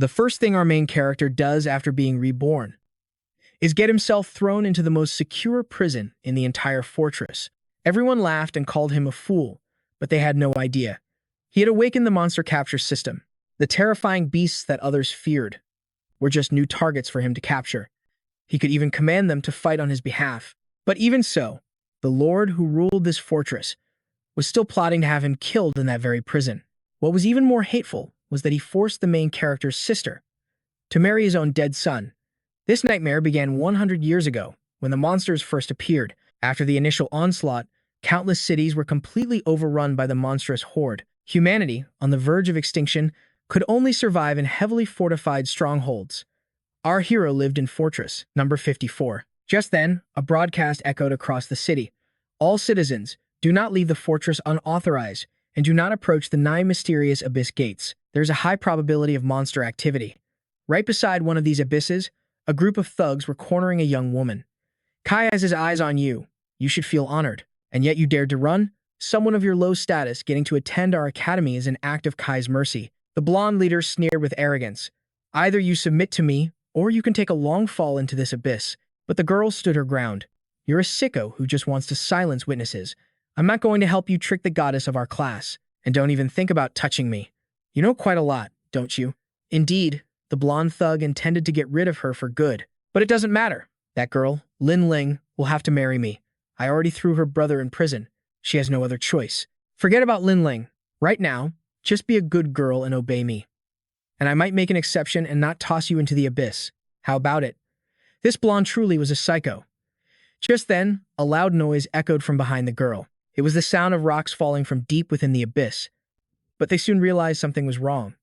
The first thing our main character does after being reborn is get himself thrown into the most secure prison in the entire fortress. Everyone laughed and called him a fool, but they had no idea. He had awakened the monster capture system. The terrifying beasts that others feared were just new targets for him to capture. He could even command them to fight on his behalf. But even so, the lord who ruled this fortress was still plotting to have him killed in that very prison. What was even more hateful was that he forced the main character's sister to marry his own dead son. This nightmare began 100 years ago, when the monsters first appeared. After the initial onslaught, countless cities were completely overrun by the monstrous horde. Humanity, on the verge of extinction, could only survive in heavily fortified strongholds. Our hero lived in Fortress number 54. Just then, a broadcast echoed across the city. All citizens, do not leave the fortress unauthorized, and do not approach the 9 mysterious abyss gates. There's a high probability of monster activity. Right beside one of these abysses, a group of thugs were cornering a young woman. Kai has his eyes on you. You should feel honored. And yet you dared to run? Someone of your low status getting to attend our academy is an act of Kai's mercy. The blonde leader sneered with arrogance. Either you submit to me, or you can take a long fall into this abyss. But the girl stood her ground. You're a sicko who just wants to silence witnesses. I'm not going to help you trick the goddess of our class. And don't even think about touching me. You know quite a lot, don't you? Indeed, the blonde thug intended to get rid of her for good. But it doesn't matter. That girl, Lin Ling, will have to marry me. I already threw her brother in prison. She has no other choice. Forget about Lin Ling. Right now, just be a good girl and obey me. And I might make an exception and not toss you into the abyss. How about it? This blonde truly was a psycho. Just then, a loud noise echoed from behind the girl. It was the sound of rocks falling from deep within the abyss. But they soon realized something was wrong.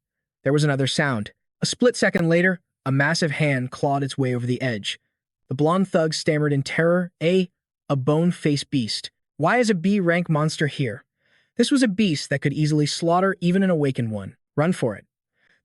There was another sound. A split second later, a massive hand clawed its way over the edge. The blonde thug stammered in terror, a bone-faced beast. Why is a B-rank monster here? This was a beast that could easily slaughter even an awakened one. Run for it.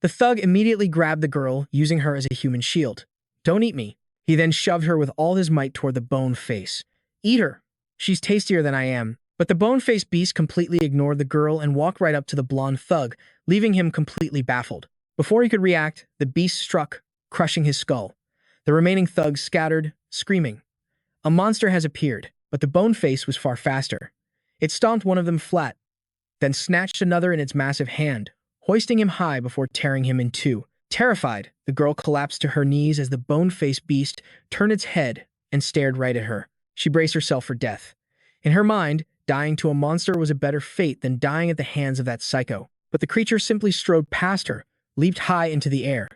The thug immediately grabbed the girl, using her as a human shield. Don't eat me. He then shoved her with all his might toward the bone face. Eat her. She's tastier than I am. But the bone-faced beast completely ignored the girl and walked right up to the blonde thug, leaving him completely baffled. Before he could react, the beast struck, crushing his skull. The remaining thugs scattered, screaming. A monster has appeared, but the bone face was far faster. It stomped one of them flat, then snatched another in its massive hand, hoisting him high before tearing him in two. Terrified, the girl collapsed to her knees as the bone-faced beast turned its head and stared right at her. She braced herself for death. In her mind, dying to a monster was a better fate than dying at the hands of that psycho. But the creature simply strode past her, leaped high into the air,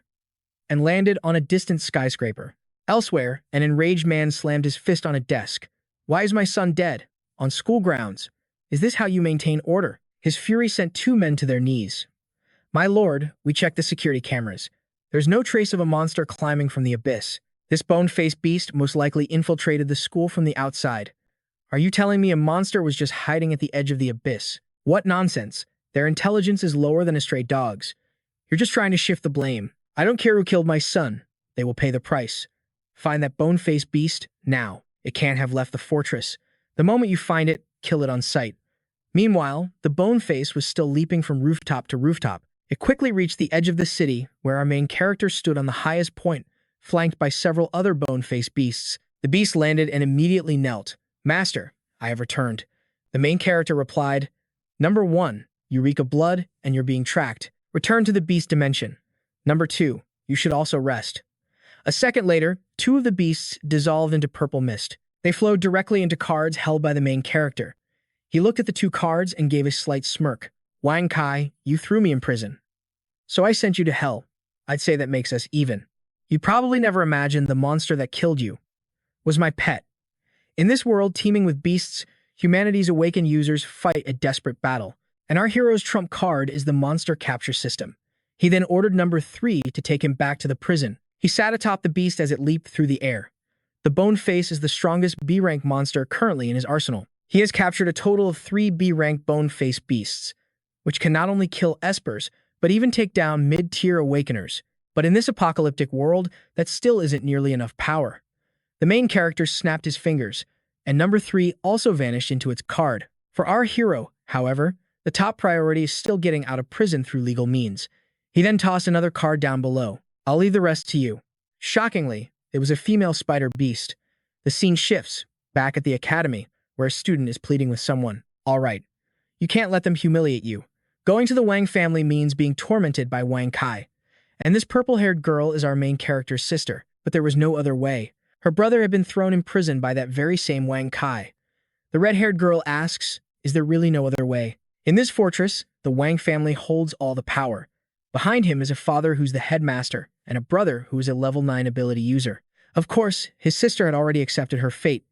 and landed on a distant skyscraper. Elsewhere, an enraged man slammed his fist on a desk. Why is my son dead? On school grounds. Is this how you maintain order? His fury sent 2 men to their knees. My lord, we checked the security cameras. There's no trace of a monster climbing from the abyss. This bone-faced beast most likely infiltrated the school from the outside. Are you telling me a monster was just hiding at the edge of the abyss? What nonsense. Their intelligence is lower than a stray dog's. You're just trying to shift the blame. I don't care who killed my son. They will pay the price. Find that bone-faced beast now. It can't have left the fortress. The moment you find it, kill it on sight. Meanwhile, the bone face was still leaping from rooftop to rooftop. It quickly reached the edge of the city, where our main character stood on the highest point, flanked by several other bone-faced beasts. The beast landed and immediately knelt. Master, I have returned. The main character replied, Number 1, you reek of blood and you're being tracked. Return to the beast dimension. Number 2, you should also rest. A second later, 2 of the beasts dissolved into purple mist. They flowed directly into cards held by the main character. He looked at the 2 cards and gave a slight smirk. Wang Kai, you threw me in prison. So I sent you to hell. I'd say that makes us even. You probably never imagined the monster that killed you was my pet. In this world teeming with beasts, humanity's awakened users fight a desperate battle, and our hero's trump card is the monster capture system. He then ordered number 3 to take him back to the prison. He sat atop the beast as it leaped through the air. The Bone Face is the strongest B-rank monster currently in his arsenal. He has captured a total of 3 B-rank Bone Face beasts, which can not only kill espers, but even take down mid-tier awakeners. But in this apocalyptic world, that still isn't nearly enough power. The main character snapped his fingers, and number 3 also vanished into its card. For our hero, however, the top priority is still getting out of prison through legal means. He then tossed another card down below. I'll leave the rest to you. Shockingly, it was a female spider beast. The scene shifts, back at the academy, where a student is pleading with someone. All right, you can't let them humiliate you. Going to the Wang family means being tormented by Wang Kai. And this purple-haired girl is our main character's sister, but there was no other way. Her brother had been thrown in prison by that very same Wang Kai. The red-haired girl asks, is there really no other way? In this fortress, the Wang family holds all the power. Behind him is a father who's the headmaster, and a brother who is a level 9 ability user. Of course, his sister had already accepted her fate.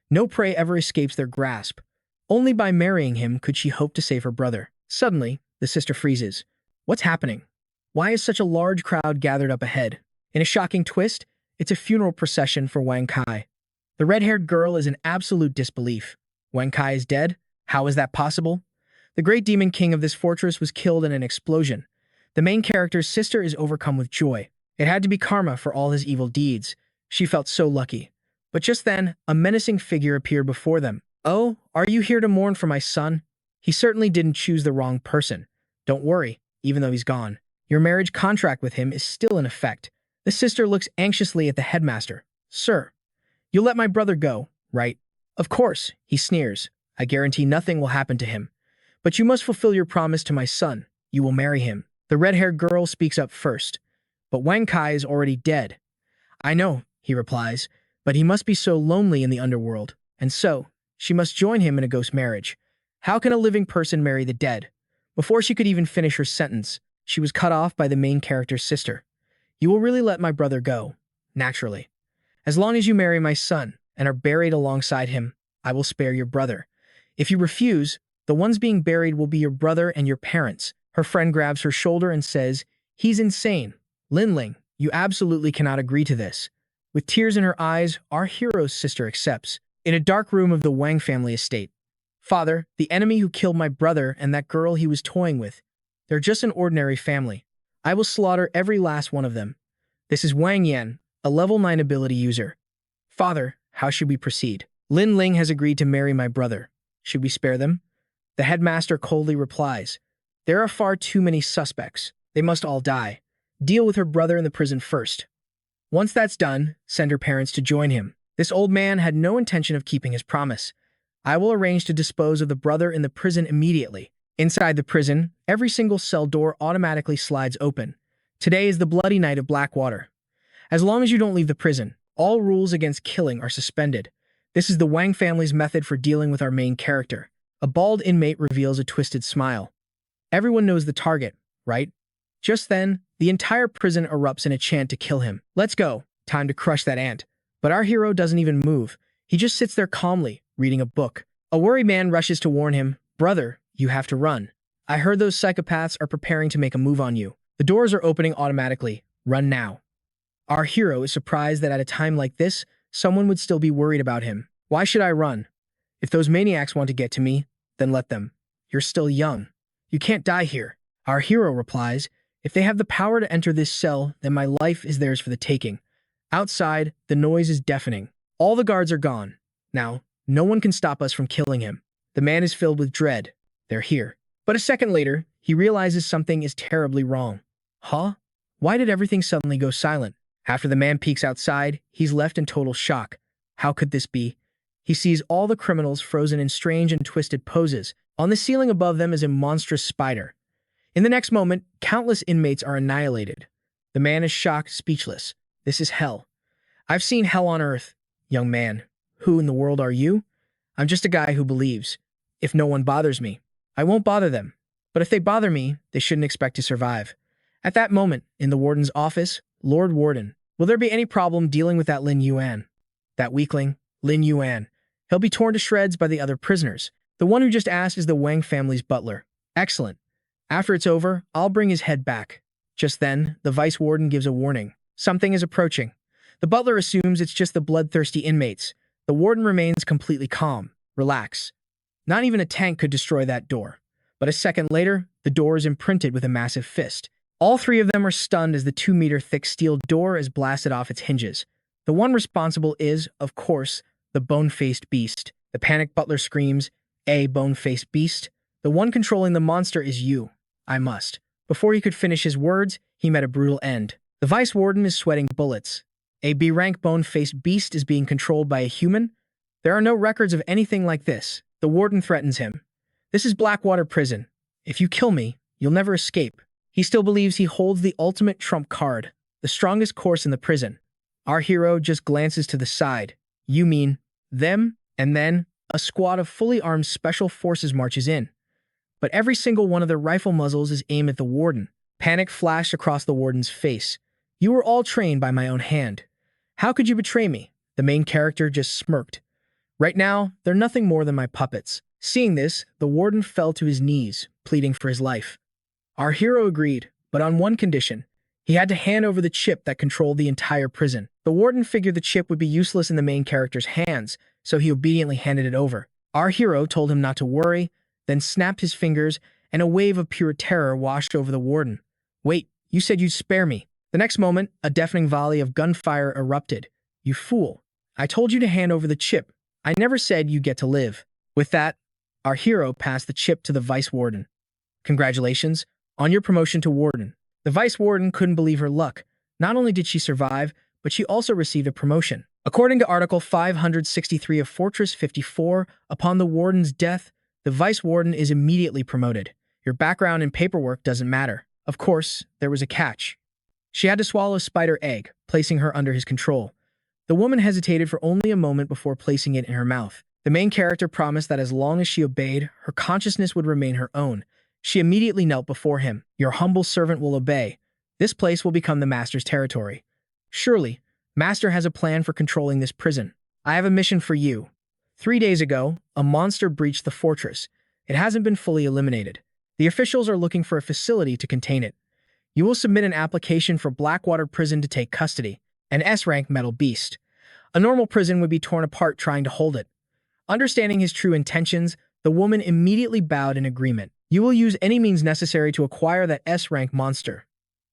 No prey ever escapes their grasp. Only by marrying him could she hope to save her brother. Suddenly, the sister freezes. What's happening? Why is such a large crowd gathered up ahead? In a shocking twist, it's a funeral procession for Wang Kai. The red-haired girl is in absolute disbelief. Wang Kai is dead? How is that possible? The great demon king of this fortress was killed in an explosion. The main character's sister is overcome with joy. It had to be karma for all his evil deeds. She felt so lucky. But just then, a menacing figure appeared before them. Oh, are you here to mourn for my son? He certainly didn't choose the wrong person. Don't worry, even though he's gone. Your marriage contract with him is still in effect. The sister looks anxiously at the headmaster. Sir, you'll let my brother go, right? Of course, he sneers. I guarantee nothing will happen to him. But you must fulfill your promise to my son. You will marry him. The red-haired girl speaks up first. But Wang Kai is already dead. I know, he replies, but he must be so lonely in the underworld. And so, she must join him in a ghost marriage. How can a living person marry the dead? Before she could even finish her sentence, she was cut off by the main character's sister. You will really let my brother go? Naturally. As long as you marry my son and are buried alongside him, I will spare your brother. If you refuse, the ones being buried will be your brother and your parents. Her friend grabs her shoulder and says, he's insane. Linling, you absolutely cannot agree to this. With tears in her eyes, our hero's sister accepts. In a dark room of the Wang family estate. Father, the enemy who killed my brother and that girl he was toying with. They're just an ordinary family. I will slaughter every last one of them. This is Wang Yan, a level 9 ability user. Father, how should we proceed? Lin Ling has agreed to marry my brother. Should we spare them? The headmaster coldly replies, there are far too many suspects. They must all die. Deal with her brother in the prison first. Once that's done, send her parents to join him. This old man had no intention of keeping his promise. I will arrange to dispose of the brother in the prison immediately. Inside the prison, every single cell door automatically slides open. Today is the bloody night of Blackwater. As long as you don't leave the prison, all rules against killing are suspended. This is the Wang family's method for dealing with our main character. A bald inmate reveals a twisted smile. Everyone knows the target, right? Just then, the entire prison erupts in a chant to kill him. Let's go. Time to crush that ant. But our hero doesn't even move. He just sits there calmly, reading a book. A worried man rushes to warn him, brother, you have to run. I heard those psychopaths are preparing to make a move on you. The doors are opening automatically. Run now. Our hero is surprised that at a time like this, someone would still be worried about him. Why should I run? If those maniacs want to get to me, then let them. You're still young. You can't die here. Our hero replies, if they have the power to enter this cell, then my life is theirs for the taking. Outside, the noise is deafening. All the guards are gone. Now, no one can stop us from killing him. The man is filled with dread. They're here. But a second later, he realizes something is terribly wrong. Huh? Why did everything suddenly go silent? After the man peeks outside, he's left in total shock. How could this be? He sees all the criminals frozen in strange and twisted poses. On the ceiling above them is a monstrous spider. In the next moment, countless inmates are annihilated. The man is shocked, speechless. This is hell. I've seen hell on earth. Young man, who in the world are you? I'm just a guy who believes. If no one bothers me, I won't bother them. But if they bother me, they shouldn't expect to survive. At that moment, in the warden's office, Lord Warden, will there be any problem dealing with that Lin Yuan? That weakling, Lin Yuan. He'll be torn to shreds by the other prisoners. The one who just asked is the Wang family's butler. Excellent. After it's over, I'll bring his head back. Just then, the vice warden gives a warning. Something is approaching. The butler assumes it's just the bloodthirsty inmates. The warden remains completely calm. Relax. Not even a tank could destroy that door. But a second later, the door is imprinted with a massive fist. All three of them are stunned as the 2-meter-thick steel door is blasted off its hinges. The one responsible is, of course, the bone-faced beast. The panicked butler screams, bone-faced beast? The one controlling the monster is you. I must. Before he could finish his words, he met a brutal end. The Vice Warden is sweating bullets. A B-rank bone-faced beast is being controlled by a human? There are no records of anything like this. The Warden threatens him. This is Blackwater Prison. If you kill me, you'll never escape. He still believes he holds the ultimate trump card, the strongest course in the prison. Our hero just glances to the side. You mean them? And then, a squad of fully armed special forces marches in. But every single one of their rifle muzzles is aimed at the Warden. Panic flashed across the Warden's face. You were all trained by my own hand. How could you betray me? The main character just smirked. Right now, they're nothing more than my puppets. Seeing this, the Warden fell to his knees, pleading for his life. Our hero agreed, but on one condition. He had to hand over the chip that controlled the entire prison. The Warden figured the chip would be useless in the main character's hands, so he obediently handed it over. Our hero told him not to worry, then snapped his fingers, and a wave of pure terror washed over the Warden. Wait, you said you'd spare me. The next moment, a deafening volley of gunfire erupted. You fool. I told you to hand over the chip. I never said you get to live. With that, our hero passed the chip to the Vice Warden. Congratulations on your promotion to Warden. The Vice Warden couldn't believe her luck. Not only did she survive, but she also received a promotion. According to Article 563 of Fortress 54, upon the Warden's death, the Vice Warden is immediately promoted. Your background and paperwork doesn't matter. Of course, there was a catch. She had to swallow a spider egg, placing her under his control. The woman hesitated for only a moment before placing it in her mouth. The main character promised that as long as she obeyed, her consciousness would remain her own. She immediately knelt before him. Your humble servant will obey. This place will become the Master's territory. Surely, Master has a plan for controlling this prison. I have a mission for you. 3 days ago, a monster breached the fortress. It hasn't been fully eliminated. The officials are looking for a facility to contain it. You will submit an application for Blackwater Prison to take custody. An S-rank metal beast. A normal prison would be torn apart trying to hold it. Understanding his true intentions, the woman immediately bowed in agreement. You will use any means necessary to acquire that S-rank monster.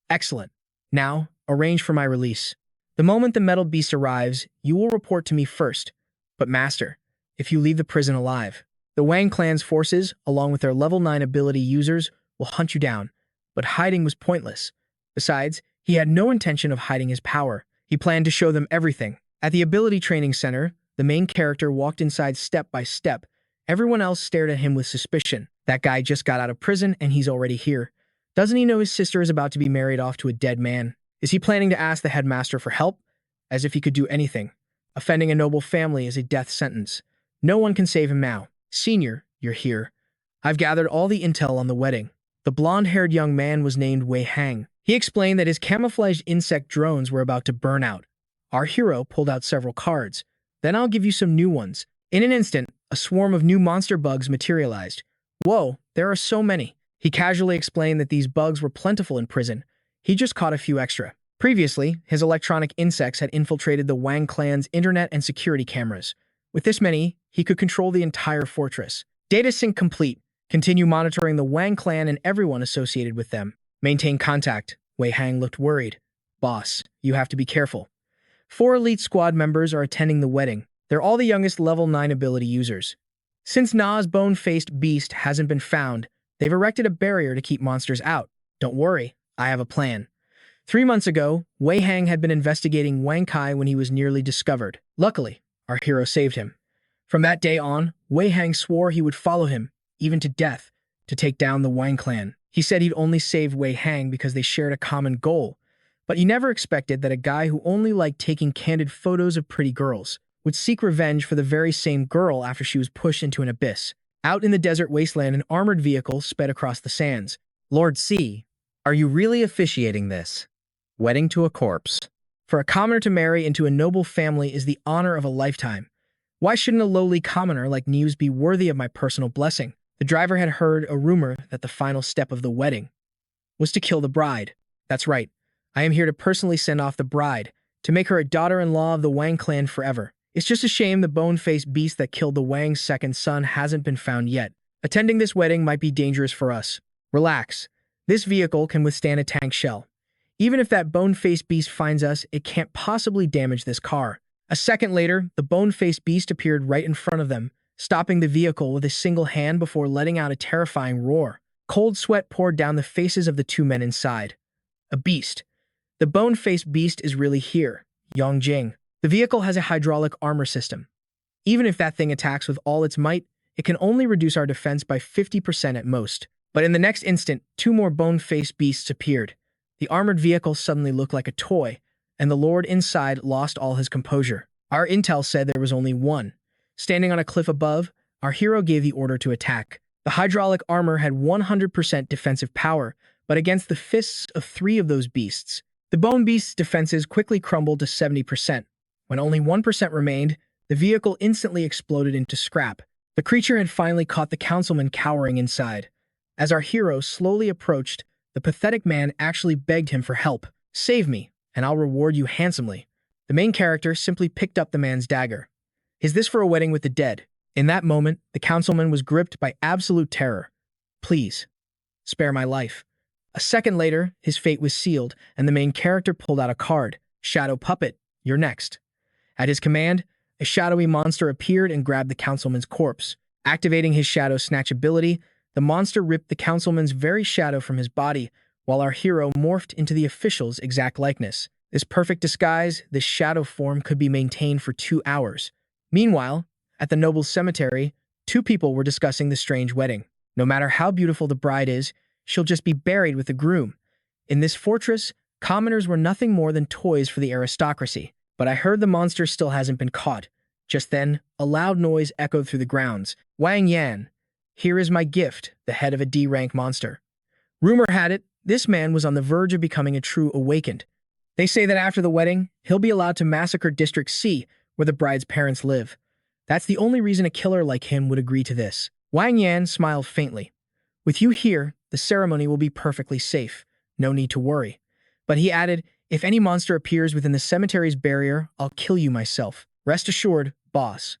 Excellent. Now, arrange for my release. The moment the metal beast arrives, you will report to me first. But Master, if you leave the prison alive, the Wang clan's forces, along with their level 9 ability users, will hunt you down. But hiding was pointless. Besides, he had no intention of hiding his power. He planned to show them everything. At the Ability Training Center, the main character walked inside step by step. Everyone else stared at him with suspicion. That guy just got out of prison and he's already here. Doesn't he know his sister is about to be married off to a dead man? Is he planning to ask the headmaster for help? As if he could do anything. Offending a noble family is a death sentence. No one can save him now. Senior, you're here. I've gathered all the intel on the wedding. The blonde-haired young man was named Wei Hang. He explained that his camouflaged insect drones were about to burn out. Our hero pulled out several cards. Then I'll give you some new ones. In an instant, a swarm of new monster bugs materialized. Whoa, there are so many. He casually explained that these bugs were plentiful in prison. He just caught a few extra. Previously, his electronic insects had infiltrated the Wang clan's internet and security cameras. With this many, he could control the entire fortress. Data sync complete. Continue monitoring the Wang clan and everyone associated with them. Maintain contact. Wei Hang looked worried. Boss, you have to be careful. 4 elite squad members are attending the wedding. They're all the youngest level 9 ability users. Since Na's bone-faced beast hasn't been found, they've erected a barrier to keep monsters out. Don't worry, I have a plan. 3 months ago, Wei Hang had been investigating Wang Kai when he was nearly discovered. Luckily, our hero saved him. From that day on, Wei Hang swore he would follow him, even to death, to take down the Wang clan. He said he'd only saved Wei Hang because they shared a common goal, but he never expected that a guy who only liked taking candid photos of pretty girls would seek revenge for the very same girl after she was pushed into an abyss. Out in the desert wasteland, an armored vehicle sped across the sands. Lord C, are you really officiating this? Wedding to a corpse. For a commoner to marry into a noble family is the honor of a lifetime. Why shouldn't a lowly commoner like News be worthy of my personal blessing? The driver had heard a rumor that the final step of the wedding was to kill the bride. That's right. I am here to personally send off the bride, to make her a daughter-in-law of the Wang clan forever. It's just a shame the bone-faced beast that killed the Wang's second son hasn't been found yet. Attending this wedding might be dangerous for us. Relax. This vehicle can withstand a tank shell. Even if that bone-faced beast finds us, it can't possibly damage this car. A second later, the bone-faced beast appeared right in front of them, stopping the vehicle with a single hand before letting out a terrifying roar. Cold sweat poured down the faces of the two men inside. A beast. The bone-faced beast is really here, Yongjing. The vehicle has a hydraulic armor system. Even if that thing attacks with all its might, it can only reduce our defense by 50% at most. But in the next instant, two more bone-faced beasts appeared. The armored vehicle suddenly looked like a toy, and the lord inside lost all his composure. Our intel said there was only one. Standing on a cliff above, our hero gave the order to attack. The hydraulic armor had 100% defensive power, but against the fists of three of those beasts, the bone beast's defenses quickly crumbled to 70%. When only 1% remained, the vehicle instantly exploded into scrap. The creature had finally caught the councilman cowering inside. As our hero slowly approached, the pathetic man actually begged him for help. "Save me, and I'll reward you handsomely." The main character simply picked up the man's dagger. "Is this for a wedding with the dead?" In that moment, the councilman was gripped by absolute terror. "Please, spare my life." A second later, his fate was sealed, and the main character pulled out a card. "Shadow Puppet, you're next." At his command, a shadowy monster appeared and grabbed the councilman's corpse. Activating his shadow snatch ability, the monster ripped the councilman's very shadow from his body, while our hero morphed into the official's exact likeness. This perfect disguise, this shadow form, could be maintained for 2 hours. Meanwhile, at the noble's cemetery, two people were discussing the strange wedding. No matter how beautiful the bride is, she'll just be buried with the groom. In this fortress, commoners were nothing more than toys for the aristocracy. But I heard the monster still hasn't been caught. Just then, a loud noise echoed through the grounds. "Wang Yan, here is my gift," the head of a D-rank monster. Rumor had it, this man was on the verge of becoming a true awakened. They say that after the wedding, he'll be allowed to massacre District C, where the bride's parents live. That's the only reason a killer like him would agree to this. Wang Yan smiled faintly. "With you here, the ceremony will be perfectly safe. No need to worry." But he added, "If any monster appears within the cemetery's barrier, I'll kill you myself. Rest assured, boss.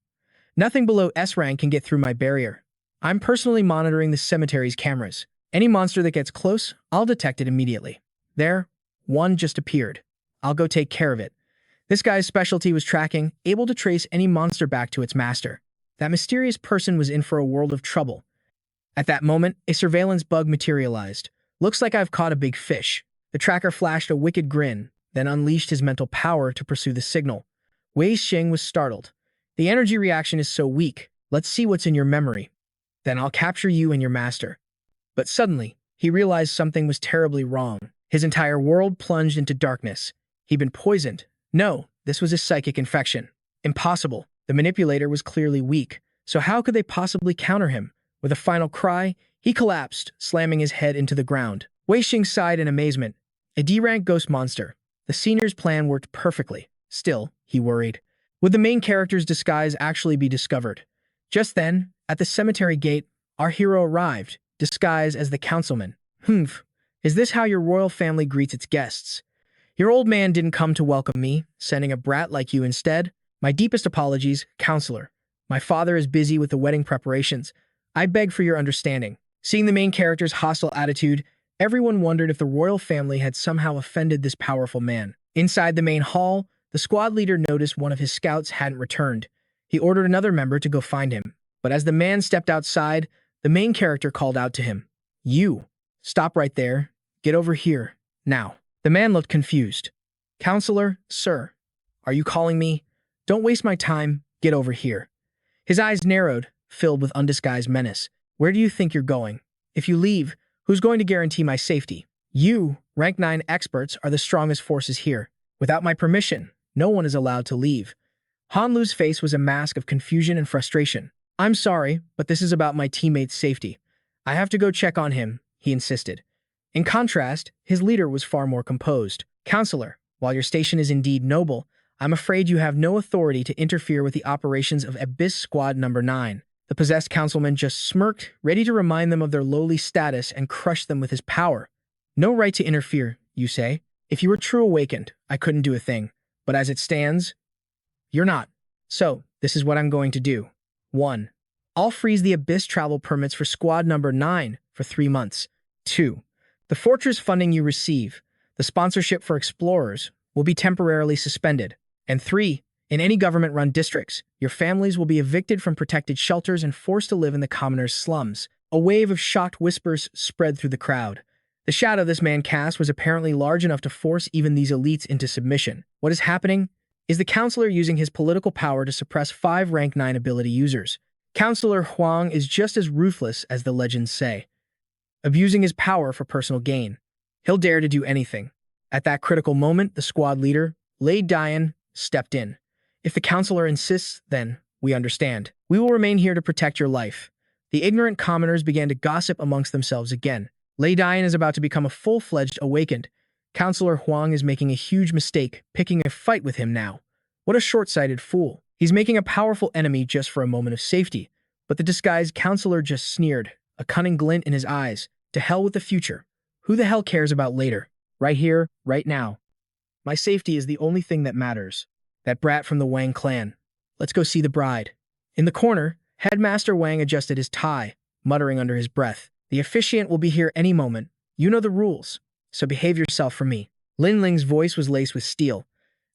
Nothing below S rank can get through my barrier. I'm personally monitoring the cemetery's cameras. Any monster that gets close, I'll detect it immediately." There, one just appeared. "I'll go take care of it." This guy's specialty was tracking, able to trace any monster back to its master. That mysterious person was in for a world of trouble. At that moment, a surveillance bug materialized. "Looks like I've caught a big fish." The tracker flashed a wicked grin, then unleashed his mental power to pursue the signal. Wei Xing was startled. "The energy reaction is so weak. Let's see what's in your memory. Then I'll capture you and your master." But suddenly, he realized something was terribly wrong. His entire world plunged into darkness. He'd been poisoned. No, this was a psychic infection. Impossible. The manipulator was clearly weak. So how could they possibly counter him? With a final cry, he collapsed, slamming his head into the ground. Wei Xing sighed in amazement. A D-rank ghost monster. The senior's plan worked perfectly. Still, he worried. Would the main character's disguise actually be discovered? Just then, at the cemetery gate, our hero arrived, disguised as the councilman. "Humph, is this how your royal family greets its guests? Your old man didn't come to welcome me, sending a brat like you instead. My deepest apologies, counselor. My father is busy with the wedding preparations. I beg for your understanding." Seeing the main character's hostile attitude, everyone wondered if the royal family had somehow offended this powerful man. Inside the main hall, the squad leader noticed one of his scouts hadn't returned. He ordered another member to go find him. But as the man stepped outside, the main character called out to him. "You, stop right there. Get over here, now." The man looked confused. "Counselor, sir, are you calling me? Don't waste my time. Get over here." His eyes narrowed, filled with undisguised menace. "Where do you think you're going? If you leave, who's going to guarantee my safety? You, rank 9 experts, are the strongest forces here. Without my permission, no one is allowed to leave." Han Lu's face was a mask of confusion and frustration. "I'm sorry, but this is about my teammate's safety. I have to go check on him," he insisted. In contrast, his leader was far more composed. "Counselor, while your station is indeed noble, I'm afraid you have no authority to interfere with the operations of Abyss Squad Number 9. The possessed councilman just smirked, ready to remind them of their lowly status and crush them with his power. "No right to interfere, you say? If you were true awakened, I couldn't do a thing. But as it stands, you're not. So, this is what I'm going to do. 1. I'll freeze the Abyss travel permits for Squad Number 9 for 3 months. 2. The fortress funding you receive, the sponsorship for explorers, will be temporarily suspended. And 3. In any government-run districts, your families will be evicted from protected shelters and forced to live in the commoners' slums. A wave of shocked whispers spread through the crowd. The shadow this man cast was apparently large enough to force even these elites into submission. What is happening? Is the counselor using his political power to suppress 5 rank 9 ability users? Counselor Huang is just as ruthless as the legends say, abusing his power for personal gain. He'll dare to do anything. At that critical moment, the squad leader, Lei Dian, stepped in. If the counselor insists, then we understand. We will remain here to protect your life. The ignorant commoners began to gossip amongst themselves again. Lei Dian is about to become a full-fledged awakened. Counselor Huang is making a huge mistake, picking a fight with him now. What a short-sighted fool. He's making a powerful enemy just for a moment of safety. But the disguised counselor just sneered, a cunning glint in his eyes. To hell with the future. Who the hell cares about later? Right here, right now. My safety is the only thing that matters. That brat from the Wang clan. Let's go see the bride. In the corner, Headmaster Wang adjusted his tie, muttering under his breath. The officiant will be here any moment. You know the rules, so behave yourself for me. Lin Ling's voice was laced with steel.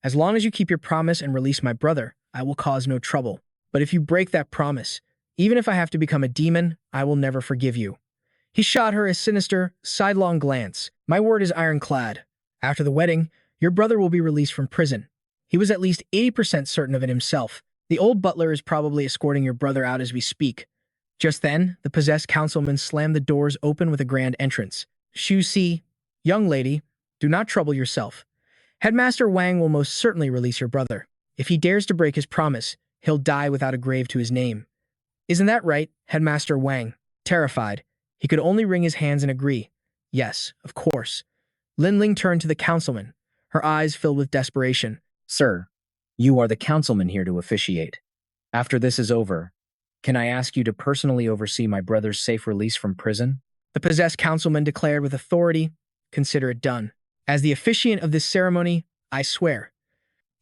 As long as you keep your promise and release my brother, I will cause no trouble. But if you break that promise, even if I have to become a demon, I will never forgive you. He shot her a sinister, sidelong glance. My word is ironclad. After the wedding, your brother will be released from prison. He was at least 80% certain of it himself. The old butler is probably escorting your brother out as we speak. Just then, the possessed councilman slammed the doors open with a grand entrance. Shu Si, young lady, do not trouble yourself. Headmaster Wang will most certainly release your brother. If he dares to break his promise, he'll die without a grave to his name. Isn't that right, Headmaster Wang? Terrified, he could only wring his hands and agree. Yes, of course. Lin Ling turned to the councilman, her eyes filled with desperation. Sir, you are the councilman here to officiate. After this is over, can I ask you to personally oversee my brother's safe release from prison? The possessed councilman declared with authority, consider it done. As the officiant of this ceremony, I swear.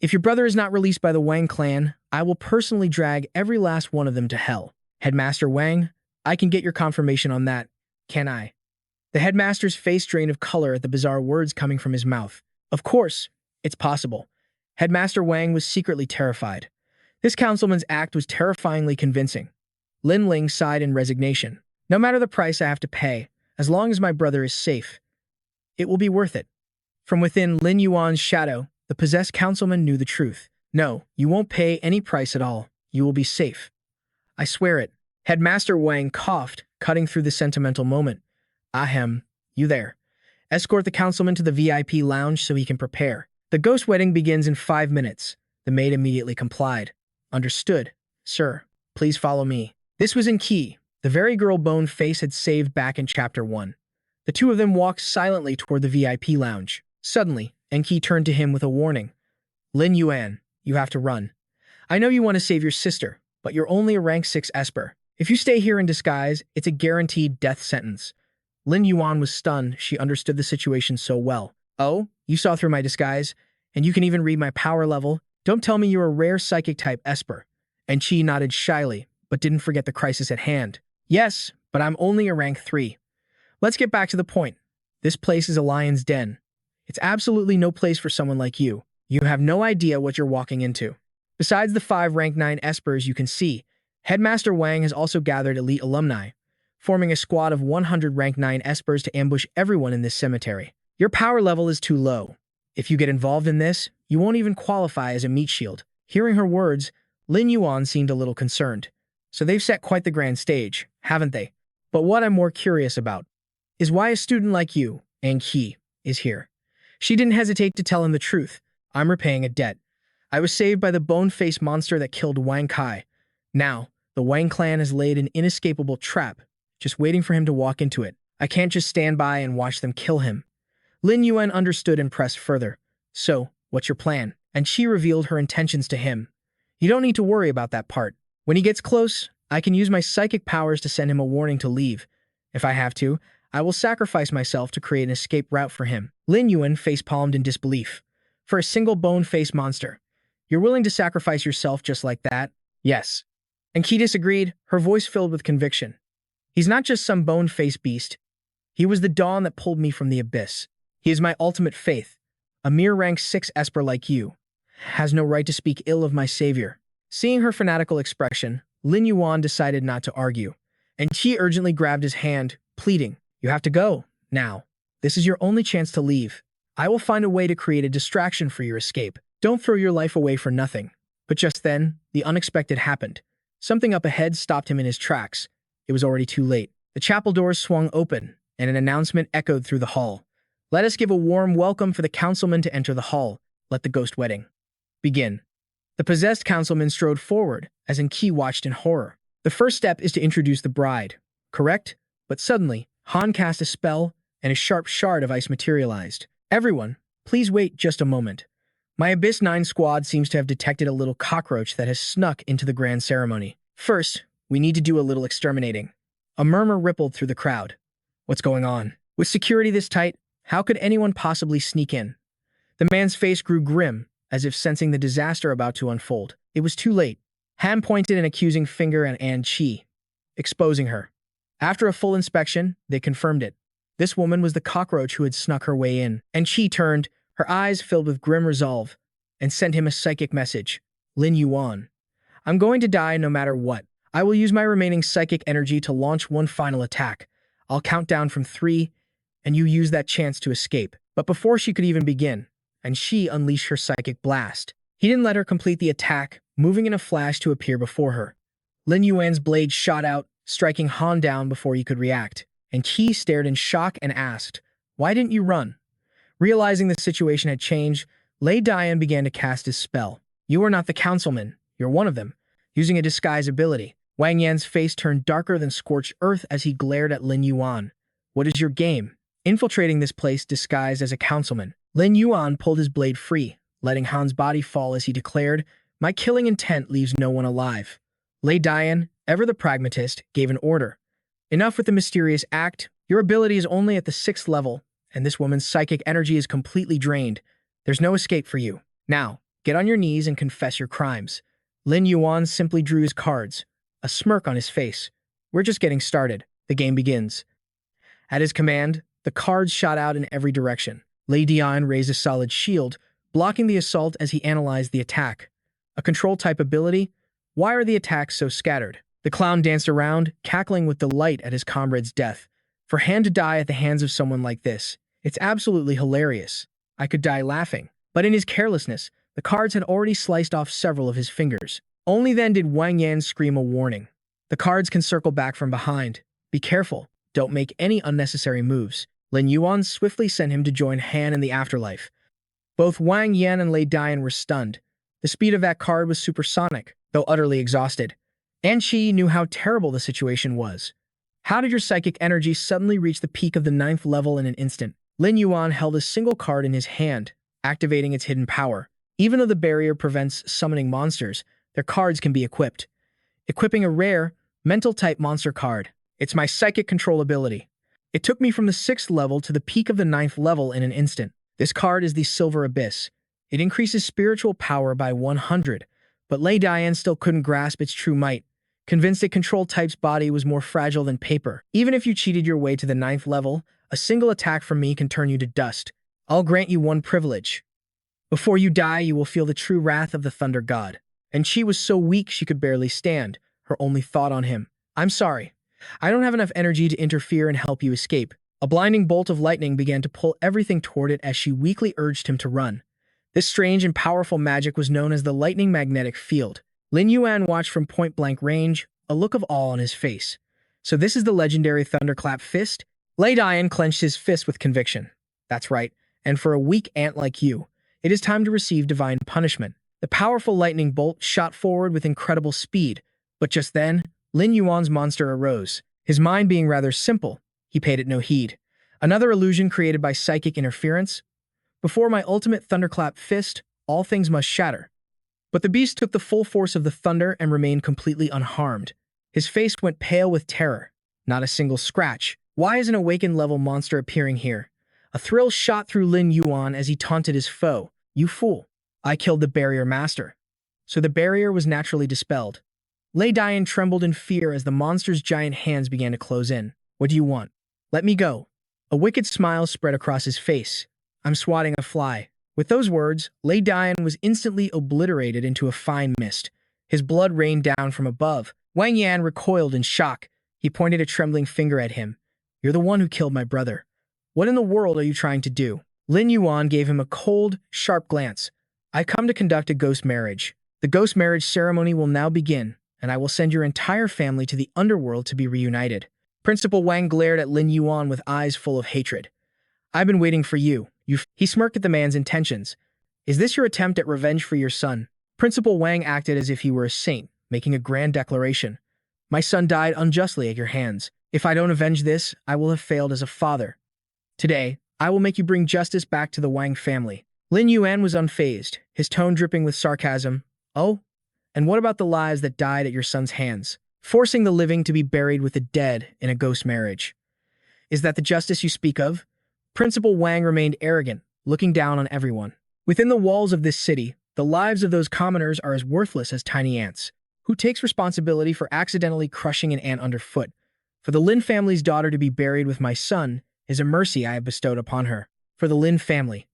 If your brother is not released by the Wang clan, I will personally drag every last one of them to hell. Headmaster Wang, I can get your confirmation on that, can I? The headmaster's face drained of color at the bizarre words coming from his mouth. Of course, it's possible. Headmaster Wang was secretly terrified. This councilman's act was terrifyingly convincing. Lin Ling sighed in resignation. No matter the price I have to pay, as long as my brother is safe, it will be worth it. From within Lin Yuan's shadow, the possessed councilman knew the truth. No, you won't pay any price at all. You will be safe. I swear it. Headmaster Wang coughed, cutting through the sentimental moment. Ahem, you there. Escort the councilman to the VIP lounge so he can prepare. The ghost wedding begins in 5 minutes. The maid immediately complied. Understood. Sir, please follow me. This was Enki, the very girl Bone Face had saved back in Chapter 1. The two of them walked silently toward the VIP lounge. Suddenly, Enki turned to him with a warning. Lin Yuan, you have to run. I know you want to save your sister, but you're only a rank 6 Esper. If you stay here in disguise, it's a guaranteed death sentence. Lin Yuan was stunned. She understood the situation so well. Oh, you saw through my disguise, and you can even read my power level. Don't tell me you're a rare psychic-type Esper. And Chi nodded shyly, but didn't forget the crisis at hand. Yes, but I'm only a rank 3. Let's get back to the point. This place is a lion's den. It's absolutely no place for someone like you. You have no idea what you're walking into. Besides the 5 rank 9 Espers you can see, Headmaster Wang has also gathered elite alumni, forming a squad of 100 rank 9 Espers to ambush everyone in this cemetery. Your power level is too low. If you get involved in this, you won't even qualify as a meat shield. Hearing her words, Lin Yuan seemed a little concerned. So they've set quite the grand stage, haven't they? But what I'm more curious about is why a student like you, Enki, is here. She didn't hesitate to tell him the truth. I'm repaying a debt. I was saved by the bone-faced monster that killed Wang Kai. Now, the Wang clan has laid an inescapable trap, just waiting for him to walk into it. I can't just stand by and watch them kill him. Lin Yuan understood and pressed further. So, what's your plan? And she revealed her intentions to him. You don't need to worry about that part. When he gets close, I can use my psychic powers to send him a warning to leave. If I have to, I will sacrifice myself to create an escape route for him. Lin Yuan face-palmed in disbelief. For a single bone-faced monster, you're willing to sacrifice yourself just like that? Yes. And Ki disagreed, her voice filled with conviction. He's not just some bone-faced beast. He was the dawn that pulled me from the abyss. He is my ultimate faith. A mere rank 6 Esper like you has no right to speak ill of my savior. Seeing her fanatical expression, Lin Yuan decided not to argue. and Qi urgently grabbed his hand, pleading, "You have to go, now. This is your only chance to leave. I will find a way to create a distraction for your escape. Don't throw your life away for nothing." But just then, the unexpected happened. Something up ahead stopped him in his tracks. It was already too late. The chapel doors swung open, and an announcement echoed through the hall. "Let us give a warm welcome for the councilman to enter the hall. Let the ghost wedding begin." The possessed councilman strode forward, as Qi watched in horror. The first step is to introduce the bride, correct? But suddenly, Han cast a spell, and a sharp shard of ice materialized. "Everyone, please wait just a moment. My Abyss 9 squad seems to have detected a little cockroach that has snuck into the grand ceremony. First, we need to do a little exterminating." A murmur rippled through the crowd. "What's going on? With security this tight, how could anyone possibly sneak in?" The man's face grew grim, as if sensing the disaster about to unfold. It was too late. Han pointed an accusing finger at Qi, exposing her. After a full inspection, they confirmed it. This woman was the cockroach who had snuck her way in. And Qi turned, her eyes filled with grim resolve, and sent him a psychic message. "Lin Yuan, I'm going to die no matter what. I will use my remaining psychic energy to launch one final attack. I'll count down from 3, and you use that chance to escape." But before she could even begin, and she unleashed her psychic blast. He didn't let her complete the attack, moving in a flash to appear before her. Lin Yuan's blade shot out, striking Han down before he could react, and Qi stared in shock and asked, "Why didn't you run?" Realizing the situation had changed, Lei Dian began to cast his spell. "You are not the councilman, you're one of them." Using a disguise ability, Wang Yan's face turned darker than scorched earth as he glared at Lin Yuan. "What is your game?" Infiltrating this place disguised as a councilman, Lin Yuan pulled his blade free, letting Han's body fall as he declared, "My killing intent leaves no one alive." Lei Dian, ever the pragmatist, gave an order. "Enough with the mysterious act. Your ability is only at the 6th level, and this woman's psychic energy is completely drained. There's no escape for you. Now, get on your knees and confess your crimes." Lin Yuan simply drew his cards, a smirk on his face. "We're just getting started. The game begins." At his command, the cards shot out in every direction. Lei Dian raised a solid shield, blocking the assault as he analyzed the attack. A control-type ability? Why are the attacks so scattered? The clown danced around, cackling with delight at his comrade's death. For Han to die at the hands of someone like this, it's absolutely hilarious. I could die laughing. But in his carelessness, the cards had already sliced off several of his fingers. Only then did Wang Yan scream a warning. "The cards can circle back from behind. Be careful. Don't make any unnecessary moves." Lin Yuan swiftly sent him to join Han in the afterlife. Both Wang Yan and Lei Dian were stunned. The speed of that card was supersonic, though utterly exhausted. And Qi knew how terrible the situation was. "How did your psychic energy suddenly reach the peak of the 9th level in an instant?" Lin Yuan held a single card in his hand, activating its hidden power. Even though the barrier prevents summoning monsters, their cards can be equipped. Equipping a rare, mental-type monster card. It's my psychic control ability. It took me from the 6th level to the peak of the 9th level in an instant. This card is the Silver Abyss. It increases spiritual power by 100, but Lei Dian still couldn't grasp its true might, convinced a control type's body was more fragile than paper. "Even if you cheated your way to the 9th level, a single attack from me can turn you to dust. I'll grant you one privilege. Before you die, you will feel the true wrath of the Thunder God." And Qi was so weak she could barely stand, her only thought on him. "I'm sorry. I don't have enough energy to interfere and help you escape." A blinding bolt of lightning began to pull everything toward it as she weakly urged him to run. This strange and powerful magic was known as the lightning magnetic field. Lin Yuan watched from point-blank range, a look of awe on his face. "So this is the legendary Thunderclap Fist?" Lei Dian clenched his fist with conviction. "That's right, and for a weak ant like you, it is time to receive divine punishment." The powerful lightning bolt shot forward with incredible speed, but just then, Lin Yuan's monster arose. His mind being rather simple, he paid it no heed. "Another illusion created by psychic interference? Before my ultimate Thunderclap Fist, all things must shatter." But the beast took the full force of the thunder and remained completely unharmed. His face went pale with terror. Not a single scratch. Why is an awakened-level monster appearing here? A thrill shot through Lin Yuan as he taunted his foe. "You fool. I killed the barrier master." So the barrier was naturally dispelled. Lei Dian trembled in fear as the monster's giant hands began to close in. "What do you want? Let me go." A wicked smile spread across his face. "I'm swatting a fly." With those words, Lei Dian was instantly obliterated into a fine mist. His blood rained down from above. Wang Yan recoiled in shock. He pointed a trembling finger at him. You're the one who killed my brother. What in the world are you trying to do? Lin Yuan gave him a cold, sharp glance. I come to conduct a ghost marriage. The ghost marriage ceremony will now begin, and I will send your entire family to the underworld to be reunited. Principal Wang glared at Lin Yuan with eyes full of hatred. I've been waiting for you. He smirked at the man's intentions. Is this your attempt at revenge for your son? Principal Wang acted as if he were a saint, making a grand declaration. My son died unjustly at your hands. If I don't avenge this, I will have failed as a father. Today, I will make you bring justice back to the Wang family. Lin Yuan was unfazed, his tone dripping with sarcasm. Oh? And what about the lives that died at your son's hands? Forcing the living to be buried with the dead in a ghost marriage. Is that the justice you speak of? Principal Wang remained arrogant, looking down on everyone. Within the walls of this city, the lives of those commoners are as worthless as tiny ants. Who takes responsibility for accidentally crushing an ant underfoot? For the Lin family's daughter to be buried with my son is a mercy I have bestowed upon her. For the Lin family.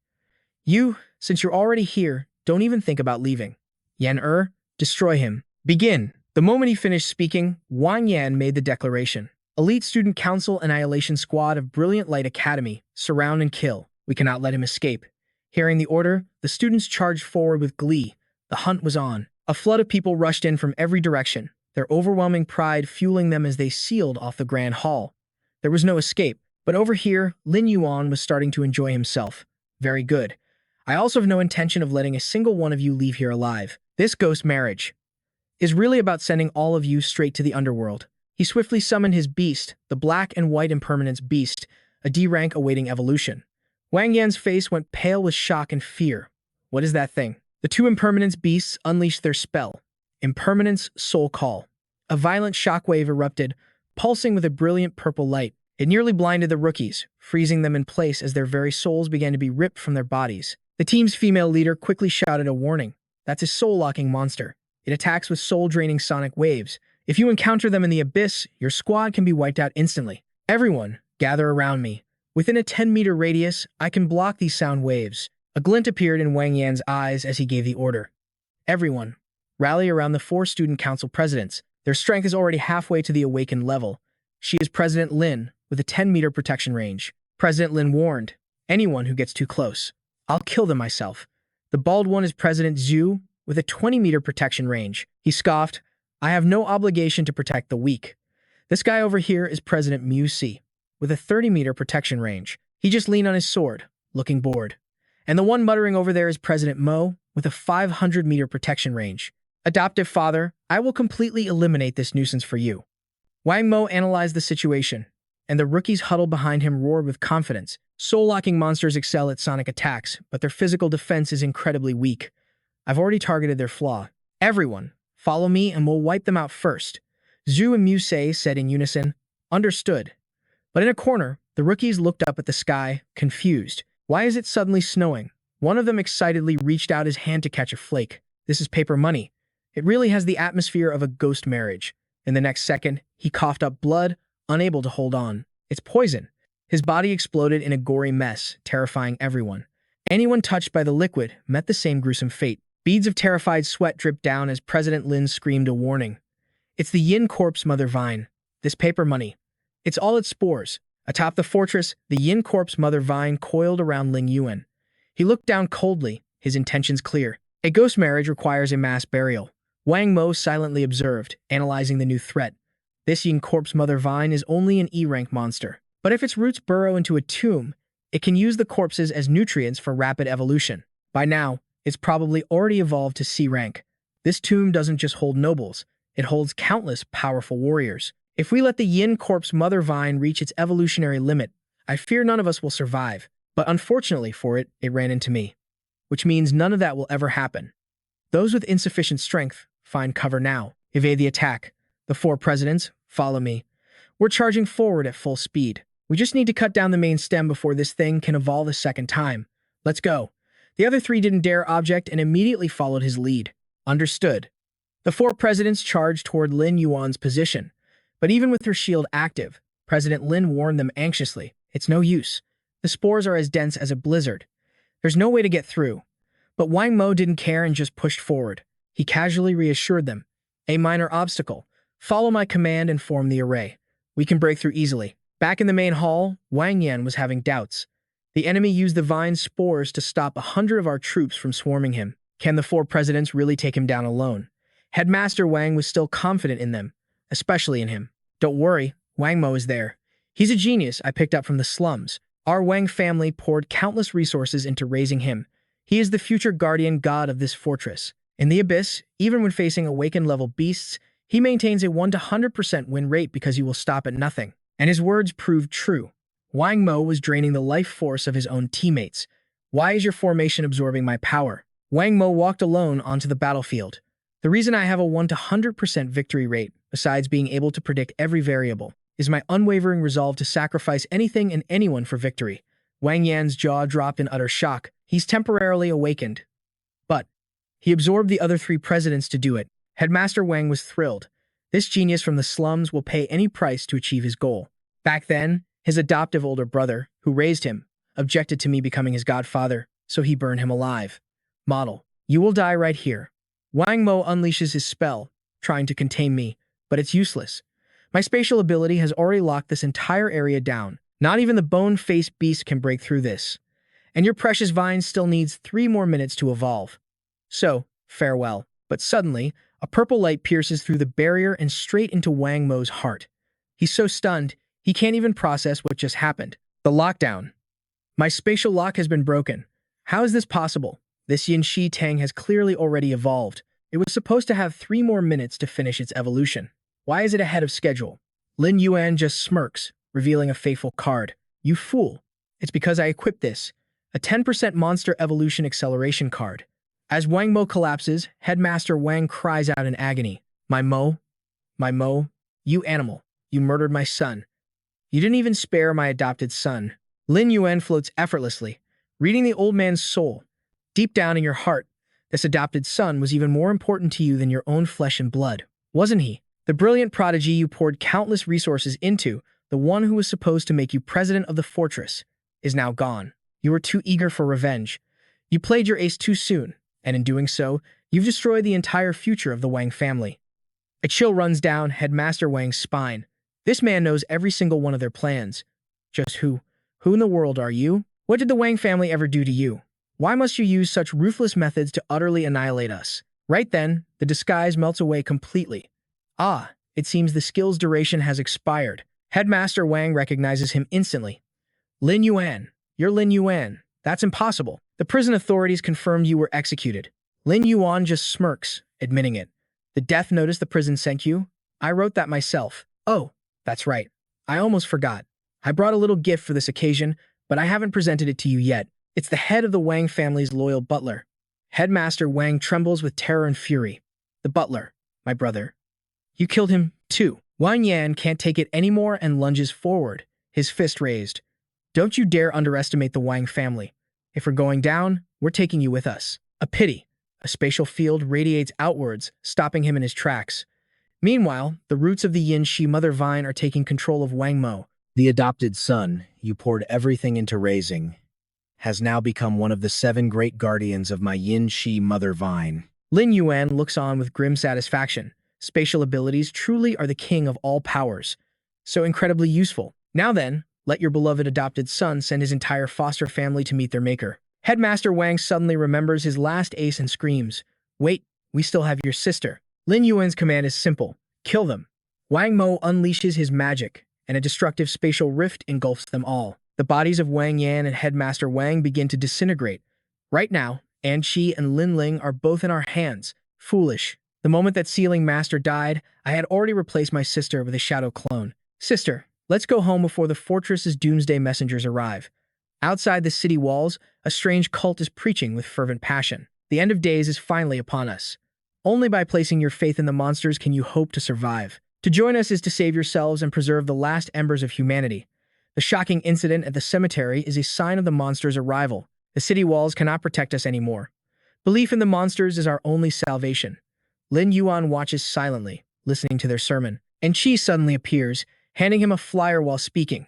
You, since you're already here, don't even think about leaving. Yan destroy him. Begin. The moment he finished speaking, Wang Yan made the declaration. Elite Student Council Annihilation Squad of Brilliant Light Academy, surround and kill. We cannot let him escape. Hearing the order, the students charged forward with glee. The hunt was on. A flood of people rushed in from every direction, their overwhelming pride fueling them as they sealed off the grand hall. There was no escape, but over here, Lin Yuan was starting to enjoy himself. Very good. I also have no intention of letting a single one of you leave here alive. This ghost marriage is really about sending all of you straight to the underworld. He swiftly summoned his beast, the black and white impermanence beast, a D rank awaiting evolution. Wang Yan's face went pale with shock and fear. What is that thing? The two impermanence beasts unleashed their spell, Impermanence Soul Call. A violent shockwave erupted, pulsing with a brilliant purple light. It nearly blinded the rookies, freezing them in place as their very souls began to be ripped from their bodies. The team's female leader quickly shouted a warning. That's a soul-locking monster. It attacks with soul-draining sonic waves. If you encounter them in the abyss, your squad can be wiped out instantly. Everyone, gather around me. Within a 10-meter radius, I can block these sound waves. A glint appeared in Wang Yan's eyes as he gave the order. Everyone, rally around the 4 student council presidents. Their strength is already halfway to the awakened level. She is President Lin, with a 10-meter protection range. President Lin warned, anyone who gets too close, I'll kill them myself. The bald one is President Zhu, with a 20-meter protection range. He scoffed, I have no obligation to protect the weak. This guy over here is President Mu Si, with a 30-meter protection range. He just leaned on his sword, looking bored. And the one muttering over there is President Mo, with a 500-meter protection range. Adoptive father, I will completely eliminate this nuisance for you. Wang Mo analyzed the situation, and the rookies huddled behind him roared with confidence. Soul-locking monsters excel at sonic attacks, but their physical defense is incredibly weak. I've already targeted their flaw. Everyone, follow me and we'll wipe them out first. Zhu and Musei said in unison, understood. But in a corner, the rookies looked up at the sky, confused. Why is it suddenly snowing? One of them excitedly reached out his hand to catch a flake. This is paper money. It really has the atmosphere of a ghost marriage. In the next second, he coughed up blood, unable to hold on. It's poison. His body exploded in a gory mess, terrifying everyone. Anyone touched by the liquid met the same gruesome fate. Beads of terrified sweat dripped down as President Lin screamed a warning. It's the Yin Corpse Mother Vine. This paper money. It's all its spores. Atop the fortress, the Yin Corpse Mother Vine coiled around Ling Yuan. He looked down coldly, his intentions clear. A ghost marriage requires a mass burial. Wang Mo silently observed, analyzing the new threat. This Yin Corpse Mother Vine is only an E-rank monster. But if its roots burrow into a tomb, it can use the corpses as nutrients for rapid evolution. By now, it's probably already evolved to C rank. This tomb doesn't just hold nobles, it holds countless powerful warriors. If we let the Yin Corpse Mother Vine reach its evolutionary limit, I fear none of us will survive. But unfortunately for it, it ran into me. Which means none of that will ever happen. Those with insufficient strength, find cover now. Evade the attack. The 4 presidents, follow me. We're charging forward at full speed. We just need to cut down the main stem before this thing can evolve a second time. Let's go. The other 3 didn't dare object and immediately followed his lead. Understood. The 4 presidents charged toward Lin Yuan's position. But even with her shield active, President Lin warned them anxiously. It's no use. The spores are as dense as a blizzard. There's no way to get through. But Wang Mo didn't care and just pushed forward. He casually reassured them. A minor obstacle. Follow my command and form the array. We can break through easily. Back in the main hall, Wang Yan was having doubts. The enemy used the vine spores to stop 100 of our troops from swarming him. Can the 4 presidents really take him down alone? Headmaster Wang was still confident in them, especially in him. Don't worry, Wang Mo is there. He's a genius I picked up from the slums. Our Wang family poured countless resources into raising him. He is the future guardian god of this fortress. In the abyss, even when facing awaken-level beasts, he maintains a 1 to 100% win rate because he will stop at nothing. And his words proved true. Wang Mo was draining the life force of his own teammates. Why is your formation absorbing my power? Wang Mo walked alone onto the battlefield. The reason I have a 1 to 100% victory rate, besides being able to predict every variable, is my unwavering resolve to sacrifice anything and anyone for victory. Wang Yan's jaw dropped in utter shock. He's temporarily awakened. But he absorbed the other 3 presidents to do it. Headmaster Wang was thrilled. This genius from the slums will pay any price to achieve his goal. Back then, his adoptive older brother, who raised him, objected to me becoming his godfather, so he burned him alive. Model, you will die right here. Wang Mo unleashes his spell, trying to contain me, but it's useless. My spatial ability has already locked this entire area down. Not even the bone-faced beast can break through this. And your precious vine still needs 3 more minutes to evolve. So, farewell. But suddenly, a purple light pierces through the barrier and straight into Wang Mo's heart. He's so stunned, he can't even process what just happened. The lockdown. My spatial lock has been broken. How is this possible? This Yin Shi Tang has clearly already evolved. It was supposed to have 3 more minutes to finish its evolution. Why is it ahead of schedule? Lin Yuan just smirks, revealing a fateful card. You fool. It's because I equipped this. A 10% monster evolution acceleration card. As Wang Mo collapses, Headmaster Wang cries out in agony. My Mo, you animal, you murdered my son. You didn't even spare my adopted son. Lin Yuan floats effortlessly, reading the old man's soul. Deep down in your heart, this adopted son was even more important to you than your own flesh and blood, wasn't he? The brilliant prodigy you poured countless resources into, the one who was supposed to make you president of the fortress, is now gone. You were too eager for revenge. You played your ace too soon, and in doing so, you've destroyed the entire future of the Wang family. A chill runs down Headmaster Wang's spine. This man knows every single one of their plans. Just who in the world are you? What did the Wang family ever do to you? Why must you use such ruthless methods to utterly annihilate us? Right then, the disguise melts away completely. Ah, it seems the skill's duration has expired. Headmaster Wang recognizes him instantly. Lin Yuan, you're Lin Yuan. That's impossible. The prison authorities confirmed you were executed. Lin Yuan just smirks, admitting it. The death notice the prison sent you? I wrote that myself. Oh, that's right. I almost forgot. I brought a little gift for this occasion, but I haven't presented it to you yet. It's the head of the Wang family's loyal butler. Headmaster Wang trembles with terror and fury. The butler, my brother. You killed him, too. Wang Yan can't take it anymore and lunges forward, his fist raised. Don't you dare underestimate the Wang family. If we're going down, we're taking you with us. A pity. A spatial field radiates outwards, stopping him in his tracks. Meanwhile, the roots of the Yin Shi mother vine are taking control of Wang Mo. The adopted son you poured everything into raising has now become one of the 7 great guardians of my Yin Shi mother vine. Lin Yuan looks on with grim satisfaction. Spatial abilities truly are the king of all powers. So incredibly useful. Now then, let your beloved adopted son send his entire foster family to meet their maker. Headmaster Wang suddenly remembers his last ace and screams. Wait, we still have your sister. Lin Yuan's command is simple. Kill them. Wang Mo unleashes his magic, and a destructive spatial rift engulfs them all. The bodies of Wang Yan and Headmaster Wang begin to disintegrate. Right now, An Qi and Lin Ling are both in our hands. Foolish. The moment that Sealing Master died, I had already replaced my sister with a shadow clone. Sister, let's go home before the fortress's doomsday messengers arrive. Outside the city walls, a strange cult is preaching with fervent passion. The end of days is finally upon us. Only by placing your faith in the monsters can you hope to survive. To join us is to save yourselves and preserve the last embers of humanity. The shocking incident at the cemetery is a sign of the monsters' arrival. The city walls cannot protect us anymore. Belief in the monsters is our only salvation. Lin Yuan watches silently, listening to their sermon. And Qi suddenly appears, handing him a flyer while speaking.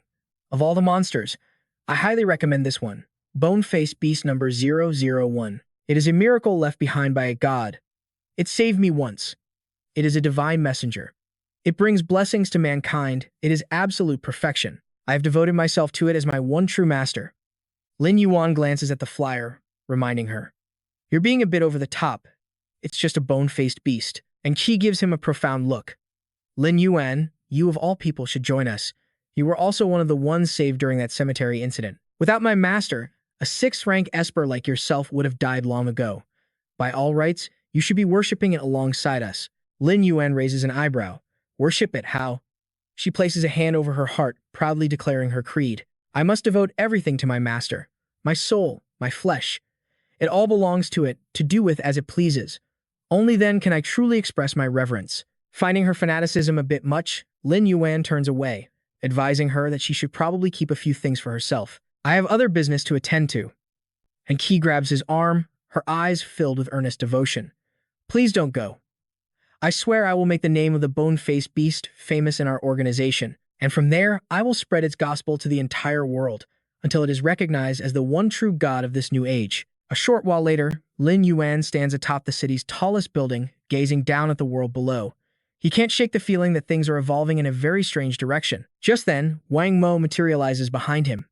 Of all the monsters, I highly recommend this one. Bone-faced beast number 001. It is a miracle left behind by a god. It saved me once. It is a divine messenger. It brings blessings to mankind. It is absolute perfection. I have devoted myself to it as my one true master. Lin Yuan glances at the flyer, reminding her, "You're being a bit over the top. It's just a bone-faced beast." And Qi gives him a profound look. "Lin Yuan, you of all people should join us. You were also one of the ones saved during that cemetery incident. Without my master, a sixth-rank esper like yourself would have died long ago. By all rights, you should be worshipping it alongside us." Lin Yuan raises an eyebrow. "Worship it, how?" She places a hand over her heart, proudly declaring her creed. "I must devote everything to my master. My soul, my flesh. It all belongs to it, to do with as it pleases. Only then can I truly express my reverence." Finding her fanaticism a bit much, Lin Yuan turns away, advising her that she should probably keep a few things for herself. "I have other business to attend to." And Qi grabs his arm, her eyes filled with earnest devotion. "Please don't go. I swear I will make the name of the bone-faced beast famous in our organization, and from there I will spread its gospel to the entire world, until it is recognized as the one true god of this new age." A short while later, Lin Yuan stands atop the city's tallest building, gazing down at the world below. He can't shake the feeling that things are evolving in a very strange direction. Just then, Wang Mo materializes behind him.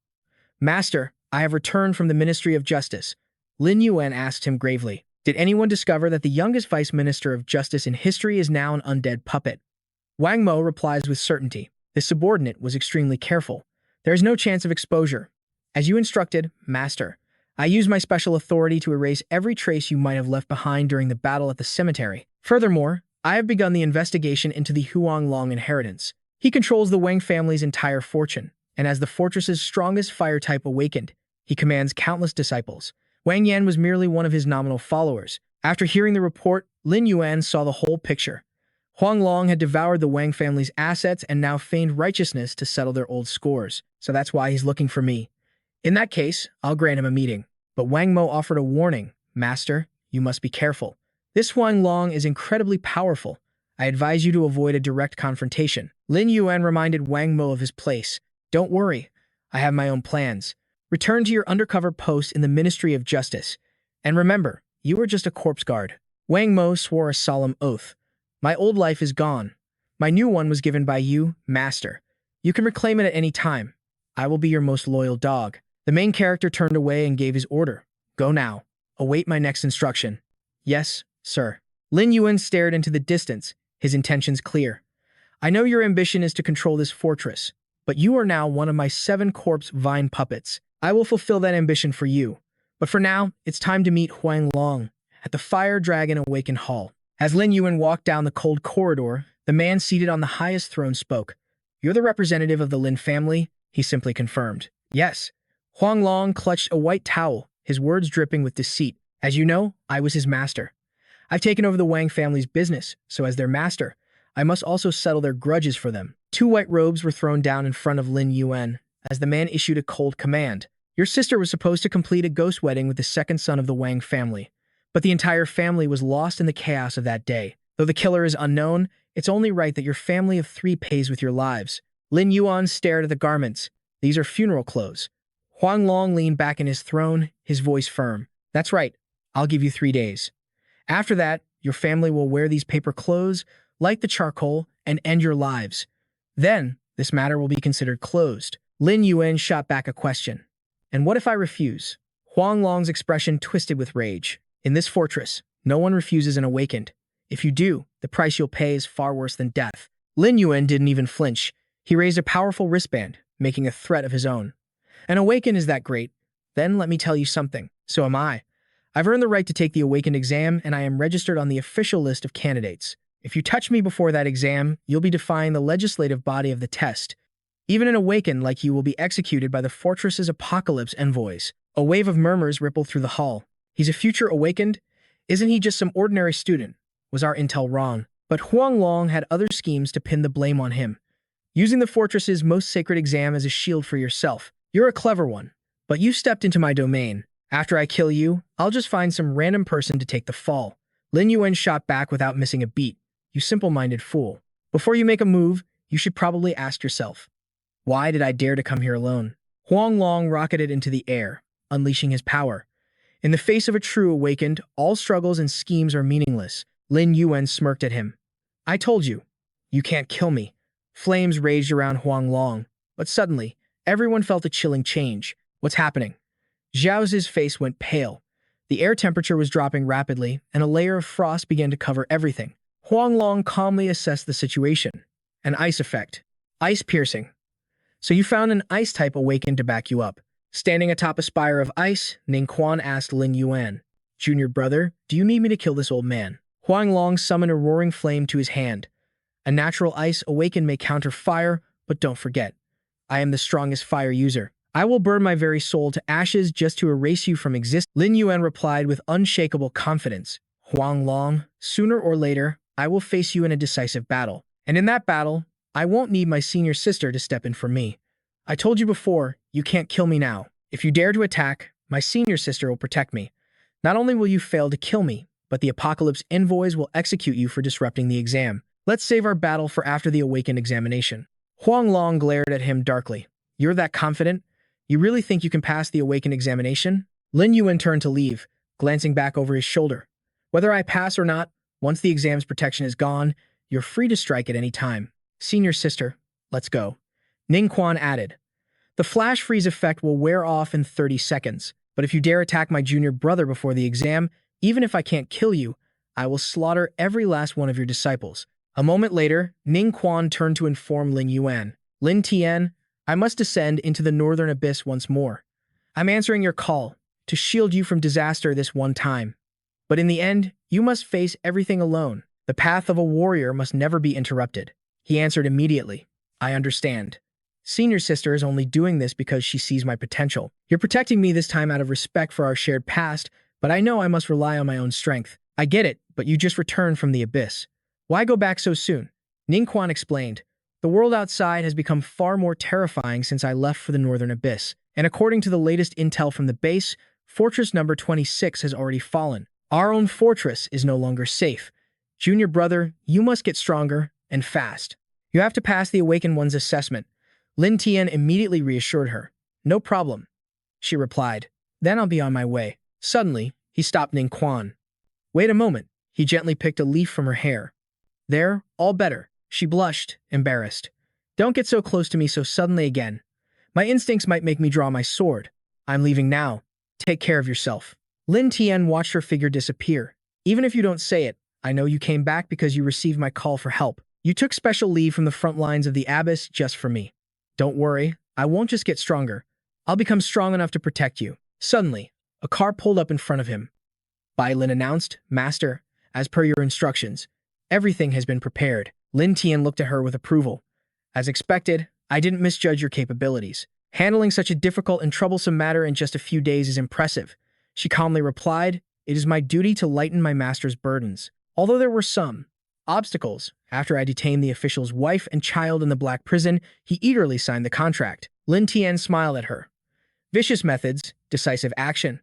"Master, I have returned from the Ministry of Justice." Lin Yuan asked him gravely, "Did anyone discover that the youngest Vice Minister of Justice in history is now an undead puppet?" Wang Mo replies with certainty. The subordinate was extremely careful. "There is no chance of exposure. As you instructed, Master, I use my special authority to erase every trace you might have left behind during the battle at the cemetery. Furthermore, I have begun the investigation into the Huanglong inheritance. He controls the Wang family's entire fortune, and as the fortress's strongest fire type awakened, he commands countless disciples. Wang Yan was merely one of his nominal followers. After hearing the report, Lin Yuan saw the whole picture. Huanglong had devoured the Wang family's assets and now feigned righteousness to settle their old scores, so that's why he's looking for me. In that case, I'll grant him a meeting. But Wang Mo offered a warning. "Master, you must be careful. This Huanglong is incredibly powerful. I advise you to avoid a direct confrontation." Lin Yuan reminded Wang Mo of his place. "Don't worry, I have my own plans. Return to your undercover post in the Ministry of Justice. And remember, you are just a corpse guard." Wang Mo swore a solemn oath. "My old life is gone. My new one was given by you, Master. You can reclaim it at any time. I will be your most loyal dog." The main character turned away and gave his order. "Go now. Await my next instruction." "Yes, sir." Lin Yuan stared into the distance, his intentions clear. "I know your ambition is to control this fortress, but you are now one of my 7 corpse vine puppets. I will fulfill that ambition for you. But for now, it's time to meet Huanglong at the Fire Dragon Awaken Hall." As Lin Yuan walked down the cold corridor, the man seated on the highest throne spoke. "You're the representative of the Lin family?" He simply confirmed. "Yes." Huanglong clutched a white towel, his words dripping with deceit. "As you know, I was his master. I've taken over the Wang family's business, so as their master, I must also settle their grudges for them." 2 white robes were thrown down in front of Lin Yuan, as the man issued a cold command. "Your sister was supposed to complete a ghost wedding with the second son of the Wang family, but the entire family was lost in the chaos of that day. Though the killer is unknown, it's only right that your family of 3 pays with your lives." Lin Yuan stared at the garments. "These are funeral clothes." Huanglong leaned back in his throne, his voice firm. "That's right. I'll give you 3 days. After that, your family will wear these paper clothes, light the charcoal, and end your lives. Then, this matter will be considered closed." Lin Yuan shot back a question. "And what if I refuse?" Huanglong's expression twisted with rage. "In this fortress, no one refuses an awakened. If you do, the price you'll pay is far worse than death." Lin Yuan didn't even flinch. He raised a powerful wristband, making a threat of his own. "An awaken is that great? Then let me tell you something. So am I. I've earned the right to take the awakened exam, and I am registered on the official list of candidates. If you touch me before that exam, you'll be defying the legislative body of the test. Even an awakened like you will be executed by the fortress's apocalypse envoys." A wave of murmurs rippled through the hall. "He's a future awakened? Isn't he just some ordinary student? Was our intel wrong?" But Huanglong had other schemes to pin the blame on him. "Using the fortress's most sacred exam as a shield for yourself. You're a clever one, but you stepped into my domain. After I kill you, I'll just find some random person to take the fall." Lin Yuan shot back without missing a beat. "You simple-minded fool. Before you make a move, you should probably ask yourself, why did I dare to come here alone?" Huanglong rocketed into the air, unleashing his power. In the face of a true awakened, all struggles and schemes are meaningless. Lin Yuan smirked at him. "I told you. You can't kill me. Flames raged around Huang Long, but suddenly, everyone felt a chilling change. What's happening? Zhao's face went pale. The air temperature was dropping rapidly, and a layer of frost began to cover everything. Huang Long calmly assessed the situation. An ice effect. Ice piercing. So you found an ice-type awaken to back you up. Standing atop a spire of ice, Ning Quan asked Lin Yuan, "Junior brother, do you need me to kill this old man?" Huang Long summoned a roaring flame to his hand. A natural ice awaken may counter fire, but don't forget, I am the strongest fire user. I will burn my very soul to ashes just to erase you from existence. Lin Yuan replied with unshakable confidence. Huang Long, sooner or later, I will face you in a decisive battle. And in that battle, I won't need my senior sister to step in for me. I told you before, you can't kill me now. If you dare to attack, my senior sister will protect me. Not only will you fail to kill me, but the Apocalypse envoys will execute you for disrupting the exam. Let's save our battle for after the awakened examination. Huang Long glared at him darkly. You're that confident? You really think you can pass the awakened examination? Lin Yuan turned to leave, glancing back over his shoulder. Whether I pass or not, once the exam's protection is gone, you're free to strike at any time. Senior sister, let's go. Ning Quan added. The flash freeze effect will wear off in 30 seconds, but if you dare attack my junior brother before the exam, even if I can't kill you, I will slaughter every last one of your disciples. A moment later, Ning Quan turned to inform Lin Yuan. Lin Tian, I must descend into the northern abyss once more. I'm answering your call, to shield you from disaster this one time. But in the end, you must face everything alone. The path of a warrior must never be interrupted. He answered immediately. I understand. Senior sister is only doing this because she sees my potential. You're protecting me this time out of respect for our shared past, but I know I must rely on my own strength. I get it, but you just returned from the abyss. Why go back so soon? Ning Quan explained. The world outside has become far more terrifying since I left for the northern abyss, and according to the latest intel from the base, fortress number 26 has already fallen. Our own fortress is no longer safe. Junior brother, you must get stronger, and fast. You have to pass the Awakened One's assessment. Lin Tian immediately reassured her. No problem, she replied. Then I'll be on my way. Suddenly, he stopped Ning Quan. Wait a moment. He gently picked a leaf from her hair. There, all better. She blushed, embarrassed. Don't get so close to me so suddenly again. My instincts might make me draw my sword. I'm leaving now. Take care of yourself. Lin Tian watched her figure disappear. Even if you don't say it, I know you came back because you received my call for help. You took special leave from the front lines of the abyss just for me. Don't worry, I won't just get stronger. I'll become strong enough to protect you. Suddenly, a car pulled up in front of him. Bai Lin announced, Master, as per your instructions, everything has been prepared. Lin Tian looked at her with approval. As expected, I didn't misjudge your capabilities. Handling such a difficult and troublesome matter in just a few days is impressive. She calmly replied, It is my duty to lighten my master's burdens. Although there were some obstacles, after I detained the official's wife and child in the black prison, he eagerly signed the contract. Lin Tian smiled at her. Vicious methods, decisive action.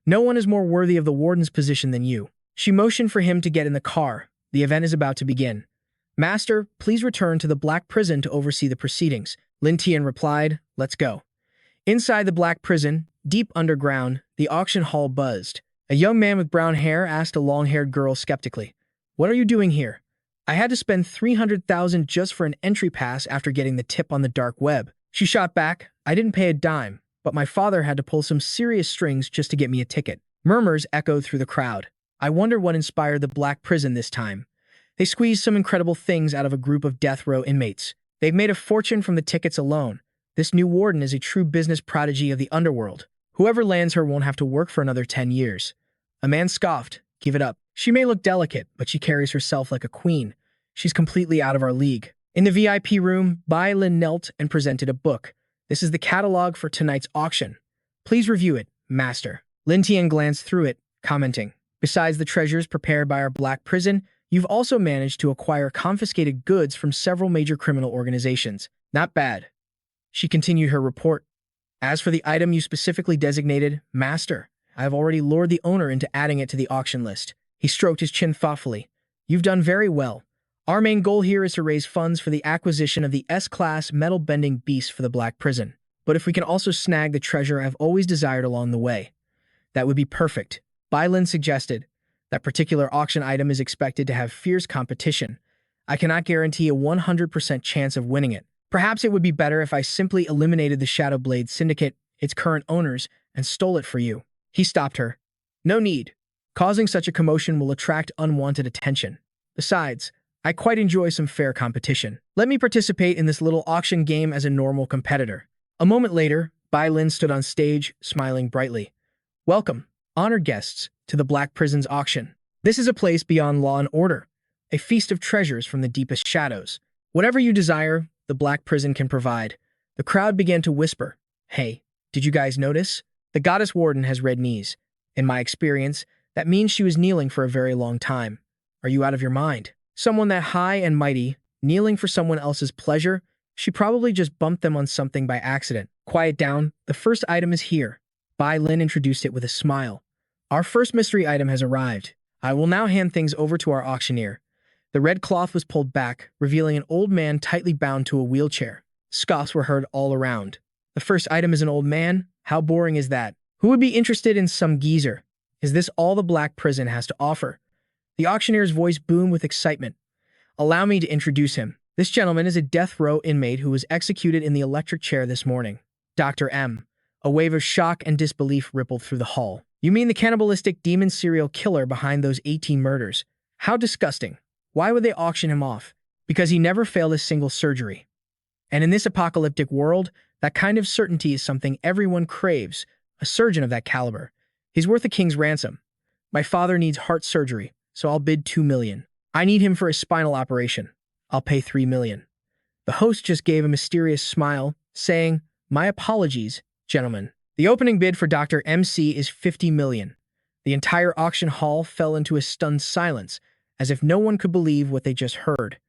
No one is more worthy of the warden's position than you. She motioned for him to get in the car. The event is about to begin. Master, please return to the black prison to oversee the proceedings. Lin Tian replied, Let's go. Inside the black prison, deep underground, the auction hall buzzed. A young man with brown hair asked a long-haired girl skeptically, What are you doing here? I had to spend 300,000 just for an entry pass after getting the tip on the dark web. She shot back, I didn't pay a dime, but my father had to pull some serious strings just to get me a ticket. Murmurs echoed through the crowd. I wonder what inspired the black prison this time. They squeezed some incredible things out of a group of death row inmates. They've made a fortune from the tickets alone. This new warden is a true business prodigy of the underworld. Whoever lands her won't have to work for another 10 years. A man scoffed, Give it up. She may look delicate, but she carries herself like a queen. She's completely out of our league. In the VIP room, Bai Lin knelt and presented a book. This is the catalog for tonight's auction. Please review it, Master. Lin Tian glanced through it, commenting, Besides the treasures prepared by our black prison, you've also managed to acquire confiscated goods from several major criminal organizations. Not bad. She continued her report. As for the item you specifically designated, Master, I have already lured the owner into adding it to the auction list. He stroked his chin thoughtfully. You've done very well. Our main goal here is to raise funds for the acquisition of the S-Class metal-bending beast for the Black Prison. But if we can also snag the treasure I've always desired along the way, that would be perfect. Bai Lin suggested. That particular auction item is expected to have fierce competition. I cannot guarantee a 100% chance of winning it. Perhaps it would be better if I simply eliminated the Shadow Blade Syndicate, its current owners, and stole it for you." He stopped her. "No need. Causing such a commotion will attract unwanted attention. Besides, I quite enjoy some fair competition. Let me participate in this little auction game as a normal competitor." A moment later, Bai Lin stood on stage, smiling brightly. "Welcome, honored guests, to the Black Prison's auction. This is a place beyond law and order, a feast of treasures from the deepest shadows. Whatever you desire, the Black Prison can provide." The crowd began to whisper, "Hey, did you guys notice? The goddess warden has red knees. In my experience, that means she was kneeling for a very long time. Are you out of your mind? Someone that high and mighty, kneeling for someone else's pleasure? She probably just bumped them on something by accident." "Quiet down. The first item is here." Bai Lin introduced it with a smile. "Our first mystery item has arrived. I will now hand things over to our auctioneer." The red cloth was pulled back, revealing an old man tightly bound to a wheelchair. Scoffs were heard all around. "The first item is an old man? How boring is that? Who would be interested in some geezer? Is this all the Black Prison has to offer?" The auctioneer's voice boomed with excitement. "Allow me to introduce him. This gentleman is a death row inmate who was executed in the electric chair this morning. Dr. M." A wave of shock and disbelief rippled through the hall. "You mean the cannibalistic demon serial killer behind those 18 murders? How disgusting. Why would they auction him off? Because he never failed a single surgery. And in this apocalyptic world, that kind of certainty is something everyone craves. A surgeon of that caliber. He's worth a king's ransom. My father needs heart surgery, so I'll bid 2 million. I need him for a spinal operation. I'll pay 3 million. The host just gave a mysterious smile, saying, "My apologies, gentlemen. The opening bid for Dr. MC is 50 million. The entire auction hall fell into a stunned silence, as if no one could believe what they just heard.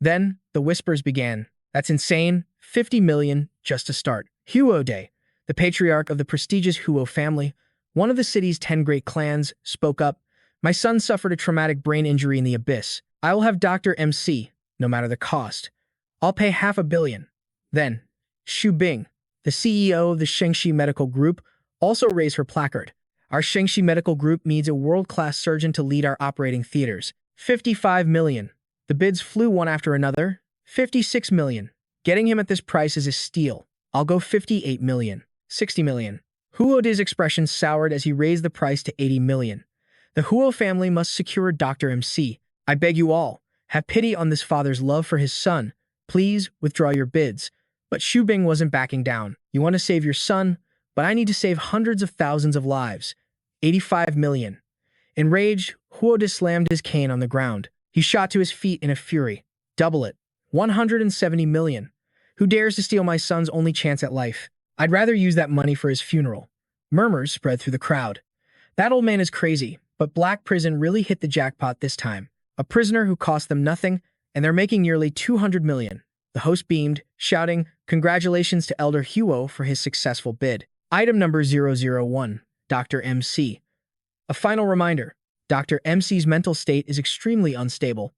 Then, the whispers began. "That's insane. 50 million just to start." Huo Day, the patriarch of the prestigious Huo family, one of the city's 10 great clans, spoke up. "My son suffered a traumatic brain injury in the abyss. I will have Dr. MC, no matter the cost. I'll pay 500 million. Then, Xu Bing, the CEO of the Shengxi Medical Group, also raised her placard. "Our Shengxi Medical Group needs a world-class surgeon to lead our operating theaters. 55 million. The bids flew one after another. 56 million. Getting him at this price is a steal. I'll go 58 million. 60 million. Huo De's expression soured as he raised the price to 80 million. The Huo family must secure Dr. MC. I beg you all, have pity on this father's love for his son. Please withdraw your bids." But Xu Bing wasn't backing down. "You want to save your son, but I need to save hundreds of thousands of lives. 85 million. Enraged, Huo De slammed his cane on the ground. He shot to his feet in a fury. "Double it. 170 million. Who dares to steal my son's only chance at life? I'd rather use that money for his funeral." Murmurs spread through the crowd. "That old man is crazy, but Black Prison really hit the jackpot this time. A prisoner who cost them nothing, and they're making nearly 200 million. The host beamed, shouting, "Congratulations to Elder Huo for his successful bid." Item number 001, Dr. MC. A final reminder, Dr. MC's mental state is extremely unstable.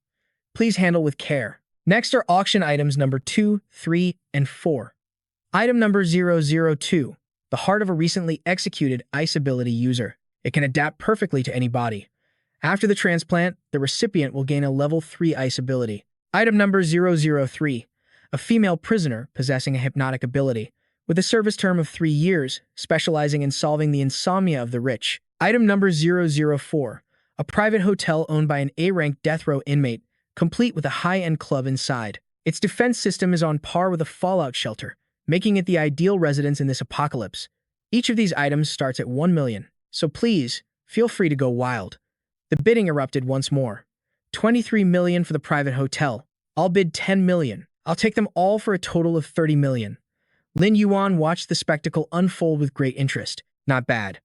Please handle with care. Next are auction items number 2, 3, and 4. Item number 002, the heart of a recently executed ice ability user. It can adapt perfectly to any body. After the transplant, the recipient will gain a level 3 ice ability. Item number 003, a female prisoner possessing a hypnotic ability, with a service term of 3 years, specializing in solving the insomnia of the rich. Item number 004, a private hotel owned by an A-rank death row inmate, complete with a high-end club inside. Its defense system is on par with a fallout shelter, making it the ideal residence in this apocalypse. Each of these items starts at 1 million, so please, feel free to go wild. The bidding erupted once more. 23 million for the private hotel. I'll bid 10 million. I'll take them all for a total of 30 million. Lin Yuan watched the spectacle unfold with great interest. Not bad.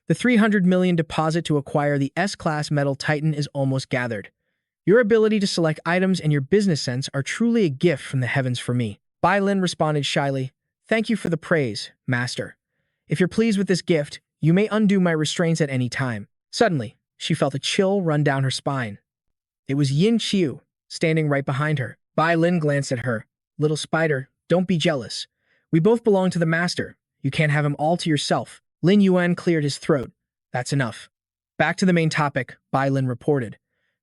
The 300 million deposit to acquire the S-Class Metal Titan is almost gathered. Your ability to select items and your business sense are truly a gift from the heavens for me. Bai Lin responded shyly. "Thank you for the praise, master. If you're pleased with this gift, you may undo my restraints at any time." Suddenly, she felt a chill run down her spine. It was Yin Qiu, standing right behind her. Bai Lin glanced at her. "Little spider, don't be jealous. We both belong to the master. You can't have him all to yourself." Lin Yuan cleared his throat. "That's enough." Back to the main topic, Bai Lin reported.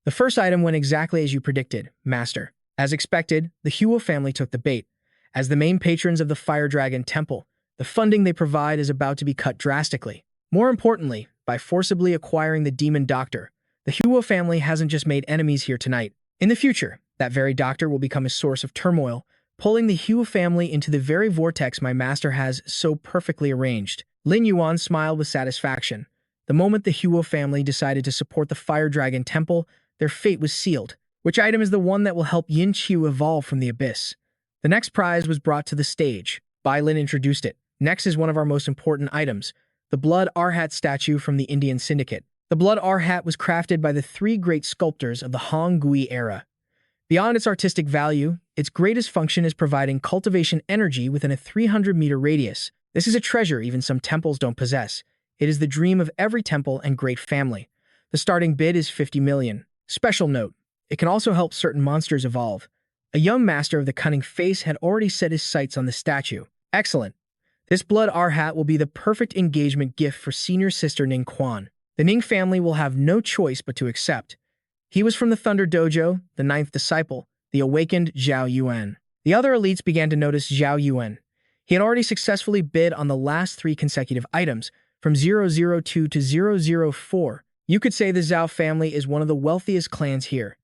"The first item went exactly as you predicted, master. As expected, the Hua family took the bait. As the main patrons of the Fire Dragon Temple, the funding they provide is about to be cut drastically. More importantly, by forcibly acquiring the Demon Doctor, the Hua family hasn't just made enemies here tonight. In the future, that very doctor will become a source of turmoil, pulling the Hua family into the very vortex my master has so perfectly arranged. Lin Yuan smiled with satisfaction. The moment the Hua family decided to support the Fire Dragon Temple, their fate was sealed. Which item is the one that will help Yin Qiu evolve from the abyss? The next prize was brought to the stage. Bai Lin introduced it. Next is one of our most important items, the Blood Arhat statue from the Indian Syndicate. The Blood Arhat was crafted by the three great sculptors of the Han Gui era. Beyond its artistic value, its greatest function is providing cultivation energy within a 300-meter radius. This is a treasure even some temples don't possess. It is the dream of every temple and great family. The starting bid is 50 million. Special note, it can also help certain monsters evolve. A young master of the cunning face had already set his sights on the statue. Excellent. This Blood Arhat will be the perfect engagement gift for senior sister Ning Quan. The Ning family will have no choice but to accept. He was from the Thunder Dojo, the ninth disciple, the awakened Zhao Yuan. The other elites began to notice Zhao Yuan. He had already successfully bid on the last 3 consecutive items, from 002 to 004. You could say the Zhao family is one of the wealthiest clans here.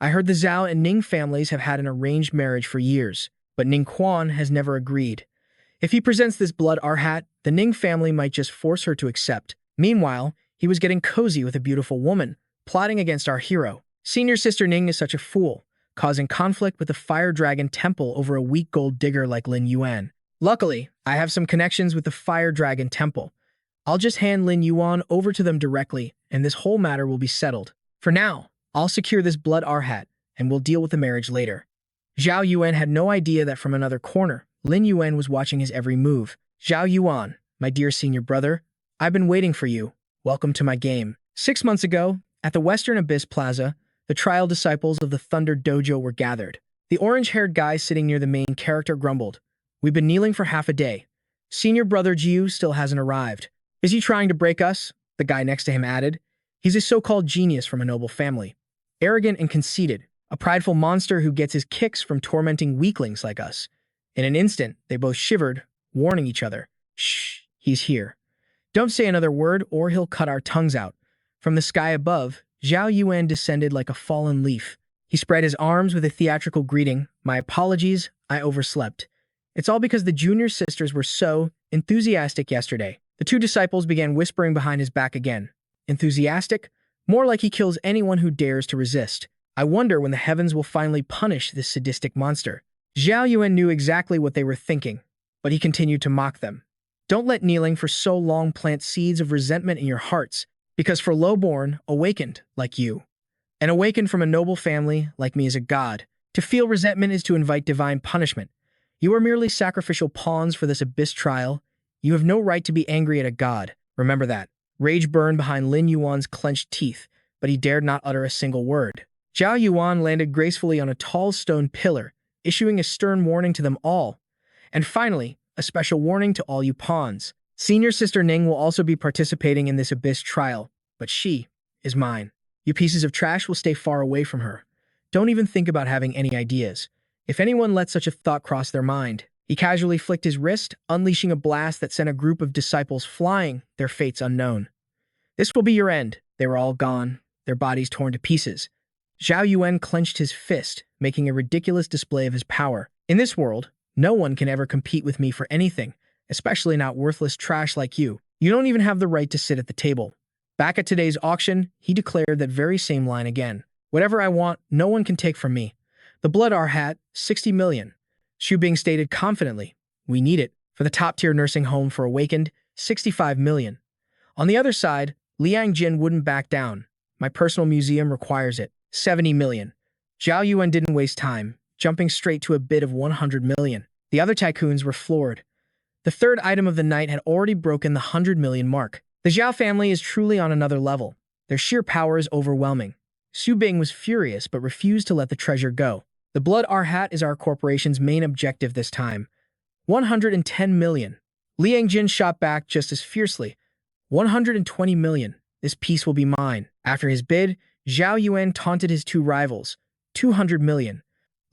I heard the Zhao and Ning families have had an arranged marriage for years, but Ning Quan has never agreed. If he presents this Blood Arhat, the Ning family might just force her to accept. Meanwhile, he was getting cozy with a beautiful woman, plotting against our hero. Senior sister Ning is such a fool, causing conflict with the Fire Dragon Temple over a weak gold digger like Lin Yuan. Luckily, I have some connections with the Fire Dragon Temple. I'll just hand Lin Yuan over to them directly, and this whole matter will be settled. For now, I'll secure this Blood Arhat, and we'll deal with the marriage later. Zhao Yuan had no idea that from another corner, Lin Yuan was watching his every move. Zhao Yuan, my dear senior brother, I've been waiting for you. Welcome to my game. 6 months ago, at the Western Abyss Plaza, the trial disciples of the Thunder Dojo were gathered. The orange-haired guy sitting near the main character grumbled, "We've been kneeling for half a day. Senior brother Jiu still hasn't arrived. Is he trying to break us?" The guy next to him added. He's a so-called genius from a noble family. Arrogant and conceited, a prideful monster who gets his kicks from tormenting weaklings like us. In an instant, they both shivered, warning each other. "Shh, he's here. Don't say another word or he'll cut our tongues out." From the sky above, Zhao Yuan descended like a fallen leaf. He spread his arms with a theatrical greeting. "My apologies, I overslept. It's all because the junior sisters were so enthusiastic yesterday." The 2 disciples began whispering behind his back again. Enthusiastic? More like he kills anyone who dares to resist. I wonder when the heavens will finally punish this sadistic monster. Zhao Yuan knew exactly what they were thinking, but he continued to mock them. Don't let kneeling for so long plant seeds of resentment in your hearts, because for low-born, awakened like you, and awakened from a noble family like me is a god. To feel resentment is to invite divine punishment. You are merely sacrificial pawns for this abyss trial. You have no right to be angry at a god. Remember that. Rage burned behind Lin Yuan's clenched teeth, but he dared not utter a single word. Zhao Yuan landed gracefully on a tall stone pillar, issuing a stern warning to them all. And finally, a special warning to all you pawns. Senior sister Ning will also be participating in this abyss trial, but she is mine. You pieces of trash will stay far away from her. Don't even think about having any ideas. If anyone lets such a thought cross their mind. He casually flicked his wrist, unleashing a blast that sent a group of disciples flying, their fates unknown. This will be your end. They were all gone, their bodies torn to pieces. Zhao Yuan clenched his fist, making a ridiculous display of his power. In this world, no one can ever compete with me for anything, especially not worthless trash like you. You don't even have the right to sit at the table. Back at today's auction, he declared that very same line again. Whatever I want, no one can take from me. The Blood Arhat, 60 million. Xu Bing stated confidently, "We need it." For the top-tier nursing home for awakened, 65 million. On the other side, Liang Jin wouldn't back down. "My personal museum requires it." 70 million. Zhao Yuan didn't waste time, jumping straight to a bid of 100 million. The other tycoons were floored. The third item of the night had already broken the 100 million mark. The Zhao family is truly on another level. Their sheer power is overwhelming. Xu Bing was furious but refused to let the treasure go. The Blood Arhat is our corporation's main objective this time. 110 million. Liang Jin shot back just as fiercely. 120 million. This piece will be mine. After his bid, Zhao Yuan taunted his 2 rivals. 200 million.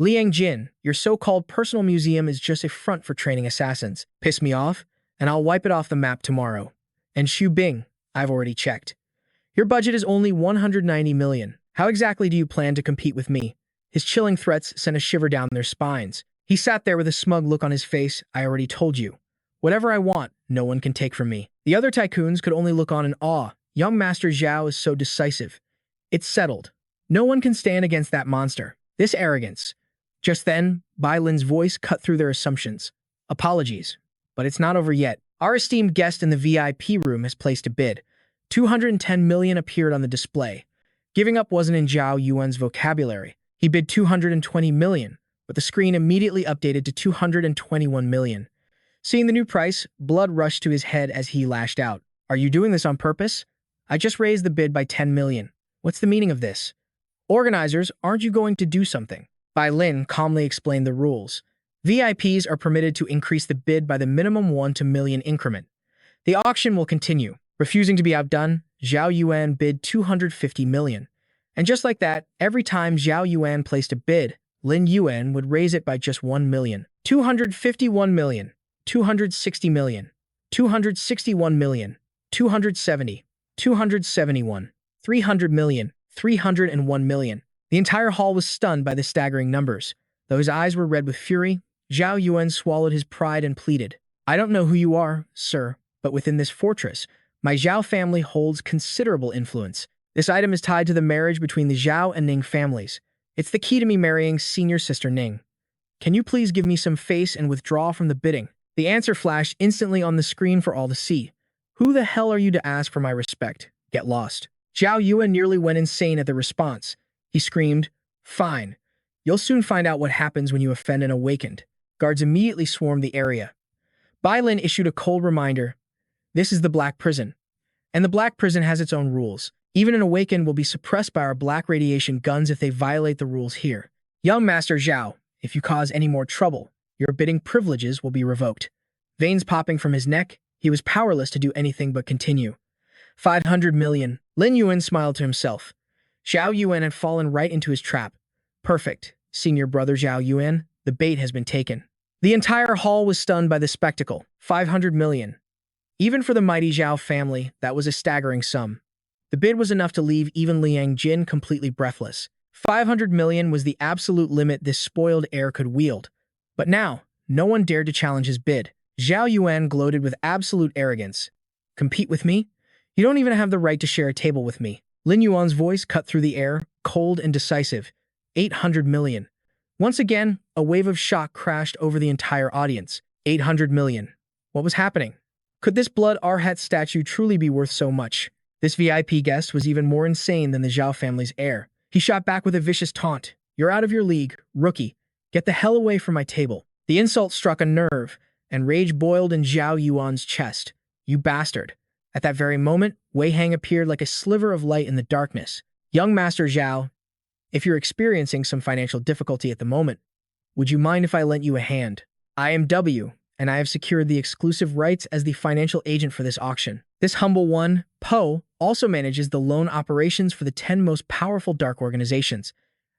Liang Jin, your so-called personal museum is just a front for training assassins. Piss me off, and I'll wipe it off the map tomorrow. And Xu Bing, I've already checked. Your budget is only 190 million. How exactly do you plan to compete with me? His chilling threats sent a shiver down their spines. He sat there with a smug look on his face. I already told you. Whatever I want, no one can take from me. The other tycoons could only look on in awe. Young Master Zhao is so decisive. It's settled. No one can stand against that monster. This arrogance. Just then, Bai Lin's voice cut through their assumptions. Apologies, but it's not over yet. Our esteemed guest in the VIP room has placed a bid. 210 million appeared on the display. Giving up wasn't in Zhao Yuan's vocabulary. He bid 220 million, but the screen immediately updated to 221 million. Seeing the new price, blood rushed to his head as he lashed out. Are you doing this on purpose? I just raised the bid by 10 million. What's the meaning of this? Organizers, aren't you going to do something? Bai Lin calmly explained the rules. VIPs are permitted to increase the bid by the minimum 1 to million increment. The auction will continue. Refusing to be outdone, Zhao Yuan bid 250 million. And just like that, every time Zhao Yuan placed a bid, Lin Yuan would raise it by just 1 million. 251 million, 260 million, 261 million, 270, 271, 300 million, 301 million. The entire hall was stunned by the staggering numbers. Though his eyes were red with fury, Zhao Yuan swallowed his pride and pleaded, I don't know who you are, sir, but within this fortress, my Zhao family holds considerable influence. This item is tied to the marriage between the Zhao and Ning families. It's the key to me marrying senior sister Ning. Can you please give me some face and withdraw from the bidding? The answer flashed instantly on the screen for all to see. Who the hell are you to ask for my respect? Get lost. Zhao Yuan nearly went insane at the response. He screamed, Fine. You'll soon find out what happens when you offend an awakened. Guards immediately swarmed the area. Bai Lin issued a cold reminder. This is the Black Prison. And the Black Prison has its own rules. Even an awakened will be suppressed by our black radiation guns if they violate the rules here. Young Master Zhao, if you cause any more trouble, your bidding privileges will be revoked. Veins popping from his neck, he was powerless to do anything but continue. 500 million. Lin Yuan smiled to himself. Zhao Yuan had fallen right into his trap. Perfect. Senior brother Zhao Yuan, the bait has been taken. The entire hall was stunned by the spectacle. 500 million. Even for the mighty Zhao family, that was a staggering sum. The bid was enough to leave even Liang Jin completely breathless. 500 million was the absolute limit this spoiled heir could wield. But now, no one dared to challenge his bid. Zhao Yuan gloated with absolute arrogance. Compete with me? You don't even have the right to share a table with me. Lin Yuan's voice cut through the air, cold and decisive. 800 million. Once again, a wave of shock crashed over the entire audience. 800 million. What was happening? Could this Blood Arhat statue truly be worth so much? This VIP guest was even more insane than the Zhao family's heir. He shot back with a vicious taunt. You're out of your league, rookie. Get the hell away from my table. The insult struck a nerve, and rage boiled in Zhao Yuan's chest. You bastard. At that very moment, Wei Hang appeared like a sliver of light in the darkness. Young Master Zhao, if you're experiencing some financial difficulty at the moment, would you mind if I lent you a hand? I am W, and I have secured the exclusive rights as the financial agent for this auction. This humble one, Po, also manages the loan operations for the 10 most powerful dark organizations.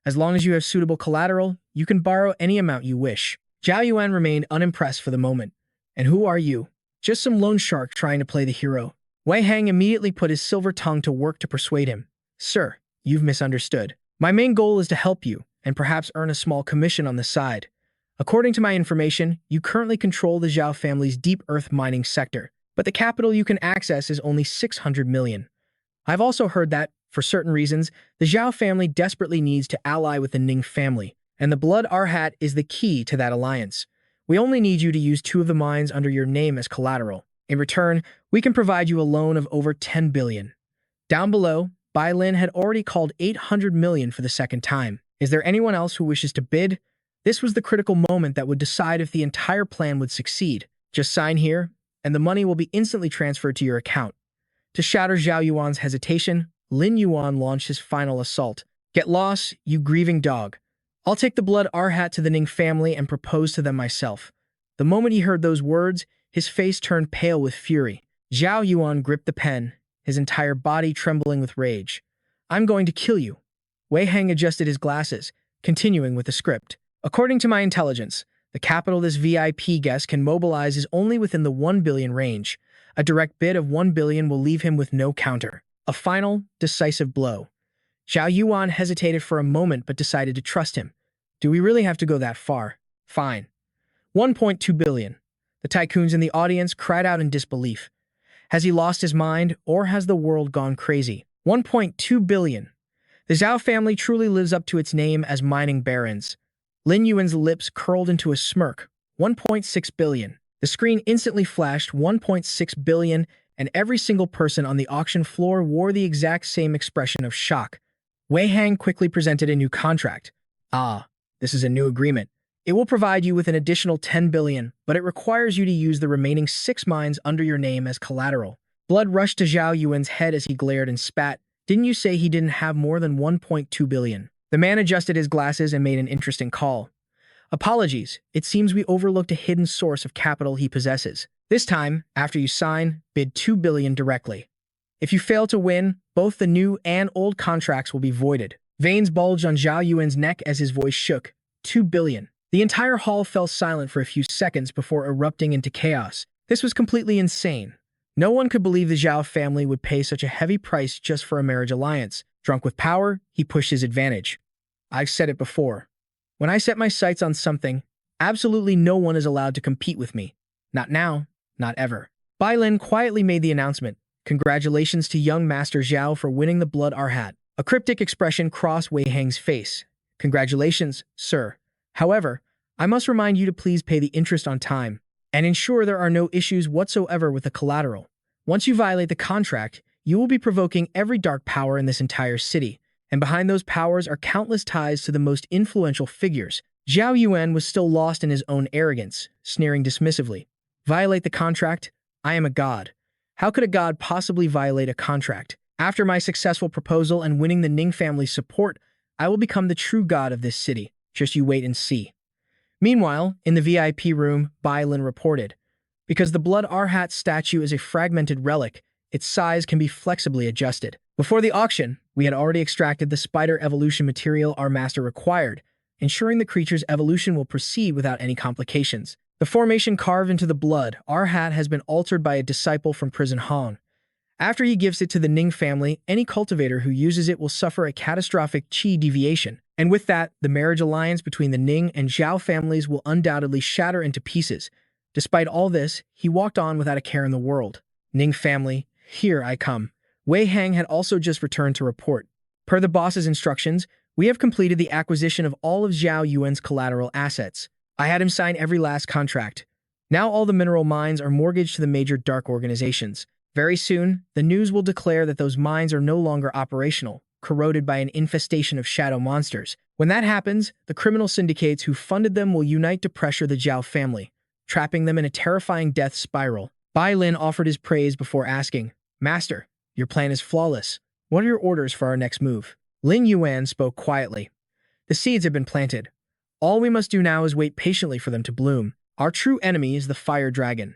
As long as you have suitable collateral, you can borrow any amount you wish. Zhao Yuan remained unimpressed for the moment. And who are you? Just some loan shark trying to play the hero. Wei Hang immediately put his silver tongue to work to persuade him. Sir, you've misunderstood. My main goal is to help you, and perhaps earn a small commission on the side. According to my information, you currently control the Zhao family's deep earth mining sector, but the capital you can access is only 600 million. I've also heard that, for certain reasons, the Zhao family desperately needs to ally with the Ning family, and the Blood Arhat is the key to that alliance. We only need you to use 2 of the mines under your name as collateral. In return, we can provide you a loan of over 10 billion. Down below, Bai Lin had already called 800 million for the second time. Is there anyone else who wishes to bid? This was the critical moment that would decide if the entire plan would succeed. Just sign here, and the money will be instantly transferred to your account. To shatter Zhao Yuan's hesitation, Lin Yuan launched his final assault. Get lost, you grieving dog. I'll take the Blood Arhat to the Ning family and propose to them myself. The moment he heard those words, his face turned pale with fury. Zhao Yuan gripped the pen, his entire body trembling with rage. I'm going to kill you. Wei Hang adjusted his glasses, continuing with the script. According to my intelligence, the capital this VIP guest can mobilize is only within the 1 billion range. A direct bid of 1 billion will leave him with no counter. A final, decisive blow. Zhao Yuan hesitated for a moment but decided to trust him. Do we really have to go that far? Fine. 1.2 billion. The tycoons in the audience cried out in disbelief. Has he lost his mind, or has the world gone crazy? 1.2 billion. The Zhao family truly lives up to its name as mining barons. Lin Yuan's lips curled into a smirk. 1.6 billion. The screen instantly flashed 1.6 billion, and every single person on the auction floor wore the exact same expression of shock. Wei Hang quickly presented a new contract. Ah, this is a new agreement. It will provide you with an additional 10 billion, but it requires you to use the remaining 6 mines under your name as collateral. Blood rushed to Zhao Yuan's head as he glared and spat. Didn't you say he didn't have more than 1.2 billion? The man adjusted his glasses and made an interesting call. Apologies, it seems we overlooked a hidden source of capital he possesses. This time, after you sign, bid 2 billion directly. If you fail to win, both the new and old contracts will be voided. Veins bulged on Zhao Yuan's neck as his voice shook. 2 billion. The entire hall fell silent for a few seconds before erupting into chaos. This was completely insane. No one could believe the Zhao family would pay such a heavy price just for a marriage alliance. Drunk with power, he pushed his advantage. I've said it before. When I set my sights on something, absolutely no one is allowed to compete with me. Not now, not ever. Bai Lin quietly made the announcement. Congratulations to young Master Zhao for winning the Blood Arhat. A cryptic expression crossed Wei Hang's face. Congratulations, sir. However, I must remind you to please pay the interest on time and ensure there are no issues whatsoever with the collateral. Once you violate the contract, you will be provoking every dark power in this entire city, and behind those powers are countless ties to the most influential figures. Zhao Yuan was still lost in his own arrogance, sneering dismissively. Violate the contract? I am a god. How could a god possibly violate a contract? After my successful proposal and winning the Ning family's support, I will become the true god of this city. Just you wait and see. Meanwhile, in the VIP room, Bai Lin reported. Because the Blood Arhat statue is a fragmented relic, its size can be flexibly adjusted. Before the auction, we had already extracted the spider evolution material our master required, ensuring the creature's evolution will proceed without any complications. The formation carved into the Blood Arhat has been altered by a disciple from Prison Hong. After he gives it to the Ning family, any cultivator who uses it will suffer a catastrophic qi deviation. And with that, the marriage alliance between the Ning and Zhao families will undoubtedly shatter into pieces. Despite all this, he walked on without a care in the world. Ning family, here I come. Wei Hang had also just returned to report. Per the boss's instructions, we have completed the acquisition of all of Zhao Yuan's collateral assets. I had him sign every last contract. Now all the mineral mines are mortgaged to the major dark organizations. Very soon, the news will declare that those mines are no longer operational, corroded by an infestation of shadow monsters. When that happens, the criminal syndicates who funded them will unite to pressure the Zhao family, trapping them in a terrifying death spiral. Bai Lin offered his praise before asking, Master, your plan is flawless. What are your orders for our next move? Lin Yuan spoke quietly. The seeds have been planted. All we must do now is wait patiently for them to bloom. Our true enemy is the fire dragon.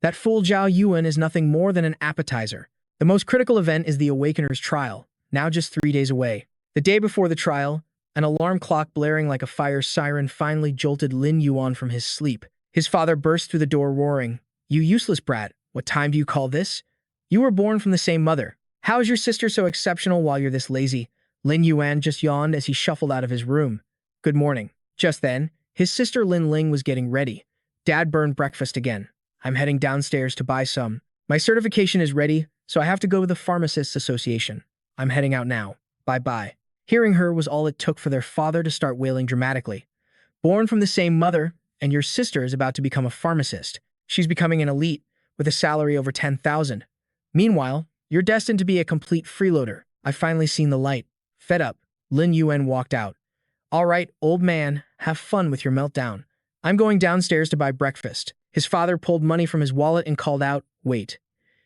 That fool Zhao Yuan is nothing more than an appetizer. The most critical event is the Awakener's trial, now just 3 days away. The day before the trial, an alarm clock blaring like a fire siren finally jolted Lin Yuan from his sleep. His father burst through the door roaring, You useless brat, what time do you call this? You were born from the same mother. How is your sister so exceptional while you're this lazy? Lin Yuan just yawned as he shuffled out of his room. Good morning. Just then, his sister Lin Ling was getting ready. Dad burned breakfast again. I'm heading downstairs to buy some. My certification is ready, so I have to go to the Pharmacists Association. I'm heading out now. Bye-bye. Hearing her was all it took for their father to start wailing dramatically. Born from the same mother, and your sister is about to become a pharmacist. She's becoming an elite, with a salary over 10,000. Meanwhile, you're destined to be a complete freeloader. I've finally seen the light. Fed up, Lin Yuan walked out. All right, old man, have fun with your meltdown. I'm going downstairs to buy breakfast. His father pulled money from his wallet and called out, Wait.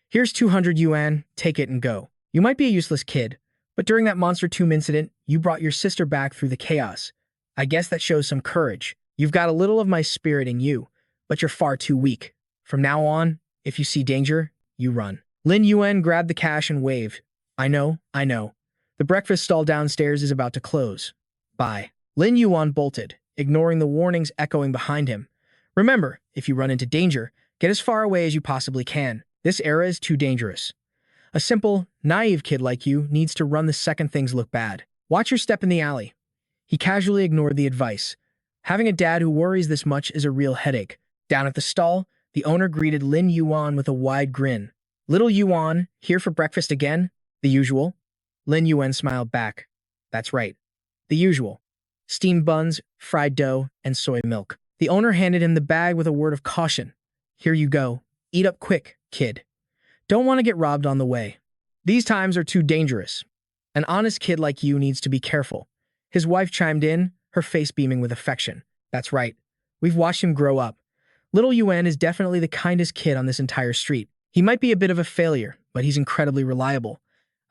Here's 200 yuan, take it and go. You might be a useless kid, but during that Monster Tomb incident, you brought your sister back through the chaos. I guess that shows some courage. You've got a little of my spirit in you, but you're far too weak. From now on, if you see danger, you run. Lin Yuan grabbed the cash and waved. I know. The breakfast stall downstairs is about to close. Bye. Lin Yuan bolted, ignoring the warnings echoing behind him. Remember, if you run into danger, get as far away as you possibly can. This era is too dangerous. A simple, naive kid like you needs to run the second things look bad. Watch your step in the alley. He casually ignored the advice. Having a dad who worries this much is a real headache. Down at the stall, the owner greeted Lin Yuan with a wide grin. Little Yuan, here for breakfast again? The usual? Lin Yuan smiled back. That's right. The usual. Steamed buns, fried dough, and soy milk. The owner handed him the bag with a word of caution. Here you go. Eat up quick, kid. Don't want to get robbed on the way. These times are too dangerous. An honest kid like you needs to be careful. His wife chimed in, her face beaming with affection. That's right. We've watched him grow up. Little Yuan is definitely the kindest kid on this entire street. He might be a bit of a failure, but he's incredibly reliable.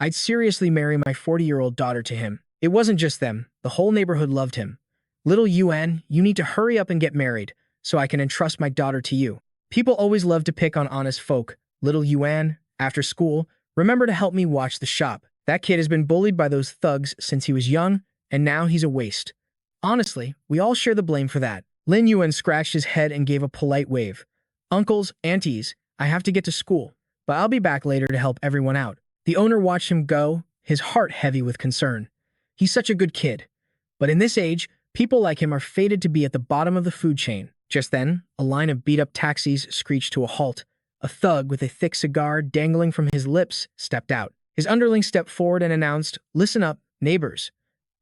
I'd seriously marry my 40-year-old daughter to him. It wasn't just them. The whole neighborhood loved him. Little Yuan, you need to hurry up and get married, so I can entrust my daughter to you. People always love to pick on honest folk. Little Yuan, after school, remember to help me watch the shop. That kid has been bullied by those thugs since he was young, and now he's a waste. Honestly, we all share the blame for that. Lin Yuan scratched his head and gave a polite wave. Uncles, aunties, I have to get to school, but I'll be back later to help everyone out. The owner watched him go, his heart heavy with concern. He's such a good kid. But in this age, people like him are fated to be at the bottom of the food chain. Just then, a line of beat-up taxis screeched to a halt. A thug with a thick cigar dangling from his lips stepped out. His underling stepped forward and announced, "Listen up, neighbors.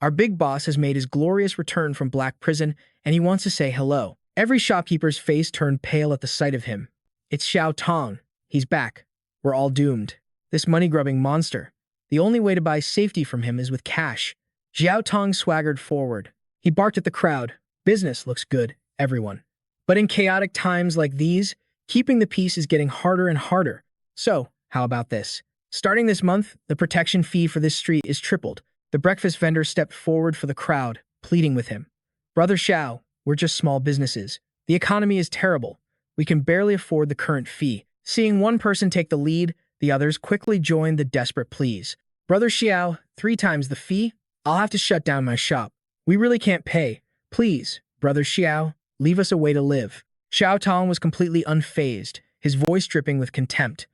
Our big boss has made his glorious return from Black Prison, and he wants to say hello." Every shopkeeper's face turned pale at the sight of him. It's Xiao Tong. He's back. We're all doomed. This money-grubbing monster. The only way to buy safety from him is with cash. Xiao Tong swaggered forward. He barked at the crowd. Business looks good, everyone. But in chaotic times like these, keeping the peace is getting harder and harder. So, how about this? Starting this month, the protection fee for this street is tripled. The breakfast vendor stepped forward for the crowd, pleading with him. Brother Xiao, we're just small businesses. The economy is terrible. We can barely afford the current fee. Seeing one person take the lead, the others quickly joined the desperate pleas. Brother Xiao, 3 times the fee? I'll have to shut down my shop. We really can't pay. Please, Brother Xiao, leave us a way to live. Xiao Tong was completely unfazed, his voice dripping with contempt.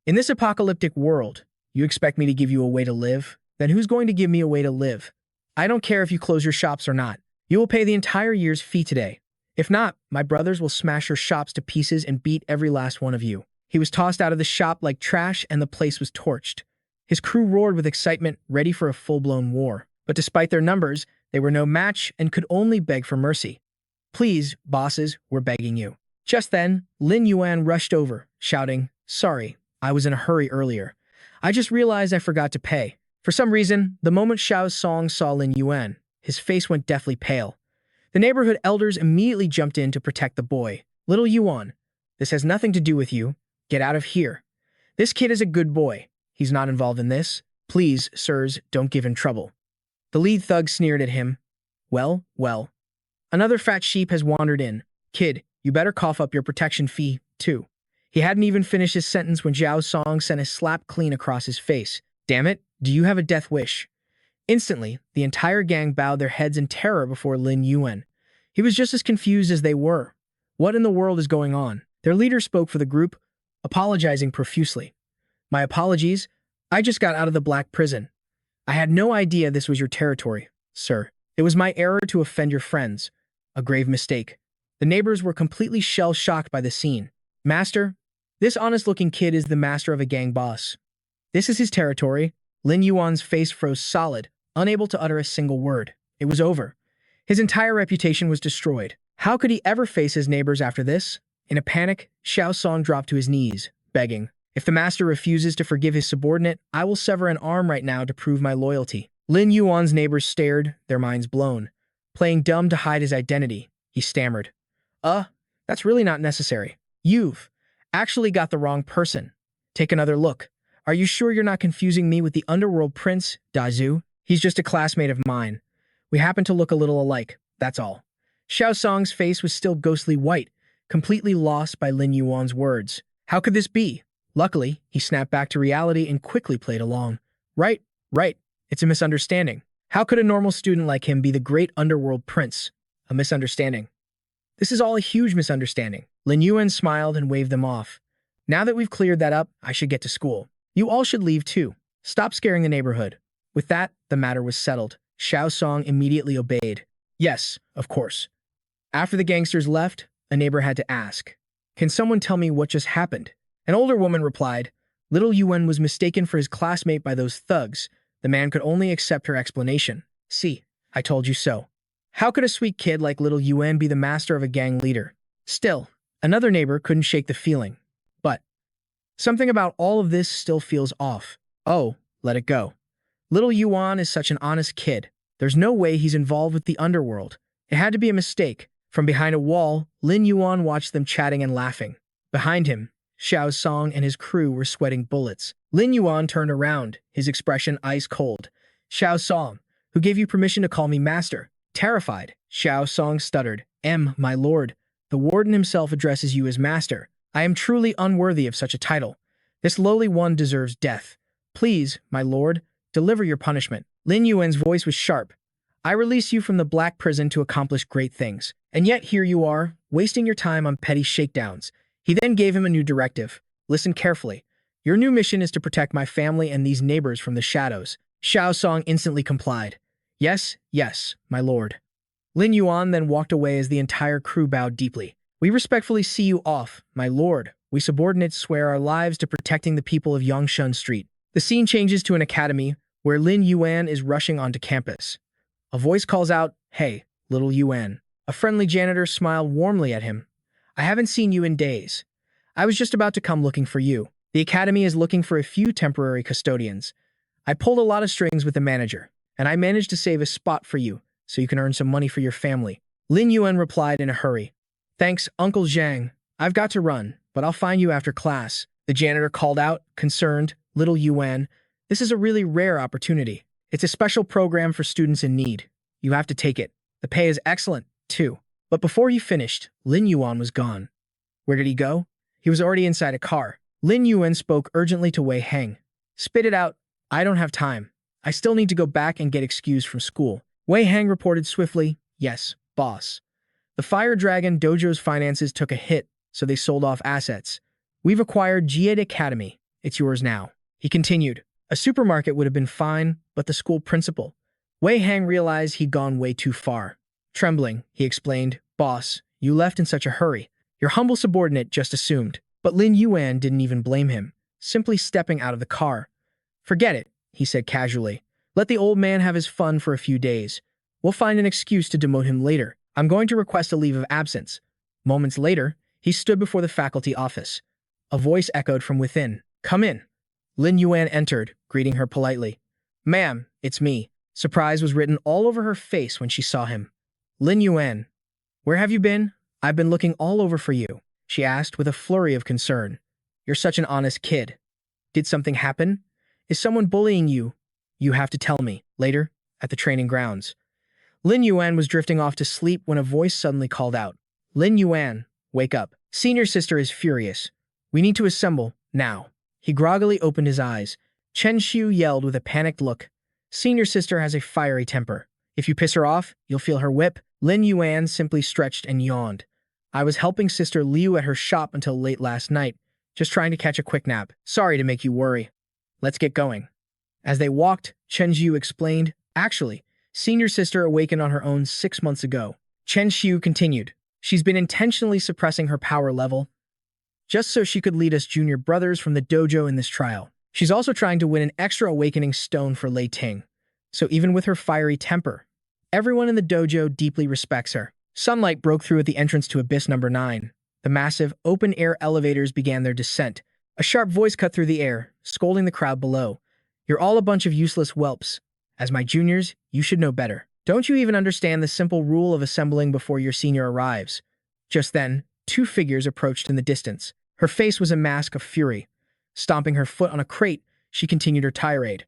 In this apocalyptic world, you expect me to give you a way to live? Then who's going to give me a way to live? I don't care if you close your shops or not. You will pay the entire year's fee today. If not, my brothers will smash your shops to pieces and beat every last one of you. He was tossed out of the shop like trash and the place was torched. His crew roared with excitement, ready for a full-blown war. But despite their numbers, they were no match and could only beg for mercy. Please, bosses, we're begging you. Just then, Lin Yuan rushed over, shouting, Sorry, I was in a hurry earlier. I just realized I forgot to pay. For some reason, the moment Xiao Song saw Lin Yuan, his face went deathly pale. The neighborhood elders immediately jumped in to protect the boy. Little Yuan, this has nothing to do with you. Get out of here. This kid is a good boy. He's not involved in this. Please, sirs, don't give him trouble. The lead thug sneered at him. Well. Another fat sheep has wandered in. Kid, you better cough up your protection fee, too. He hadn't even finished his sentence when Xiao Song sent a slap clean across his face. Damn it, do you have a death wish? Instantly, the entire gang bowed their heads in terror before Lin Yuan. He was just as confused as they were. What in the world is going on? Their leader spoke for the group, apologizing profusely. My apologies. I just got out of the Black Prison. I had no idea this was your territory, sir. It was my error to offend your friends. A grave mistake. The neighbors were completely shell-shocked by the scene. Master, this honest-looking kid is the master of a gang boss. This is his territory. Lin Yuan's face froze solid, unable to utter a single word. It was over. His entire reputation was destroyed. How could he ever face his neighbors after this? In a panic, Xiao Song dropped to his knees, begging, If the master refuses to forgive his subordinate, I will sever an arm right now to prove my loyalty. Lin Yuan's neighbors stared, their minds blown. Playing dumb to hide his identity, he stammered. That's really not necessary. You've actually got the wrong person. Take another look. Are you sure you're not confusing me with the underworld prince, Dazu? He's just a classmate of mine. We happen to look a little alike, that's all. Xiao Song's face was still ghostly white, completely lost by Lin Yuan's words. How could this be? Luckily, he snapped back to reality and quickly played along. Right. It's a misunderstanding. How could a normal student like him be the great underworld prince? A misunderstanding. This is all a huge misunderstanding. Lin Yuan smiled and waved them off. Now that we've cleared that up, I should get to school. You all should leave too. Stop scaring the neighborhood. With that, the matter was settled. Xiao Song immediately obeyed. Yes, of course. After the gangsters left, a neighbor had to ask, "Can someone tell me what just happened?" An older woman replied, "Little Yuan was mistaken for his classmate by those thugs." The man could only accept her explanation. "See, I told you so. How could a sweet kid like little Yuan be the master of a gang leader?" Still, another neighbor couldn't shake the feeling. But something about all of this still feels off. Oh, let it go. Little Yuan is such an honest kid. There's no way he's involved with the underworld. It had to be a mistake. From behind a wall, Lin Yuan watched them chatting and laughing. Behind him, Xiao Song and his crew were sweating bullets. Lin Yuan turned around, his expression ice cold. "Xiao Song, who gave you permission to call me master?" Terrified, Xiao Song stuttered, My lord, the warden himself addresses you as master. I am truly unworthy of such a title. This lowly one deserves death. Please, my lord, deliver your punishment." Lin Yuan's voice was sharp. "I release you from the black prison to accomplish great things. And yet here you are, wasting your time on petty shakedowns." He then gave him a new directive. "Listen carefully. Your new mission is to protect my family and these neighbors from the shadows." Xiao Song instantly complied. Yes, my lord." Lin Yuan then walked away as the entire crew bowed deeply. "We respectfully see you off, my lord. We subordinates swear our lives to protecting the people of Yongshun Street." The scene changes to an academy where Lin Yuan is rushing onto campus. A voice calls out, "Hey, little Yuan." A friendly janitor smiled warmly at him. "I haven't seen you in days. I was just about to come looking for you. The academy is looking for a few temporary custodians. I pulled a lot of strings with the manager, and I managed to save a spot for you so you can earn some money for your family." Lin Yuan replied in a hurry. "Thanks, Uncle Zhang. I've got to run, but I'll find you after class." The janitor called out, concerned, "Little Yuan, this is a really rare opportunity. It's a special program for students in need. You have to take it. The pay is excellent, too." But before he finished, Lin Yuan was gone. Where did he go? He was already inside a car. Lin Yuan spoke urgently to Wei Heng. "Spit it out. I don't have time. I still need to go back and get excused from school." Wei Heng reported swiftly, "Yes, boss. The Fire Dragon Dojo's finances took a hit, so they sold off assets. We've acquired Jade Academy. It's yours now." He continued, "A supermarket would have been fine, but the school principal." Wei Heng realized he'd gone way too far. Trembling, he explained, "Boss, you left in such a hurry. Your humble subordinate just assumed." But Lin Yuan didn't even blame him, simply stepping out of the car. "Forget it," he said casually. "Let the old man have his fun for a few days. We'll find an excuse to demote him later. I'm going to request a leave of absence." Moments later, he stood before the faculty office. A voice echoed from within, "Come in." Lin Yuan entered, greeting her politely. "Ma'am, it's me." Surprise was written all over her face when she saw him. "Lin Yuan, where have you been? I've been looking all over for you," she asked with a flurry of concern. "You're such an honest kid. Did something happen? Is someone bullying you? You have to tell me." Later, at the training grounds, Lin Yuan was drifting off to sleep when a voice suddenly called out, "Lin Yuan, wake up. Senior sister is furious. We need to assemble, now." He groggily opened his eyes. Chen Xiu yelled with a panicked look, "Senior sister has a fiery temper. If you piss her off, you'll feel her whip." Lin Yuan simply stretched and yawned. "I was helping Sister Liu at her shop until late last night, just trying to catch a quick nap. Sorry to make you worry. Let's get going." As they walked, Chen Xiu explained, "Actually, Senior sister awakened on her own 6 months ago." Chen Xiu continued, "She's been intentionally suppressing her power level, just so she could lead us junior brothers from the dojo in this trial. She's also trying to win an extra awakening stone for Lei Ting. So even with her fiery temper, everyone in the dojo deeply respects her." Sunlight broke through at the entrance to Abyss number 9. The massive, open-air elevators began their descent. A sharp voice cut through the air, scolding the crowd below. "You're all a bunch of useless whelps. As my juniors, you should know better. Don't you even understand the simple rule of assembling before your senior arrives?" Just then, 2 figures approached in the distance. Her face was a mask of fury. Stomping her foot on a crate, she continued her tirade.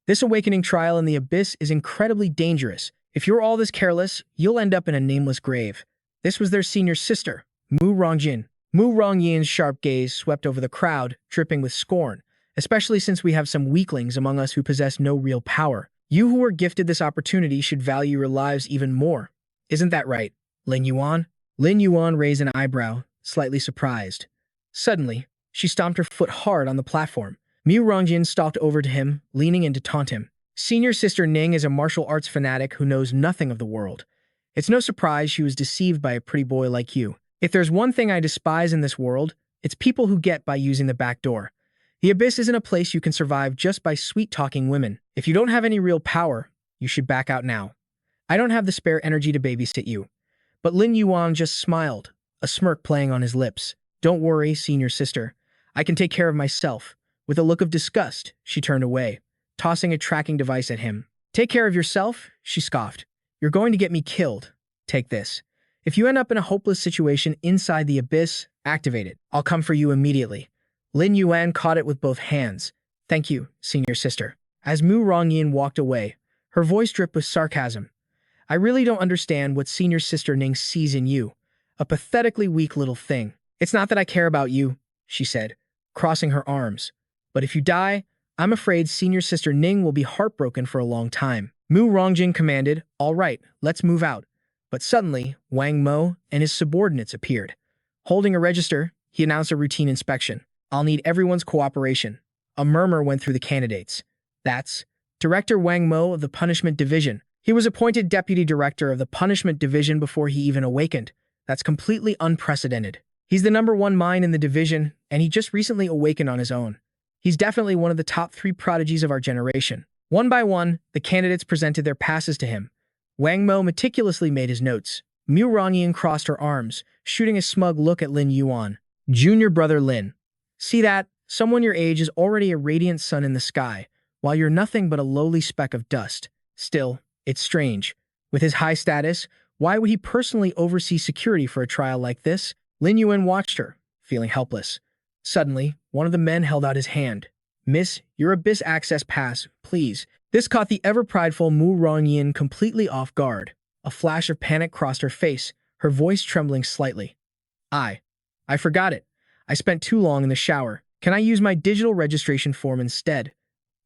"This awakening trial in the Abyss is incredibly dangerous. If you're all this careless, you'll end up in a nameless grave." This was their senior sister, Mu Rongjin. Mu Rongyin's sharp gaze swept over the crowd, dripping with scorn, especially since we have some weaklings among us who possess no real power. You who were gifted this opportunity should value your lives even more. Isn't that right? Lin Yuan? Lin Yuan raised an eyebrow, slightly surprised. Suddenly, she stomped her foot hard on the platform. Mu Rongjin stalked over to him, leaning in to taunt him. Senior Sister Ning is a martial arts fanatic who knows nothing of the world. It's no surprise she was deceived by a pretty boy like you. If there's one thing I despise in this world, it's people who get by using the back door. The Abyss isn't a place you can survive just by sweet-talking women. If you don't have any real power, you should back out now. I don't have the spare energy to babysit you. But Lin Yuan just smiled, a smirk playing on his lips. Don't worry, Senior Sister. I can take care of myself. With a look of disgust, she turned away, tossing a tracking device at him. Take care of yourself? She scoffed. You're going to get me killed. Take this. If you end up in a hopeless situation inside the Abyss, activate it. I'll come for you immediately. Lin Yuan caught it with both hands. Thank you, Senior Sister. As Mu Rongyin walked away, her voice dripped with sarcasm. I really don't understand what Senior Sister Ning sees in you. A pathetically weak little thing. It's not that I care about you, she said, crossing her arms. But if you die, I'm afraid Senior Sister Ning will be heartbroken for a long time. Mu Rongjin commanded, all right, let's move out. But suddenly, Wang Mo and his subordinates appeared. Holding a register, he announced a routine inspection. I'll need everyone's cooperation. A murmur went through the candidates. That's Director Wang Mo of the Punishment Division. He was appointed Deputy Director of the Punishment Division before he even awakened. That's completely unprecedented. He's the #1 mind in the division, and he just recently awakened on his own. He's definitely one of the top 3 prodigies of our generation. One by one, the candidates presented their passes to him. Wang Mo meticulously made his notes. Mu Rongying crossed her arms, shooting a smug look at Lin Yuan. Junior brother Lin. See that? Someone your age is already a radiant sun in the sky, while you're nothing but a lowly speck of dust. Still, it's strange. With his high status, why would he personally oversee security for a trial like this? Lin Yuan watched her, feeling helpless. Suddenly, one of the men held out his hand. Miss, your Abyss access pass, please. This caught the ever-prideful Mu Rongyin completely off guard. A flash of panic crossed her face, her voice trembling slightly. I forgot it. I spent too long in the shower. Can I use my digital registration form instead?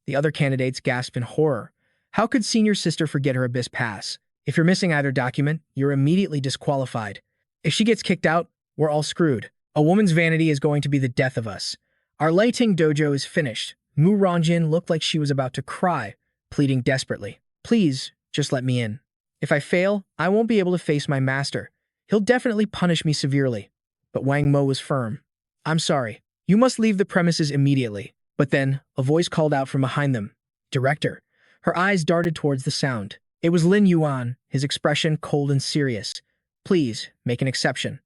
The other candidates gasped in horror. How could Senior Sister forget her Abyss pass? If you're missing either document, you're immediately disqualified. If she gets kicked out, we're all screwed. A woman's vanity is going to be the death of us. Our lighting dojo is finished. Mu Rongjin looked like she was about to cry, pleading desperately. Please, just let me in. If I fail, I won't be able to face my master. He'll definitely punish me severely. But Wang Mo was firm. I'm sorry. You must leave the premises immediately. But then, a voice called out from behind them. Director. Her eyes darted towards the sound. It was Lin Yuan, his expression cold and serious. Please, make an exception.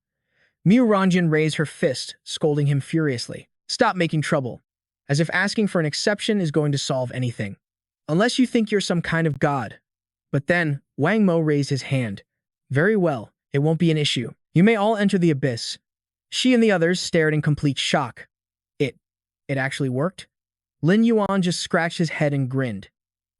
Mu Rongjin raised her fist, scolding him furiously. Stop making trouble. As if asking for an exception is going to solve anything. Unless you think you're some kind of god. But then, Wang Mo raised his hand. Very well, it won't be an issue. You may all enter the Abyss. She and the others stared in complete shock. It actually worked? Lin Yuan just scratched his head and grinned.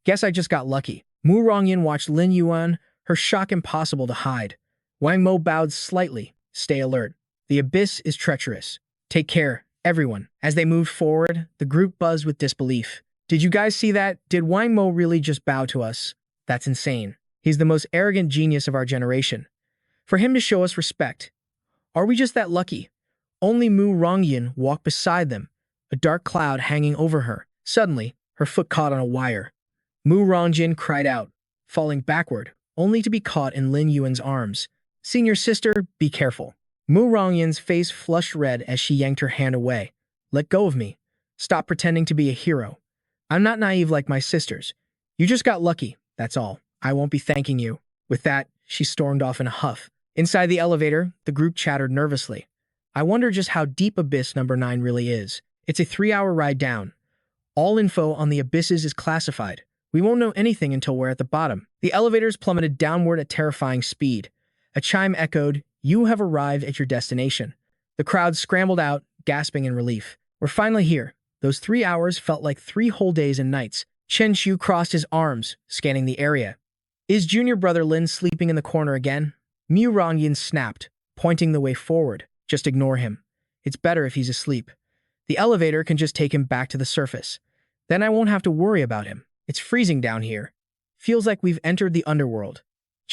Guess I just got lucky. Mu Rongyin watched Lin Yuan, her shock impossible to hide. Wang Mo bowed slightly. Stay alert. The Abyss is treacherous. Take care, everyone. As they moved forward, the group buzzed with disbelief. Did you guys see that? Did Wang Mo really just bow to us? That's insane. He's the most arrogant genius of our generation. For him to show us respect. Are we just that lucky? Only Mu Rongyin walked beside them, a dark cloud hanging over her. Suddenly, her foot caught on a wire. Mu Rongjin cried out, falling backward, only to be caught in Lin Yuan's arms. Senior Sister, be careful. Mu Rongyin's face flushed red as she yanked her hand away. Let go of me. Stop pretending to be a hero. I'm not naive like my sisters. You just got lucky, that's all. I won't be thanking you. With that, she stormed off in a huff. Inside the elevator, the group chattered nervously. I wonder just how deep Abyss #9 really is. It's a 3-hour ride down. All info on the abysses is classified. We won't know anything until we're at the bottom. The elevators plummeted downward at terrifying speed. A chime echoed, you have arrived at your destination. The crowd scrambled out, gasping in relief. We're finally here. Those 3 hours felt like 3 whole days and nights. Chen Xiu crossed his arms, scanning the area. Is junior brother Lin sleeping in the corner again? Mu Rongyin snapped, pointing the way forward. Just ignore him. It's better if he's asleep. The elevator can just take him back to the surface. Then I won't have to worry about him. It's freezing down here. Feels like we've entered the underworld.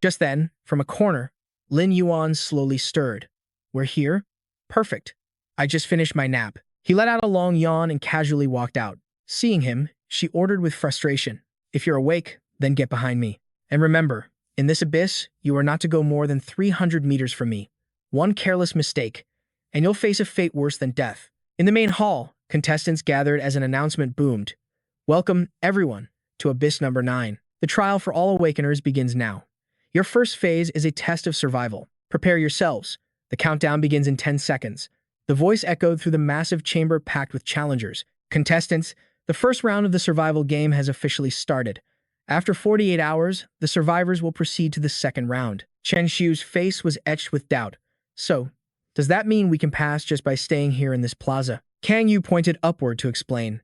Just then, from a corner, Lin Yuan slowly stirred. We're here? Perfect. I just finished my nap. He let out a long yawn and casually walked out. Seeing him, she ordered with frustration. If you're awake, then get behind me. And remember, in this abyss, you are not to go more than 300 meters from me. One careless mistake, and you'll face a fate worse than death. In the main hall, contestants gathered as an announcement boomed. Welcome, everyone, to Abyss number 9. The trial for all Awakeners begins now. Your first phase is a test of survival. Prepare yourselves. The countdown begins in 10 seconds. The voice echoed through the massive chamber packed with challengers. Contestants, the first round of the survival game has officially started. After 48 hours, the survivors will proceed to the second round. Chen Xiu's face was etched with doubt. So, does that mean we can pass just by staying here in this plaza? Kang Yu pointed upward to explain.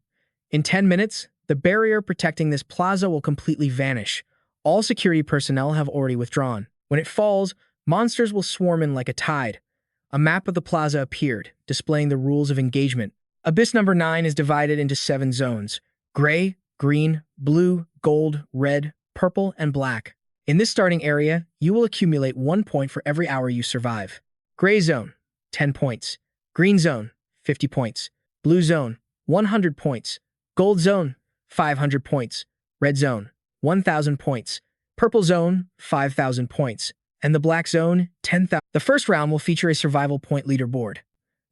In 10 minutes, the barrier protecting this plaza will completely vanish. All security personnel have already withdrawn. When it falls, monsters will swarm in like a tide. A map of the plaza appeared, displaying the rules of engagement. Abyss number 9 is divided into 7 zones: gray, green, blue, gold, red, purple, and black. In this starting area, you will accumulate 1 point for every hour you survive. Gray zone, 10 points. Green zone, 50 points. Blue zone, 100 points. Gold zone, 500 points. Red zone, 1,000 points. Purple zone, 5,000 points. And the black zone, 10,000. The first round will feature a survival point leaderboard.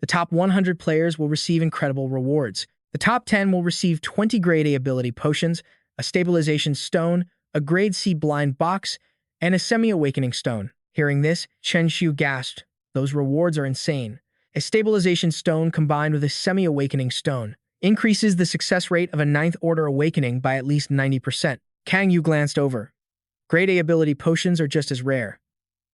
The top 100 players will receive incredible rewards. The top 10 will receive 20 grade A ability potions, a stabilization stone, a grade C blind box, and a semi-awakening stone. Hearing this, Chen Xiu gasped. Those rewards are insane. A stabilization stone combined with a semi-awakening stone increases the success rate of a 9th order awakening by at least 90%. Kang Yu glanced over. Grade A ability potions are just as rare.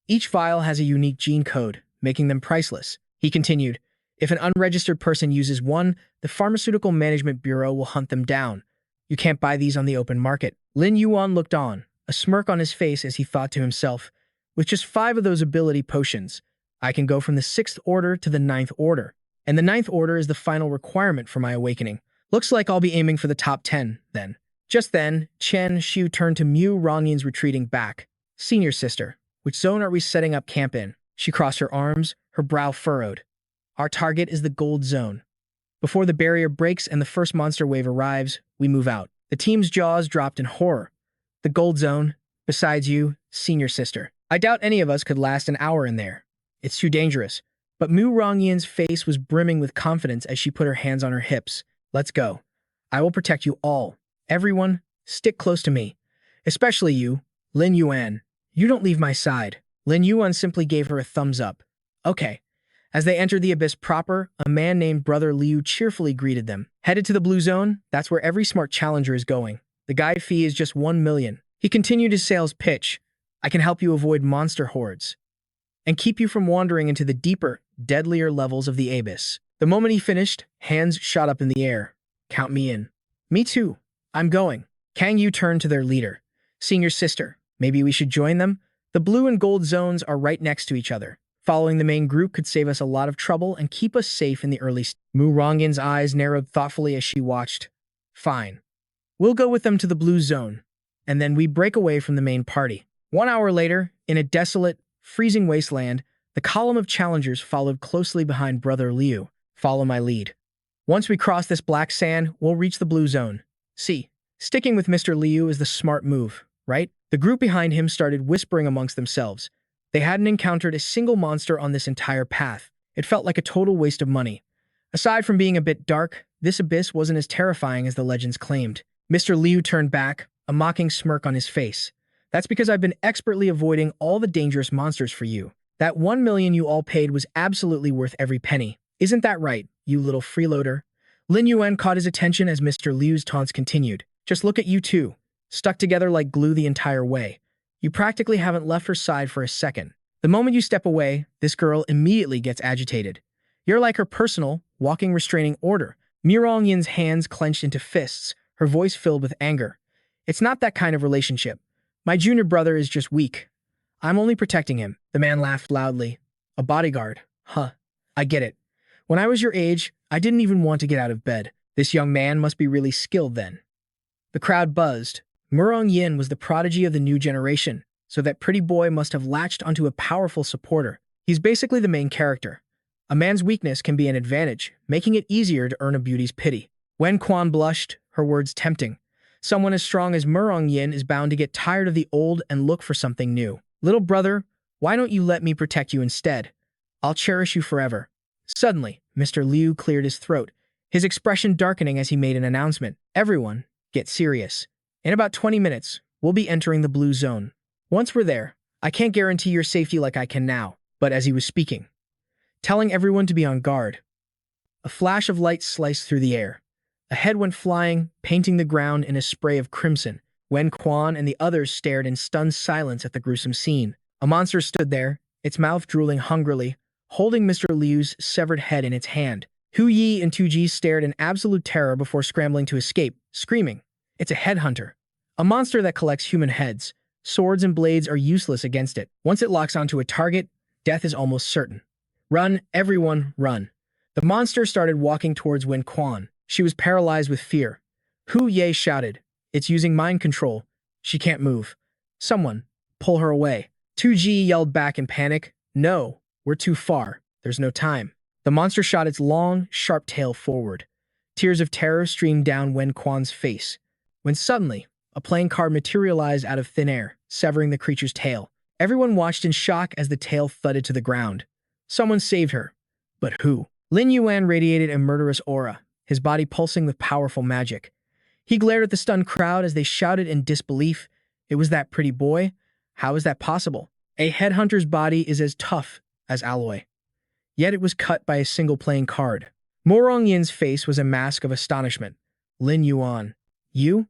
Each vial has a unique gene code, making them priceless. He continued, if an unregistered person uses one, the Pharmaceutical Management Bureau will hunt them down. You can't buy these on the open market. Lin Yuan looked on, a smirk on his face as he thought to himself, with just 5 of those ability potions, I can go from the 6th order to the 9th order. And the 9th order is the final requirement for my awakening. Looks like I'll be aiming for the top 10, then. Just then, Chen Xiu turned to Mu Rongyin's retreating back. Senior sister, which zone are we setting up camp in? She crossed her arms, her brow furrowed. Our target is the gold zone. Before the barrier breaks and the first monster wave arrives, we move out. The team's jaws dropped in horror. The gold zone, besides you, senior sister. I doubt any of us could last an hour in there. It's too dangerous. But Mu Rongyin's face was brimming with confidence as she put her hands on her hips. Let's go. I will protect you all. Everyone, stick close to me. Especially you, Lin Yuan. You don't leave my side. Lin Yuan simply gave her a thumbs up. Okay. As they entered the abyss proper, a man named Brother Liu cheerfully greeted them. Headed to the blue zone, that's where every smart challenger is going. The guide fee is just 1 million. He continued his sales pitch. I can help you avoid monster hordes and keep you from wandering into the deeper, deadlier levels of the abyss. The moment he finished, hands shot up in the air. Count me in. Me too. I'm going. Kang Yu turned to their leader. Senior sister, maybe we should join them? The blue and gold zones are right next to each other. Following the main group could save us a lot of trouble and keep us safe in the early stage. Mu Rongyin's eyes narrowed thoughtfully as she watched. Fine. We'll go with them to the blue zone, and then we break away from the main party. 1 hour later, in a desolate, freezing wasteland, the column of challengers followed closely behind Brother Liu. Follow my lead. Once we cross this black sand, we'll reach the blue zone. See, sticking with Mr. Liu is the smart move, right? The group behind him started whispering amongst themselves. They hadn't encountered a single monster on this entire path. It felt like a total waste of money. Aside from being a bit dark, this abyss wasn't as terrifying as the legends claimed. Mr. Liu turned back, a mocking smirk on his face. That's because I've been expertly avoiding all the dangerous monsters for you. That 1 million you all paid was absolutely worth every penny. Isn't that right, you little freeloader? Lin Yuan caught his attention as Mr. Liu's taunts continued. Just look at you two, stuck together like glue the entire way. You practically haven't left her side for a second. The moment you step away, this girl immediately gets agitated. You're like her personal, walking restraining order. Mu Rongyin's hands clenched into fists, her voice filled with anger. It's not that kind of relationship. My junior brother is just weak. I'm only protecting him. The man laughed loudly. A bodyguard. Huh. I get it. When I was your age, I didn't even want to get out of bed. This young man must be really skilled then. The crowd buzzed. Mu Rongyin was the prodigy of the new generation. so that pretty boy must have latched onto a powerful supporter. He's basically the main character. A man's weakness can be an advantage, making it easier to earn a beauty's pity. Wen Quan blushed, her words tempting. Someone as strong as Murong Yin is bound to get tired of the old and look for something new. Little brother, why don't you let me protect you instead? I'll cherish you forever. Suddenly, Mr. Liu cleared his throat, his expression darkening as he made an announcement. Everyone, get serious. In about 20 minutes, we'll be entering the blue zone. Once we're there, I can't guarantee your safety like I can now. But as he was speaking, telling everyone to be on guard, a flash of light sliced through the air. A head went flying, painting the ground in a spray of crimson. Wen Quan and the others stared in stunned silence at the gruesome scene. A monster stood there, its mouth drooling hungrily, holding Mr. Liu's severed head in its hand. Hu Yi and Tu Ji stared in absolute terror before scrambling to escape, screaming, "It's a headhunter. A monster that collects human heads. Swords and blades are useless against it. Once it locks onto a target, death is almost certain. Run, everyone, run." The monster started walking towards Wen Quan. She was paralyzed with fear. Hu Ye shouted, "It's using mind control. She can't move. Someone, pull her away." Tu Ji yelled back in panic, "No, we're too far. There's no time." The monster shot its long, sharp tail forward. Tears of terror streamed down Wen Quan's face, when suddenly, a playing card materialized out of thin air, severing the creature's tail. Everyone watched in shock as the tail thudded to the ground. Someone saved her. But who? Lin Yuan radiated a murderous aura, his body pulsing with powerful magic. He glared at the stunned crowd as they shouted in disbelief, "It was that pretty boy? How is that possible? A headhunter's body is as tough as alloy." Yet it was cut by a single playing card. Morong Yin's face was a mask of astonishment. "Lin Yuan, you?"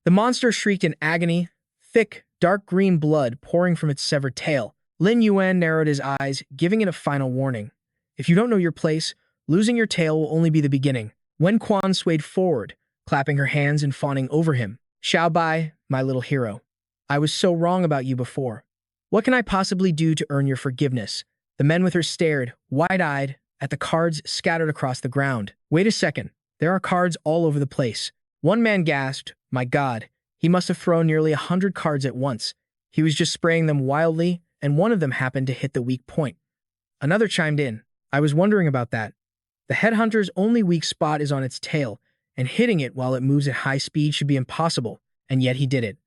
The monster shrieked in agony, thick, dark green blood pouring from its severed tail. Lin Yuan narrowed his eyes, giving it a final warning. "If you don't know your place, losing your tail will only be the beginning." Wen Quan swayed forward, clapping her hands and fawning over him. "Xiao Bai, my little hero. I was so wrong about you before. What can I possibly do to earn your forgiveness?" The men with her stared, wide-eyed, at the cards scattered across the ground. "Wait a second. There are cards all over the place." One man gasped, "My God, he must have thrown nearly 100 cards at once. He was just spraying them wildly, and one of them happened to hit the weak point." Another chimed in, "I was wondering about that. The headhunter's only weak spot is on its tail, and hitting it while it moves at high speed should be impossible, and yet he did it."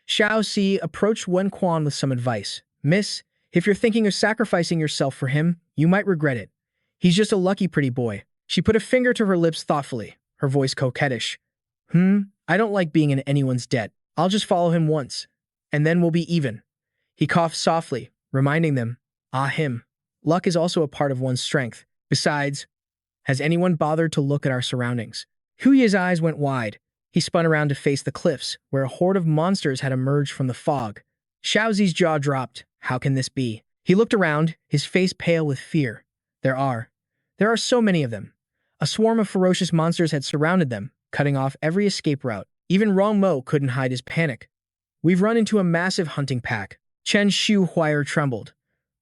Xiao Si approached Wen Quan with some advice. "Miss, if you're thinking of sacrificing yourself for him, you might regret it. He's just a lucky pretty boy." She put a finger to her lips thoughtfully, her voice coquettish. I don't like being in anyone's debt. I'll just follow him once, and then we'll be even." He coughed softly, reminding them, him. Luck is also a part of one's strength. Besides, has anyone bothered to look at our surroundings? Hu Ye's eyes went wide. He spun around to face the cliffs, where a horde of monsters had emerged from the fog. Xiaozi's jaw dropped. How can this be? He looked around, his face pale with fear. There are so many of them. A swarm of ferocious monsters had surrounded them, cutting off every escape route. Even Rong Mo couldn't hide his panic. "We've run into a massive hunting pack." Chen Shu Huire trembled.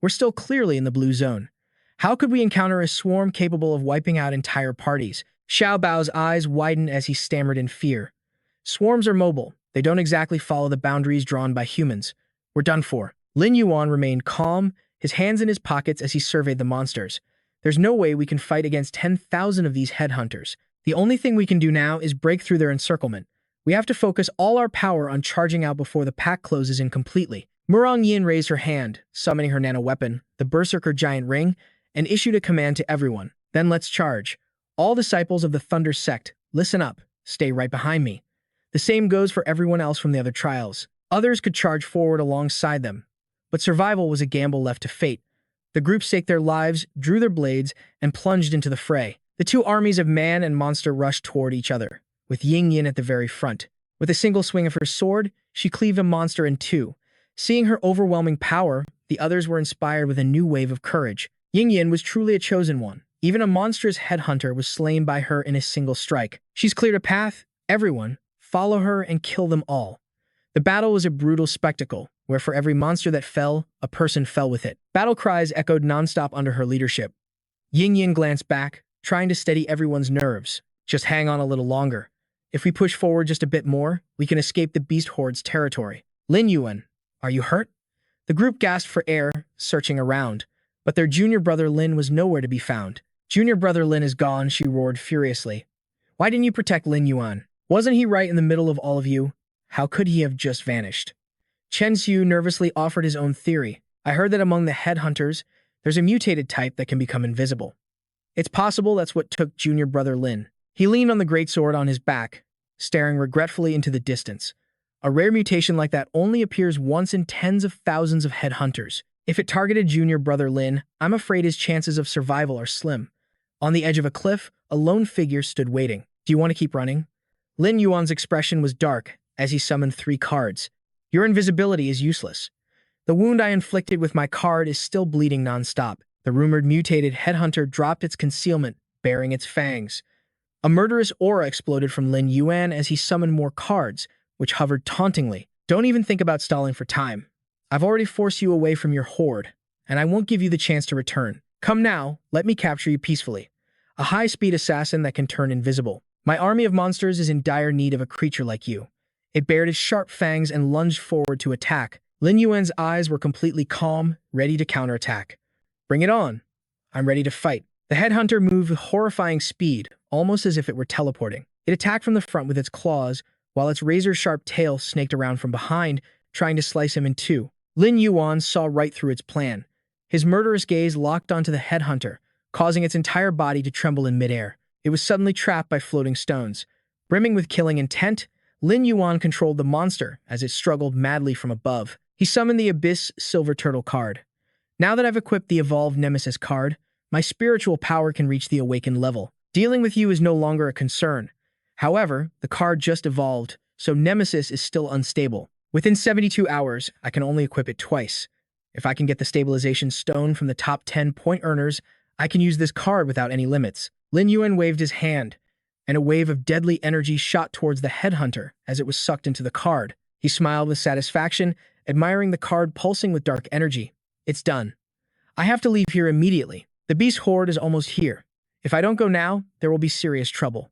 "We're still clearly in the blue zone. How could we encounter a swarm capable of wiping out entire parties?" Xiao Bao's eyes widened as he stammered in fear. "Swarms are mobile. They don't exactly follow the boundaries drawn by humans. We're done for." Lin Yuan remained calm, his hands in his pockets as he surveyed the monsters. "There's no way we can fight against 10,000 of these headhunters. The only thing we can do now is break through their encirclement. We have to focus all our power on charging out before the pack closes in completely." Murong Yin raised her hand, summoning her nano-weapon, the Berserker Giant Ring, and issued a command to everyone. "Then let's charge. All disciples of the Thunder Sect, listen up. Stay right behind me." The same goes for everyone else from the other trials. Others could charge forward alongside them, but survival was a gamble left to fate. The group staked their lives, drew their blades, and plunged into the fray. The two armies of man and monster rushed toward each other, with Ying Yin at the very front. With a single swing of her sword, she cleaved a monster in two. Seeing her overwhelming power, the others were inspired with a new wave of courage. Ying Yin was truly a chosen one. Even a monstrous headhunter was slain by her in a single strike. "She's cleared a path. Everyone, follow her and kill them all." The battle was a brutal spectacle, where for every monster that fell, a person fell with it. Battle cries echoed nonstop under her leadership. Ying Yin glanced back, trying to steady everyone's nerves. "Just hang on a little longer. If we push forward just a bit more, we can escape the beast horde's territory." "Lin Yuan, are you hurt?" The group gasped for air, searching around, but their junior brother Lin was nowhere to be found. Junior brother Lin is gone, she roared furiously. Why didn't you protect Lin Yuan? Wasn't he right in the middle of all of you? How could he have just vanished? Chen Xiu nervously offered his own theory. I heard that among the headhunters, there's a mutated type that can become invisible. It's possible that's what took junior brother Lin. He leaned on the greatsword on his back, staring regretfully into the distance. A rare mutation like that only appears once in tens of thousands of headhunters. If it targeted junior brother Lin, I'm afraid his chances of survival are slim. On the edge of a cliff, a lone figure stood waiting. Do you want to keep running? Lin Yuan's expression was dark as he summoned 3 cards. Your invisibility is useless. The wound I inflicted with my card is still bleeding nonstop. The rumored mutated headhunter dropped its concealment, baring its fangs. A murderous aura exploded from Lin Yuan as he summoned more cards, which hovered tauntingly. Don't even think about stalling for time. I've already forced you away from your horde, and I won't give you the chance to return. Come now, let me capture you peacefully. A high-speed assassin that can turn invisible. My army of monsters is in dire need of a creature like you. It bared its sharp fangs and lunged forward to attack. Lin Yuan's eyes were completely calm, ready to counterattack. Bring it on. I'm ready to fight. The headhunter moved with horrifying speed, almost as if it were teleporting. It attacked from the front with its claws, while its razor-sharp tail snaked around from behind, trying to slice him in two. Lin Yuan saw right through its plan. His murderous gaze locked onto the headhunter, causing its entire body to tremble in midair. It was suddenly trapped by floating stones. Brimming with killing intent, Lin Yuan controlled the monster as it struggled madly from above. He summoned the Abyss Silver Turtle card. Now that I've equipped the Evolved Nemesis card, my spiritual power can reach the Awaken level. Dealing with you is no longer a concern. However, the card just evolved, so Nemesis is still unstable. Within 72 hours, I can only equip it twice. If I can get the stabilization stone from the top 10 point earners, I can use this card without any limits. Lin Yuan waved his hand, and a wave of deadly energy shot towards the headhunter as it was sucked into the card. He smiled with satisfaction, admiring the card pulsing with dark energy. It's done. I have to leave here immediately. The beast horde is almost here. If I don't go now, there will be serious trouble.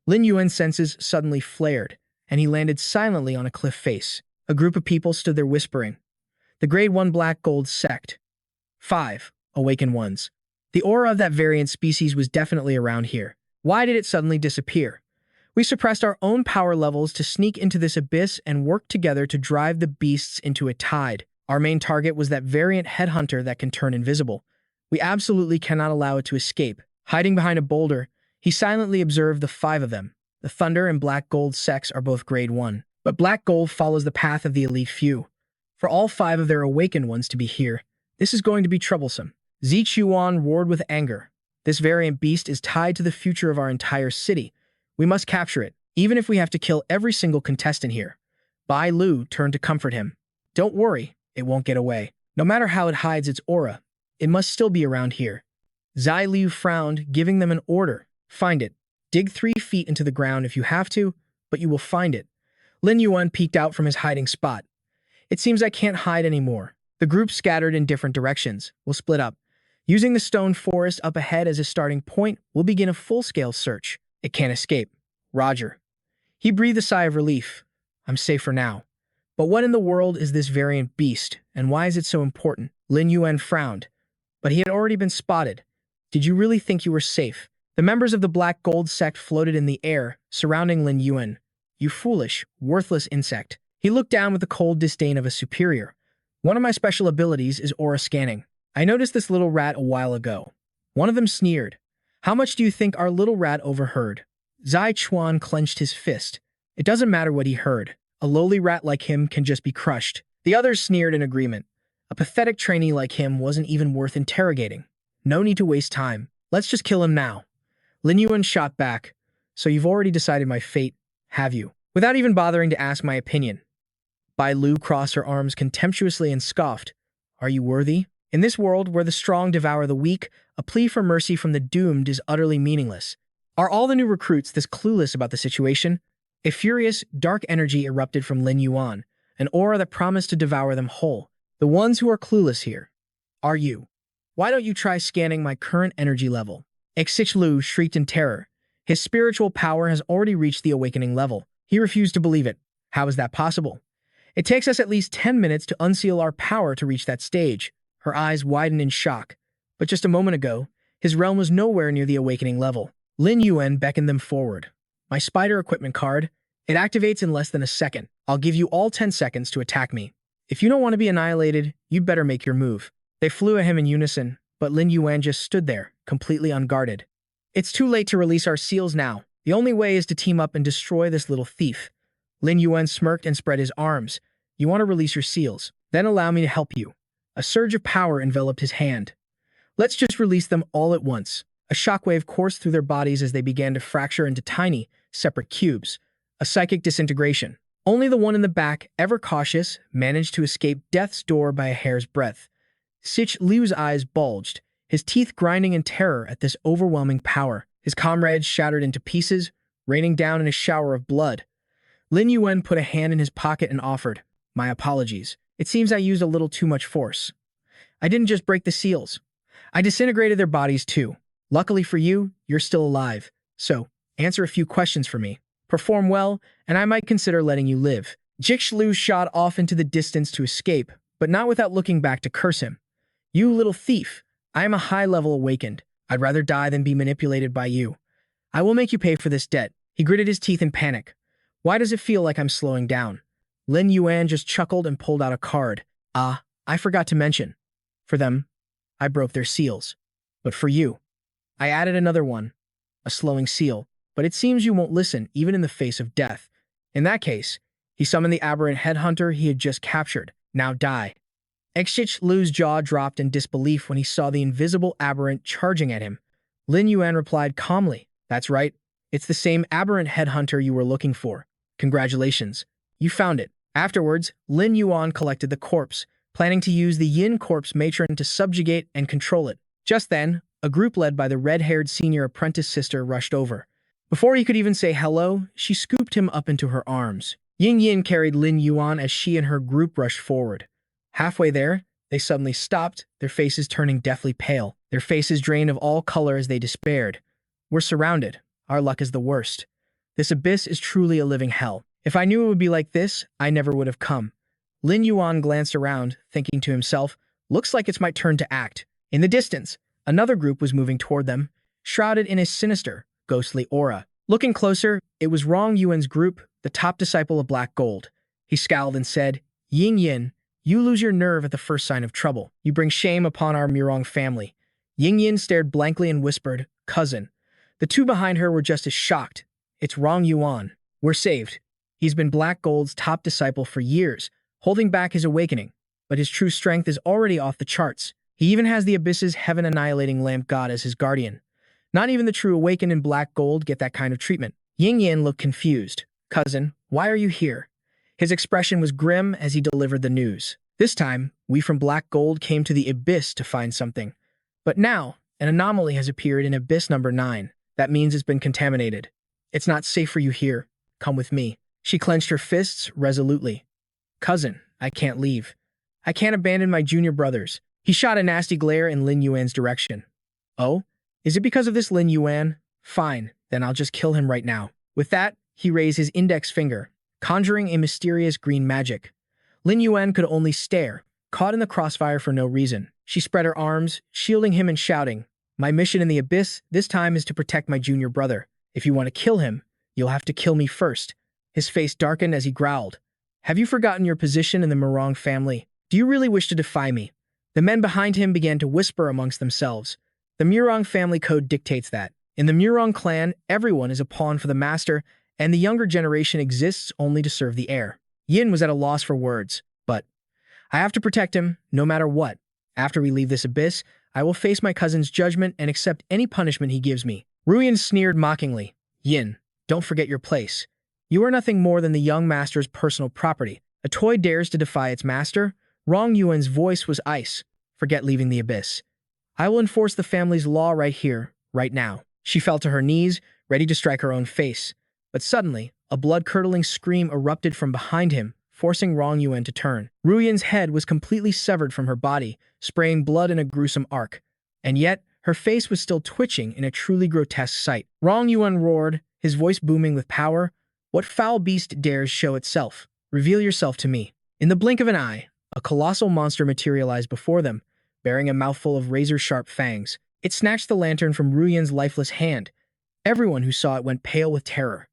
Lin Yuan's senses suddenly flared, and he landed silently on a cliff face. A group of people stood there whispering. The Grade 1 Black Gold Sect. 5. Awaken Ones. The aura of that variant species was definitely around here. Why did it suddenly disappear? We suppressed our own power levels to sneak into this abyss and work together to drive the beasts into a tide. Our main target was that variant headhunter that can turn invisible. We absolutely cannot allow it to escape. Hiding behind a boulder, he silently observed the 5 of them. The Thunder and Black Gold sects are both Grade 1, but Black Gold follows the path of the elite few. For all 5 of their awakened ones to be here, this is going to be troublesome. Zichuan roared with anger. This variant beast is tied to the future of our entire city. We must capture it, even if we have to kill every single contestant here. Bai Lu turned to comfort him. Don't worry, it won't get away. No matter how it hides its aura, it must still be around here. Zai Liu frowned, giving them an order. Find it. Dig 3 feet into the ground if you have to, but you will find it. Lin Yuan peeked out from his hiding spot. It seems I can't hide anymore. The group scattered in different directions. We'll split up. Using the stone forest up ahead as a starting point, we'll begin a full-scale search. It can't escape. Roger. He breathed a sigh of relief. I'm safe for now. But what in the world is this variant beast, and why is it so important? Lin Yuan frowned. But he had already been spotted. Did you really think you were safe? The members of the Black Gold sect floated in the air, surrounding Lin Yuan. You foolish, worthless insect. He looked down with the cold disdain of a superior. One of my special abilities is aura scanning. I noticed this little rat a while ago. One of them sneered. How much do you think our little rat overheard? Zai Chuan clenched his fist. It doesn't matter what he heard. A lowly rat like him can just be crushed. The others sneered in agreement. A pathetic trainee like him wasn't even worth interrogating. No need to waste time. Let's just kill him now. Lin Yuan shot back. So you've already decided my fate, have you? Without even bothering to ask my opinion. Bai Lu crossed her arms contemptuously and scoffed. Are you worthy? In this world where the strong devour the weak, a plea for mercy from the doomed is utterly meaningless. Are all the new recruits this clueless about the situation? A furious, dark energy erupted from Lin Yuan, an aura that promised to devour them whole. The ones who are clueless here are you. Why don't you try scanning my current energy level? Xich Lu shrieked in terror. His spiritual power has already reached the awakening level. He refused to believe it. How is that possible? It takes us at least 10 minutes to unseal our power to reach that stage. Her eyes widen in shock. But just a moment ago, his realm was nowhere near the awakening level. Lin Yuan beckoned them forward. My spider equipment card. It activates in less than a second. I'll give you all 10 seconds to attack me. If you don't want to be annihilated, you better make your move. They flew at him in unison, but Lin Yuan just stood there, completely unguarded. It's too late to release our seals now. The only way is to team up and destroy this little thief. Lin Yuan smirked and spread his arms. You want to release your seals? Then allow me to help you. A surge of power enveloped his hand. Let's just release them all at once. A shockwave coursed through their bodies as they began to fracture into tiny, separate cubes. A psychic disintegration. Only the one in the back, ever cautious, managed to escape death's door by a hair's breadth. Sich Liu's eyes bulged, his teeth grinding in terror at this overwhelming power. His comrades shattered into pieces, raining down in a shower of blood. Lin Yuan put a hand in his pocket and offered, "My apologies. It seems I used a little too much force. I didn't just break the seals. I disintegrated their bodies too. Luckily for you, you're still alive. So, answer a few questions for me. Perform well, and I might consider letting you live." Jixlu shot off into the distance to escape, but not without looking back to curse him. "You little thief! I am a high-level awakened. I'd rather die than be manipulated by you. I will make you pay for this debt." He gritted his teeth in panic. "Why does it feel like I'm slowing down?" Lin Yuan just chuckled and pulled out a card. "Ah, I forgot to mention. For them, I broke their seals. But for you, I added another one, a slowing seal. But it seems you won't listen, even in the face of death. In that case, he summoned the aberrant headhunter he had just captured. Now die." Exich Lu's jaw dropped in disbelief when he saw the invisible aberrant charging at him. Lin Yuan replied calmly, "That's right. It's the same aberrant headhunter you were looking for. Congratulations. You found it." Afterwards, Lin Yuan collected the corpse, planning to use the Yin corpse matron to subjugate and control it. Just then, a group led by the red-haired senior apprentice sister rushed over. Before he could even say hello, she scooped him up into her arms. Ying Yin carried Lin Yuan as she and her group rushed forward. Halfway there, they suddenly stopped, their faces turning deathly pale. Their faces drained of all color as they despaired. "We're surrounded. Our luck is the worst. This abyss is truly a living hell. If I knew it would be like this, I never would have come." Lin Yuan glanced around, thinking to himself, "Looks like it's my turn to act." In the distance, another group was moving toward them, shrouded in a sinister, ghostly aura. Looking closer, it was Rong Yuan's group, the top disciple of Black Gold. He scowled and said, "Ying Yin, you lose your nerve at the first sign of trouble. You bring shame upon our Murong family." Ying Yin stared blankly and whispered, "Cousin." The two behind her were just as shocked. "It's Rong Yuan. We're saved. He's been Black Gold's top disciple for years, holding back his awakening, but his true strength is already off the charts. He even has the Abyss's heaven-annihilating lamp god as his guardian. Not even the true awakened in Black Gold get that kind of treatment." Ying Yin looked confused. "Cousin, why are you here?" His expression was grim as he delivered the news. "This time, we from Black Gold came to the Abyss to find something. But now, an anomaly has appeared in Abyss number 9. That means it's been contaminated. It's not safe for you here. Come with me." She clenched her fists resolutely. "Cousin, I can't leave. I can't abandon my junior brothers." He shot a nasty glare in Lin Yuan's direction. "Oh? Is it because of this, Lin Yuan? Fine, then I'll just kill him right now." With that, he raised his index finger, conjuring a mysterious green magic. Lin Yuan could only stare, caught in the crossfire for no reason. She spread her arms, shielding him and shouting, "My mission in the Abyss this time is to protect my junior brother. If you want to kill him, you'll have to kill me first." His face darkened as he growled, "Have you forgotten your position in the Murong family? Do you really wish to defy me?" The men behind him began to whisper amongst themselves. The Murong family code dictates that. In the Murong clan, everyone is a pawn for the master, and the younger generation exists only to serve the heir. Yin was at a loss for words, but I have to protect him, no matter what. After we leave this abyss, I will face my cousin's judgment and accept any punishment he gives me." Ruyan sneered mockingly. "Yin, don't forget your place. You are nothing more than the young master's personal property. A toy dares to defy its master?" Rong Yuan's voice was ice. "Forget leaving the abyss. I will enforce the family's law right here, right now." She fell to her knees, ready to strike her own face. But suddenly, a blood-curdling scream erupted from behind him, forcing Rong Yuan to turn. Ruyan's head was completely severed from her body, spraying blood in a gruesome arc. And yet, her face was still twitching in a truly grotesque sight. Rong Yuan roared, his voice booming with power. "What foul beast dares show itself? Reveal yourself to me." In the blink of an eye, a colossal monster materialized before them, bearing a mouthful of razor-sharp fangs. It snatched the lantern from Ruyan's lifeless hand. Everyone who saw it went pale with terror.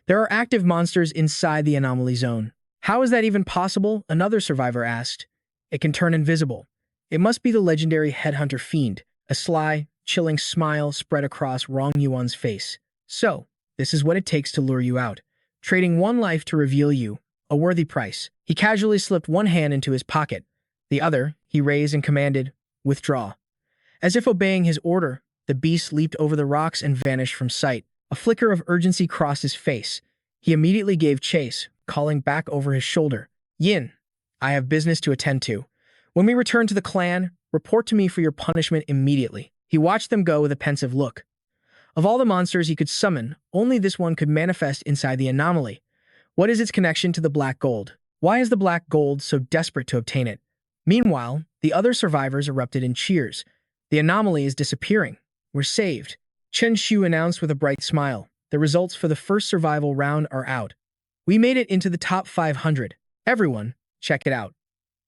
There are active monsters inside the anomaly zone. How is that even possible? Another survivor asked. It can turn invisible. It must be the legendary headhunter fiend. A sly, chilling smile spread across Rong Yuan's face. So, this is what it takes to lure you out. Trading one life to reveal you, a worthy price. He casually slipped one hand into his pocket. The other, he raised and commanded, withdraw. As if obeying his order, the beast leaped over the rocks and vanished from sight. A flicker of urgency crossed his face. He immediately gave chase, calling back over his shoulder. Yin, I have business to attend to. When we return to the clan, report to me for your punishment immediately. He watched them go with a pensive look. Of all the monsters he could summon, only this one could manifest inside the anomaly. What is its connection to the black gold? Why is the black gold so desperate to obtain it? Meanwhile, the other survivors erupted in cheers. The anomaly is disappearing. We're saved. Chen Shu announced with a bright smile. The results for the first survival round are out. We made it into the top 500. Everyone, check it out.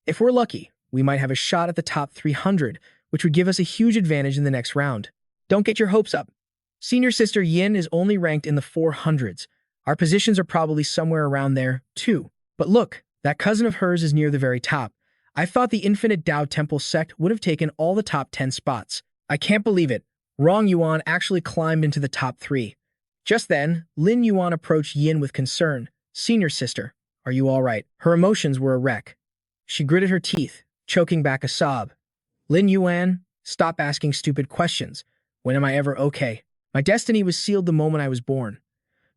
If we're lucky, we might have a shot at the top 300, which would give us a huge advantage in the next round. Don't get your hopes up. Senior sister Yin is only ranked in the 400s. Our positions are probably somewhere around there, too. But look, that cousin of hers is near the very top. I thought the Infinite Tao Temple sect would have taken all the top 10 spots. I can't believe it. Rong Yuan actually climbed into the top 3. Just then, Lin Yuan approached Yin with concern. Senior sister, are you all right? Her emotions were a wreck. She gritted her teeth, choking back a sob. Lin Yuan, stop asking stupid questions. When am I ever okay? My destiny was sealed the moment I was born.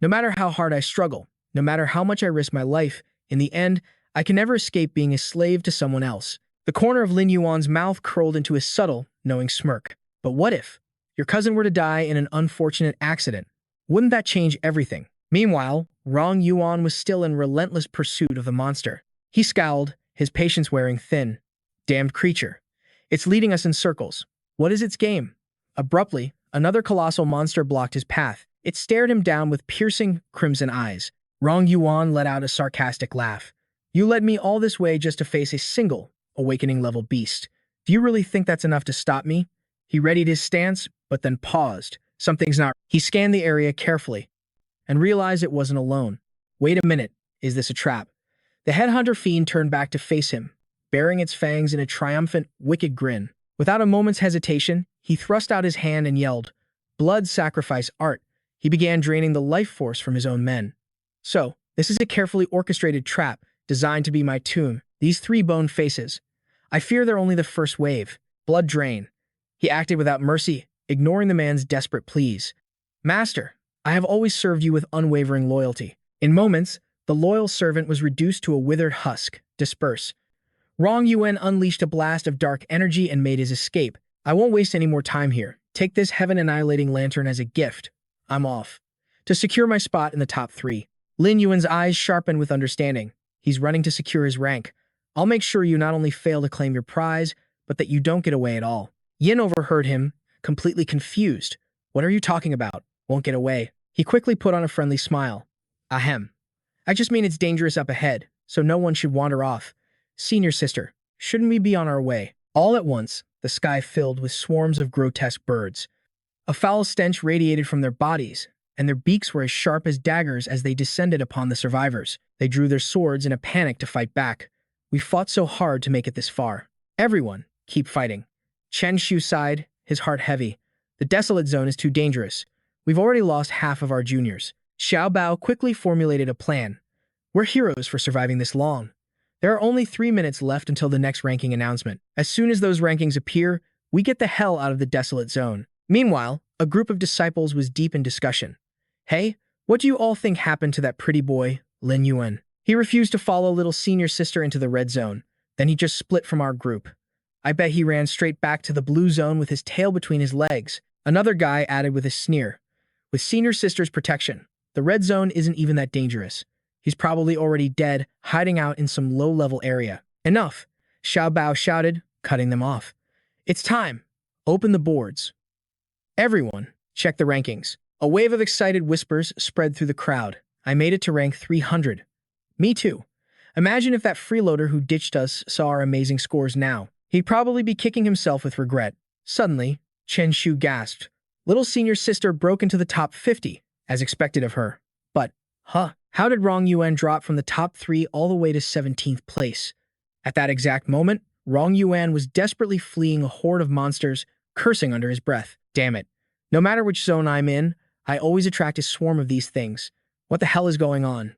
No matter how hard I struggle, no matter how much I risk my life, in the end, I can never escape being a slave to someone else. The corner of Lin Yuan's mouth curled into a subtle, knowing smirk. But what if your cousin were to die in an unfortunate accident? Wouldn't that change everything? Meanwhile, Rong Yuan was still in relentless pursuit of the monster. He scowled, his patience wearing thin. Damned creature. It's leading us in circles. What is its game? Abruptly, another colossal monster blocked his path. It stared him down with piercing, crimson eyes. Rong Yuan let out a sarcastic laugh. You led me all this way just to face a single, awakening-level beast. Do you really think that's enough to stop me? He readied his stance, but then paused. Something's not. He scanned the area carefully and realized it wasn't alone. Wait a minute. Is this a trap? The headhunter fiend turned back to face him, baring its fangs in a triumphant, wicked grin. Without a moment's hesitation, he thrust out his hand and yelled, "Blood sacrifice art." He began draining the life force from his own men. So, this is a carefully orchestrated trap designed to be my tomb. These 3 bone faces. I fear they're only the first wave. Blood drain. He acted without mercy, ignoring the man's desperate pleas. Master, I have always served you with unwavering loyalty. In moments, the loyal servant was reduced to a withered husk. Disperse. Rong Yuan unleashed a blast of dark energy and made his escape. I won't waste any more time here. Take this heaven-annihilating lantern as a gift. I'm off. To secure my spot in the top 3. Lin Yuan's eyes sharpened with understanding. He's running to secure his rank. I'll make sure you not only fail to claim your prize, but that you don't get away at all. Yin overheard him, completely confused. What are you talking about? Won't get away. He quickly put on a friendly smile. Ahem. I just mean it's dangerous up ahead, so no one should wander off. Senior sister, shouldn't we be on our way? All at once, the sky filled with swarms of grotesque birds. A foul stench radiated from their bodies, and their beaks were as sharp as daggers as they descended upon the survivors. They drew their swords in a panic to fight back. We fought so hard to make it this far. Everyone, keep fighting. Chen Shu sighed, his heart heavy. The desolate zone is too dangerous. We've already lost half of our juniors. Xiao Bao quickly formulated a plan. We're heroes for surviving this long. There are only 3 minutes left until the next ranking announcement. As soon as those rankings appear, we get the hell out of the desolate zone. Meanwhile, a group of disciples was deep in discussion. Hey, what do you all think happened to that pretty boy, Lin Yuan? He refused to follow little senior sister into the red zone. Then he just split from our group. I bet he ran straight back to the blue zone with his tail between his legs. Another guy added with a sneer. With senior sister's protection, the red zone isn't even that dangerous. He's probably already dead, hiding out in some low-level area. Enough, Xiao Bao shouted, cutting them off. It's time. Open the boards. Everyone, check the rankings. A wave of excited whispers spread through the crowd. I made it to rank 300. Me too. Imagine if that freeloader who ditched us saw our amazing scores now. He'd probably be kicking himself with regret. Suddenly, Chen Shu gasped. Little senior sister broke into the top 50, as expected of her. But, how did Rong Yuan drop from the top 3 all the way to 17th place? At that exact moment, Rong Yuan was desperately fleeing a horde of monsters, cursing under his breath. Damn it. No matter which zone I'm in, I always attract a swarm of these things. What the hell is going on?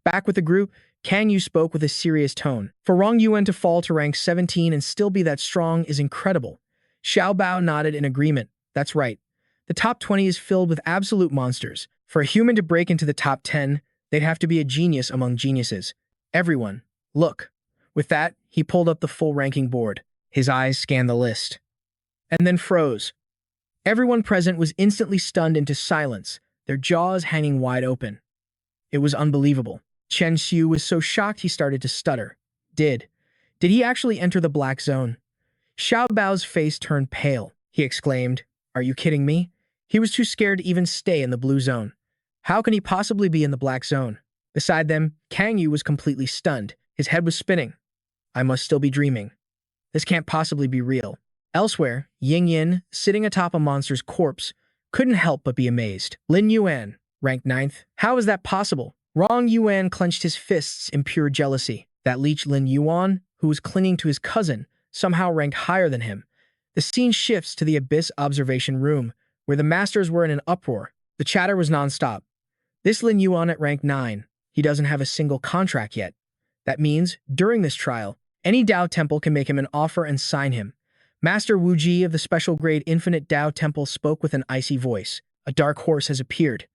Back with the group, Kang Yu spoke with a serious tone. For Rong Yuan to fall to rank 17 and still be that strong is incredible. Xiao Bao nodded in agreement. That's right. The top 20 is filled with absolute monsters. For a human to break into the top 10, they'd have to be a genius among geniuses. Everyone, look. With that, he pulled up the full ranking board. His eyes scanned the list. And then froze. Everyone present was instantly stunned into silence, their jaws hanging wide open. It was unbelievable. Chen Xiu was so shocked he started to stutter. Did he actually enter the black zone? Xiao Bao's face turned pale. He exclaimed, "Are you kidding me?" He was too scared to even stay in the blue zone. How can he possibly be in the black zone? Beside them, Kang Yu was completely stunned. His head was spinning. I must still be dreaming. This can't possibly be real. Elsewhere, Ying Yin, sitting atop a monster's corpse, couldn't help but be amazed. Lin Yuan, ranked 9th. How is that possible? Rong Yuan clenched his fists in pure jealousy. That leech Lin Yuan, who was clinging to his cousin, somehow ranked higher than him. The scene shifts to the Abyss observation room, where the masters were in an uproar. The chatter was nonstop. This Lin Yuan at rank 9, he doesn't have a single contract yet. That means, during this trial, any Dao Temple can make him an offer and sign him. Master Wu Ji of the special grade Infinite Dao Temple spoke with an icy voice. A dark horse has appeared.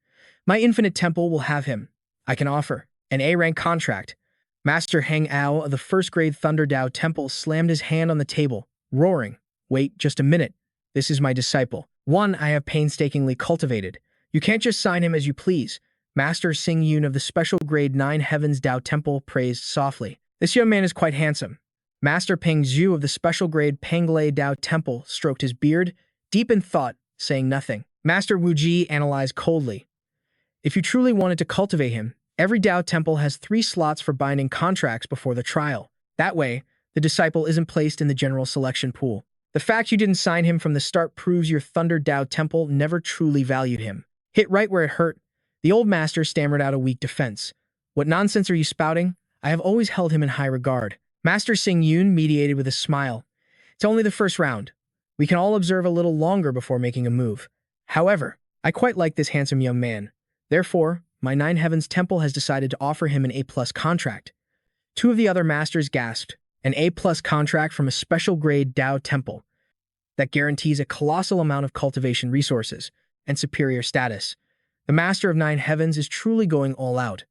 My Infinite Temple will have him. I can offer an A-rank contract. Master Heng Ao of the first grade Thunder Dao Temple slammed his hand on the table, roaring, "Wait just a minute. This is my disciple. One I have painstakingly cultivated. You can't just sign him as you please." Master Xing Yun of the special grade 9 Heavens Dao Temple praised softly. This young man is quite handsome. Master Peng Zhu of the special grade Penglei Dao Temple stroked his beard, deep in thought, saying nothing. Master Wu Ji analyzed coldly. If you truly wanted to cultivate him, every Dao Temple has 3 slots for binding contracts before the trial. That way, the disciple isn't placed in the general selection pool. The fact you didn't sign him from the start proves your Thunder Dao Temple never truly valued him. Hit right where it hurt. The old master stammered out a weak defense. What nonsense are you spouting? I have always held him in high regard. Master Xing Yun mediated with a smile. It's only the first round. We can all observe a little longer before making a move. However, I quite like this handsome young man. Therefore, my 9 Heavens Temple has decided to offer him an A+ contract. 2 of the other masters gasped. An A+ contract from a special grade Dao Temple. That guarantees a colossal amount of cultivation resources and superior status. The Master of 9 Heavens is truly going all out.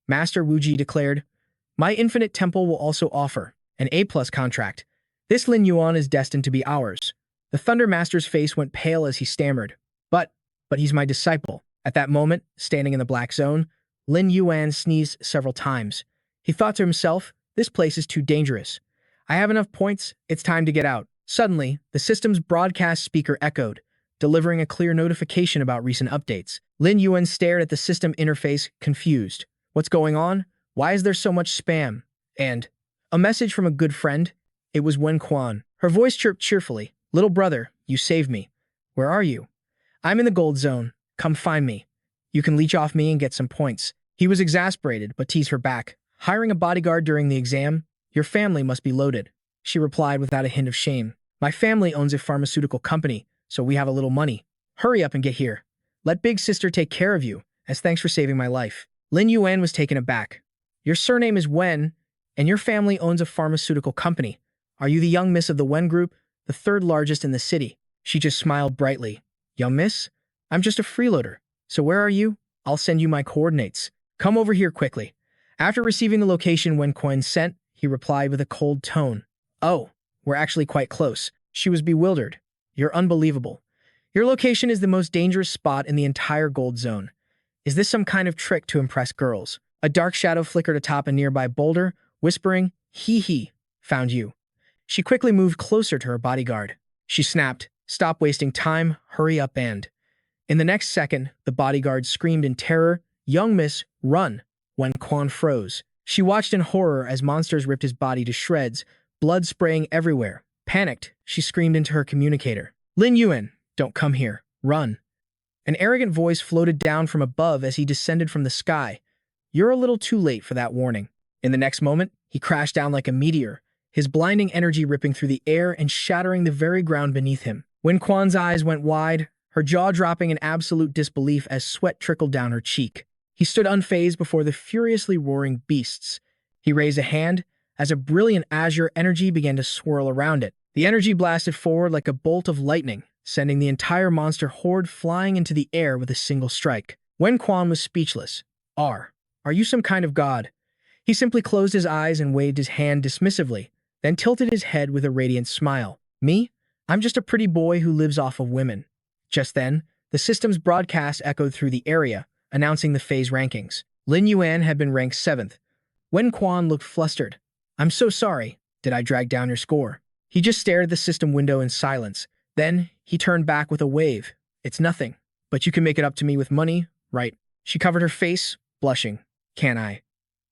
Master Wu Ji declared, my Infinite Temple will also offer an A+ contract. This Lin Yuan is destined to be ours. The Thunder Master's face went pale as he stammered. But he's my disciple. At that moment, standing in the black zone, Lin Yuan sneezed several times. He thought to himself, this place is too dangerous. I have enough points, it's time to get out. Suddenly, the system's broadcast speaker echoed, delivering a clear notification about recent updates. Lin Yuan stared at the system interface, confused. What's going on? Why is there so much spam? And a message from a good friend? It was Wen Quan. Her voice chirped cheerfully. Little brother, you saved me. Where are you? I'm in the gold zone. Come find me. You can leech off me and get some points. He was exasperated, but teased her back. Hiring a bodyguard during the exam? Your family must be loaded. She replied without a hint of shame. My family owns a pharmaceutical company, so we have a little money. Hurry up and get here. Let big sister take care of you, as thanks for saving my life. Lin Yuan was taken aback. Your surname is Wen, and your family owns a pharmaceutical company. Are you the young miss of the Wen Group, the 3rd largest in the city? She just smiled brightly. Young miss? I'm just a freeloader. So where are you? I'll send you my coordinates. Come over here quickly. After receiving the location Wen Quan sent, he replied with a cold tone. Oh, we're actually quite close. She was bewildered. You're unbelievable. Your location is the most dangerous spot in the entire gold zone. Is this some kind of trick to impress girls? A dark shadow flickered atop a nearby boulder, whispering, Hee, found you. She quickly moved closer to her bodyguard. She snapped, stop wasting time, hurry up and. In the next second, the bodyguard screamed in terror, young miss, run. Wen Quan froze. She watched in horror as monsters ripped his body to shreds, blood spraying everywhere. Panicked, she screamed into her communicator. Lin Yuan, don't come here. Run. An arrogant voice floated down from above as he descended from the sky. You're a little too late for that warning. In the next moment, he crashed down like a meteor, his blinding energy ripping through the air and shattering the very ground beneath him. Wen Quan's eyes went wide, her jaw dropping in absolute disbelief as sweat trickled down her cheek. He stood unfazed before the furiously roaring beasts. He raised a hand as a brilliant azure energy began to swirl around it. The energy blasted forward like a bolt of lightning, sending the entire monster horde flying into the air with a single strike. Wen Quan was speechless. Are you some kind of god? He simply closed his eyes and waved his hand dismissively, then tilted his head with a radiant smile. Me? I'm just a pretty boy who lives off of women. Just then, the system's broadcast echoed through the area, announcing the phase rankings. Lin Yuan had been ranked 7th. Wen Quan looked flustered. I'm so sorry. Did I drag down your score? He just stared at the system window in silence. Then, he turned back with a wave. It's nothing. But you can make it up to me with money, right? She covered her face, blushing. Can I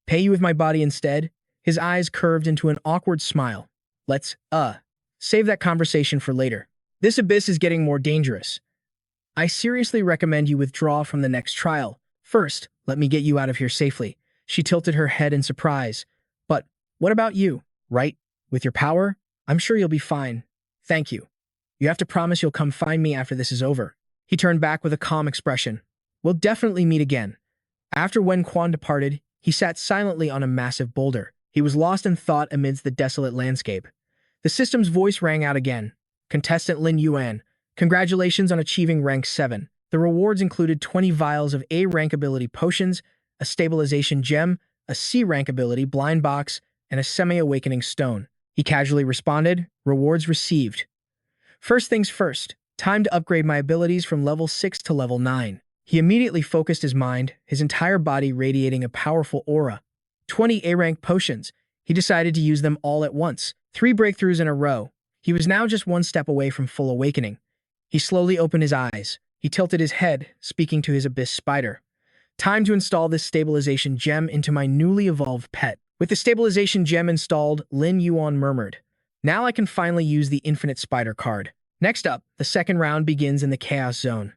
pay you with my body instead? His eyes curved into an awkward smile. Let's, save that conversation for later. This abyss is getting more dangerous. I seriously recommend you withdraw from the next trial. First, let me get you out of here safely. She tilted her head in surprise. But what about you? Right? With your power? I'm sure you'll be fine. Thank you. You have to promise you'll come find me after this is over. He turned back with a calm expression. We'll definitely meet again. After Wen Quan departed, he sat silently on a massive boulder. He was lost in thought amidst the desolate landscape. The system's voice rang out again. Contestant Lin Yuan, congratulations on achieving rank 7. The rewards included 20 vials of A rank ability potions, a stabilization gem, a C rank ability blind box, and a semi-awakening stone. He casually responded, rewards received. First things first, time to upgrade my abilities from level 6 to level 9. He immediately focused his mind, his entire body radiating a powerful aura. 20 A-rank potions. He decided to use them all at once. 3 breakthroughs in a row. He was now just one step away from full awakening. He slowly opened his eyes. He tilted his head, speaking to his abyss spider. Time to install this stabilization gem into my newly evolved pet. With the stabilization gem installed, Lin Yuan murmured. Now I can finally use the infinite spider card. Next up, the second round begins in the chaos zone.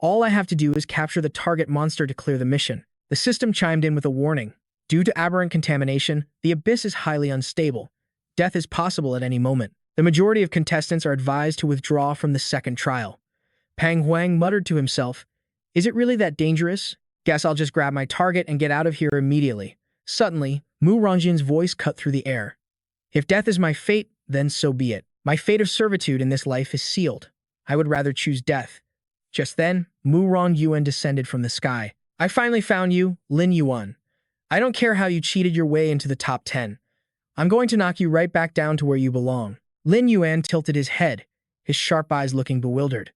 All I have to do is capture the target monster to clear the mission. The system chimed in with a warning. Due to aberrant contamination, the abyss is highly unstable. Death is possible at any moment. The majority of contestants are advised to withdraw from the second trial. Pang Huang muttered to himself, is it really that dangerous? Guess I'll just grab my target and get out of here immediately. Suddenly, Mu Rongjin's voice cut through the air. If death is my fate, then so be it. My fate of servitude in this life is sealed. I would rather choose death. Just then, Mu Rongyuan descended from the sky. I finally found you, Lin Yuan. I don't care how you cheated your way into the top 10. I'm going to knock you right back down to where you belong. Lin Yuan tilted his head, his sharp eyes looking bewildered.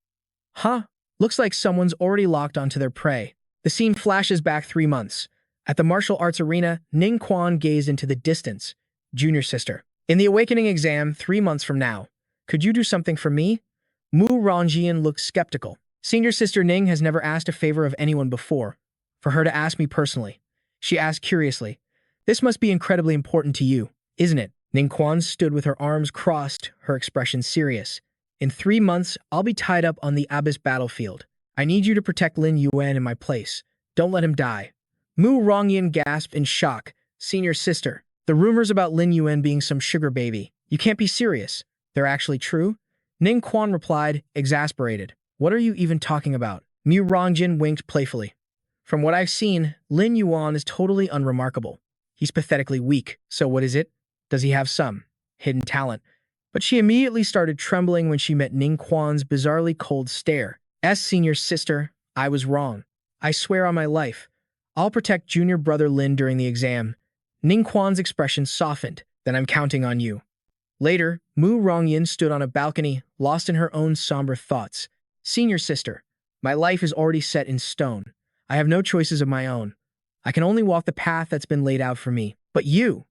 Huh? Looks like someone's already locked onto their prey. The scene flashes back 3 months. At the martial arts arena, Ning Quan gazed into the distance. Junior sister. In the awakening exam 3 months from now, could you do something for me? Mu Rongjian looked skeptical. Senior sister Ning has never asked a favor of anyone before. For her to ask me personally. She asked curiously, this must be incredibly important to you, isn't it? Ning Quan stood with her arms crossed, her expression serious. In 3 months, I'll be tied up on the Abyss battlefield. I need you to protect Lin Yuan in my place. Don't let him die. Mu Rongyan gasped in shock. Senior sister, the rumors about Lin Yuan being some sugar baby. You can't be serious. They're actually true? Ning Quan replied, exasperated. What are you even talking about? Mu Rongjin winked playfully. From what I've seen, Lin Yuan is totally unremarkable. He's pathetically weak. So what is it? Does he have some hidden talent? But she immediately started trembling when she met Ning Quan's bizarrely cold stare. Senior sister, I was wrong. I swear on my life. I'll protect junior brother Lin during the exam. Ning Quan's expression softened. Then I'm counting on you. Later, Mu Rongyin stood on a balcony, lost in her own somber thoughts. Senior sister, my life is already set in stone. I have no choices of my own. I can only walk the path that's been laid out for me. But you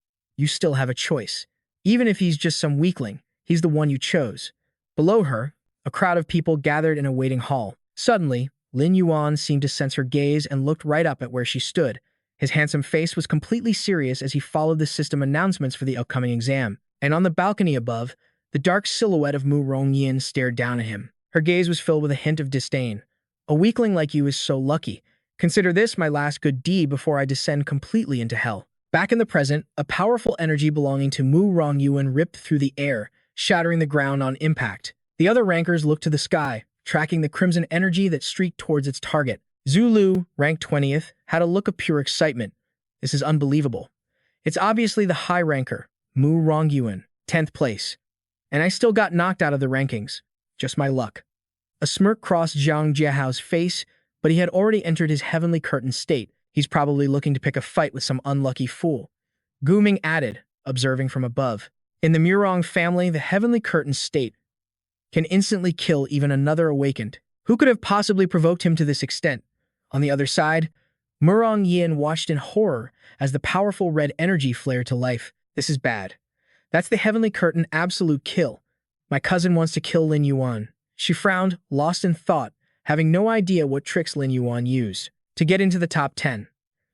still have a choice. Even if he's just some weakling, he's the one you chose. Below her, a crowd of people gathered in a waiting hall. Suddenly, Lin Yuan seemed to sense her gaze and looked right up at where she stood. His handsome face was completely serious as he followed the system announcements for the upcoming exam. And on the balcony above, the dark silhouette of Mu Rongyin stared down at him. Her gaze was filled with a hint of disdain. A weakling like you is so lucky. Consider this my last good deed before I descend completely into hell. Back in the present, a powerful energy belonging to Mu Rongyuan ripped through the air, shattering the ground on impact. The other rankers looked to the sky, tracking the crimson energy that streaked towards its target. Zulu, ranked 20th, had a look of pure excitement. This is unbelievable. It's obviously the high ranker, Mu Rongyuan, 10th place. And I still got knocked out of the rankings. Just my luck. A smirk crossed Zhang Jiahao's face, but he had already entered his heavenly curtain state. He's probably looking to pick a fight with some unlucky fool. Gu Ming added, observing from above. In the Murong family, the heavenly curtain state can instantly kill even another awakened. Who could have possibly provoked him to this extent? On the other side, Murong Yin watched in horror as the powerful red energy flared to life. This is bad. That's the heavenly curtain absolute kill. My cousin wants to kill Lin Yuan. She frowned, lost in thought, having no idea what tricks Lin Yuan used to get into the top 10.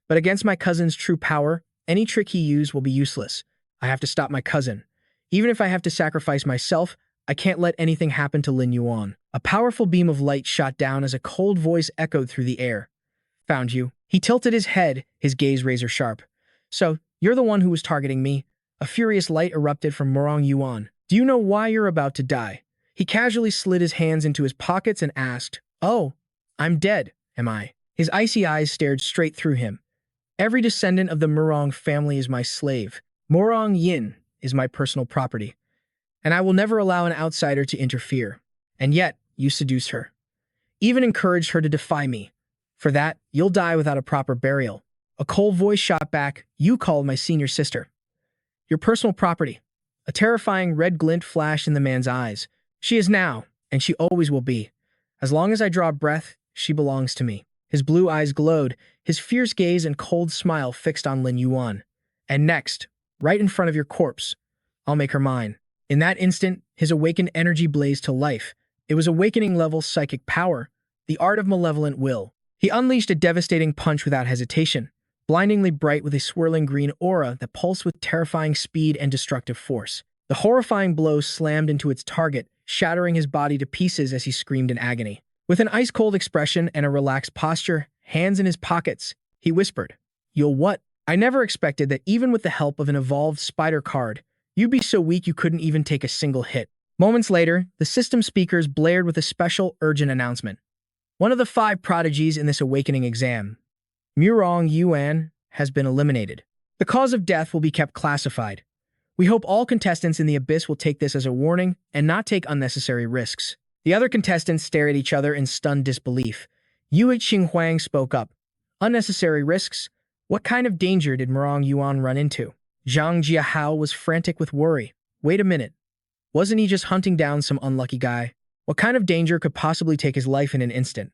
But against my cousin's true power, any trick he used will be useless. I have to stop my cousin. Even if I have to sacrifice myself, I can't let anything happen to Lin Yuan. A powerful beam of light shot down as a cold voice echoed through the air. Found you. He tilted his head, his gaze razor sharp. So, you're the one who was targeting me. A furious light erupted from Murong Yuan. Do you know why you're about to die? He casually slid his hands into his pockets and asked, Oh, I'm dead, am I? His icy eyes stared straight through him. Every descendant of the Murong family is my slave. Murong Yin is my personal property, and I will never allow an outsider to interfere. And yet, you seduced her. Even encouraged her to defy me. For that, you'll die without a proper burial. A cold voice shot back, You called my senior sister your personal property. A terrifying red glint flashed in the man's eyes. She is now, and she always will be. As long as I draw breath, she belongs to me. His blue eyes glowed, his fierce gaze and cold smile fixed on Lin Yuan. And next, right in front of your corpse, I'll make her mine. In that instant, his awakened energy blazed to life. It was awakening-level psychic power, the art of malevolent will. He unleashed a devastating punch without hesitation, blindingly bright with a swirling green aura that pulsed with terrifying speed and destructive force. The horrifying blow slammed into its target, shattering his body to pieces as he screamed in agony. With an ice-cold expression and a relaxed posture, hands in his pockets, he whispered, You'll what? I never expected that even with the help of an evolved spider card, you'd be so weak you couldn't even take a single hit. Moments later, the system speakers blared with a special, urgent announcement. One of the 5 prodigies in this awakening exam, Murong Yuan, has been eliminated. The cause of death will be kept classified. We hope all contestants in the abyss will take this as a warning and not take unnecessary risks. The other contestants stare at each other in stunned disbelief. Yue Qinghuang spoke up. Unnecessary risks? What kind of danger did Murong Yuan run into? Zhang Jiahao was frantic with worry. Wait a minute. Wasn't he just hunting down some unlucky guy? What kind of danger could possibly take his life in an instant?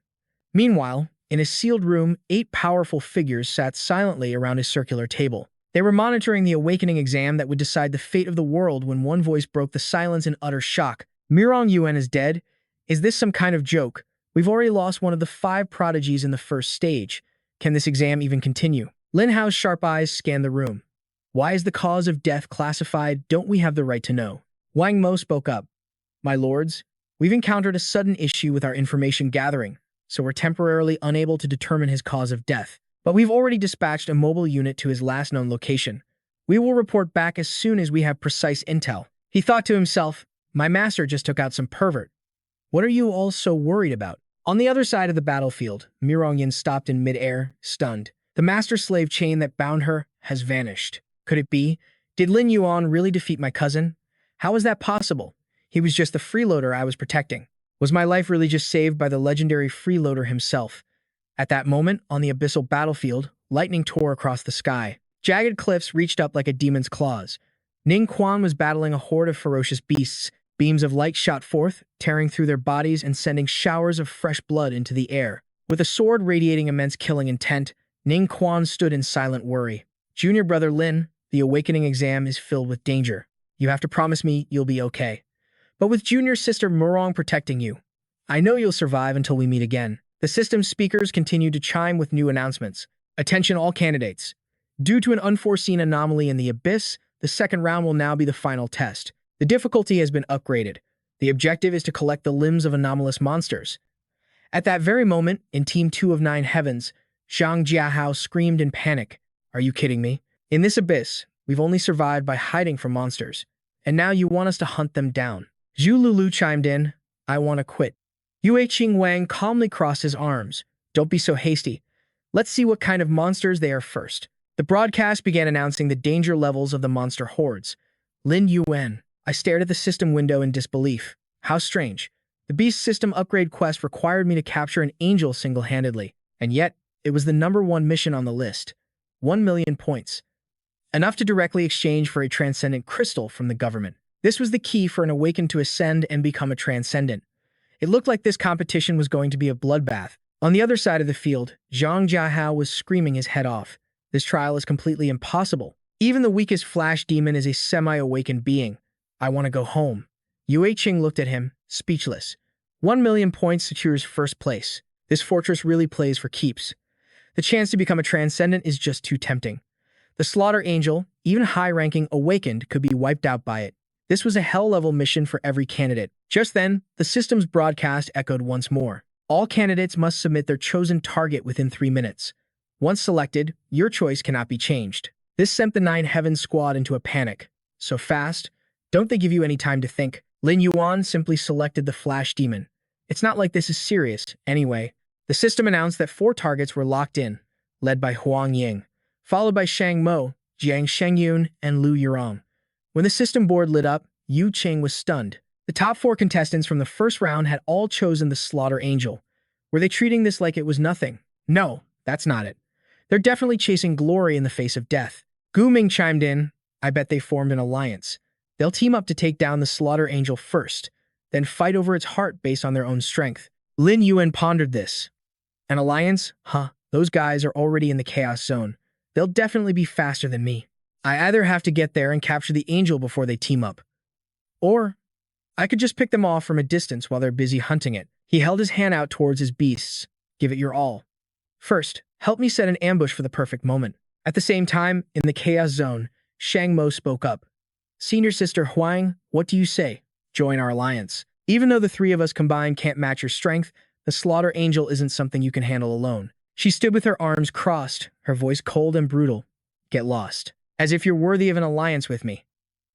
Meanwhile, in his sealed room, 8 powerful figures sat silently around his circular table. They were monitoring the awakening exam that would decide the fate of the world when one voice broke the silence in utter shock. Murong Yuan is dead? Is this some kind of joke? We've already lost one of the 5 prodigies in the first stage. Can this exam even continue? Lin Hao's sharp eyes scanned the room. Why is the cause of death classified? Don't we have the right to know? Wang Mo spoke up. My lords, we've encountered a sudden issue with our information gathering, so we're temporarily unable to determine his cause of death. But we've already dispatched a mobile unit to his last known location. We will report back as soon as we have precise intel. He thought to himself, my master just took out some pervert. What are you all so worried about? On the other side of the battlefield, Murongyan stopped in midair, stunned. The master slave chain that bound her has vanished. Could it be? Did Lin Yuan really defeat my cousin? How is that possible? He was just the freeloader I was protecting. Was my life really just saved by the legendary freeloader himself? At that moment, on the abyssal battlefield, lightning tore across the sky. Jagged cliffs reached up like a demon's claws. Ning Quan was battling a horde of ferocious beasts. Beams of light shot forth, tearing through their bodies and sending showers of fresh blood into the air. With a sword radiating immense killing intent, Ning Quan stood in silent worry. Junior brother Lin, the awakening exam is filled with danger. You have to promise me you'll be okay. But with junior sister Murong protecting you, I know you'll survive until we meet again. The system speakers continued to chime with new announcements. Attention all candidates. Due to an unforeseen anomaly in the abyss, the second round will now be the final test. The difficulty has been upgraded. The objective is to collect the limbs of anomalous monsters. At that very moment, in Team 2 of 9 Heavens, Zhang Jiahao screamed in panic. Are you kidding me? In this abyss, we've only survived by hiding from monsters. And now you want us to hunt them down. Zhu Lulu chimed in. I want to quit. Yue Qing Wang calmly crossed his arms. Don't be so hasty. Let's see what kind of monsters they are first. The broadcast began announcing the danger levels of the monster hordes. Lin Yuan. I stared at the system window in disbelief. How strange. The beast system upgrade quest required me to capture an angel single-handedly, and yet it was the #1 mission on the list. 1 million points. Enough to directly exchange for a transcendent crystal from the government. This was the key for an awaken to ascend and become a transcendent. It looked like this competition was going to be a bloodbath. On the other side of the field, Zhang Jiahao was screaming his head off. This trial is completely impossible. Even the weakest flash demon is a semi-awakened being. I want to go home. Yue Qing looked at him, speechless. 1 million points secures first place. This fortress really plays for keeps. The chance to become a transcendent is just too tempting. The Slaughter Angel, even high-ranking awakened, could be wiped out by it. This was a hell-level mission for every candidate. Just then, the system's broadcast echoed once more. All candidates must submit their chosen target within 3 minutes. Once selected, your choice cannot be changed. This sent the 9 Heavens squad into a panic. So fast? Don't they give you any time to think? Lin Yuan simply selected the Flash Demon. It's not like this is serious, anyway. The system announced that 4 targets were locked in, led by Huang Ying, followed by Shang Mo, Jiang Shengyun, and Lu Yurong. When the system board lit up, Yu Qing was stunned. The top 4 contestants from the first round had all chosen the Slaughter Angel. Were they treating this like it was nothing? No, that's not it. They're definitely chasing glory in the face of death. Gu Ming chimed in. I bet they formed an alliance. They'll team up to take down the Slaughter Angel first, then fight over its heart based on their own strength. Lin Yuan pondered this. An alliance? Huh, those guys are already in the Chaos Zone. They'll definitely be faster than me. I either have to get there and capture the angel before they team up, or I could just pick them off from a distance while they're busy hunting it. He held his hand out towards his beasts. Give it your all. First, help me set an ambush for the perfect moment. At the same time, in the Chaos Zone, Shang Mo spoke up. Senior Sister Huang, what do you say? Join our alliance. Even though the 3 of us combined can't match your strength, the Slaughter Angel isn't something you can handle alone. She stood with her arms crossed, her voice cold and brutal. Get lost. As if you're worthy of an alliance with me.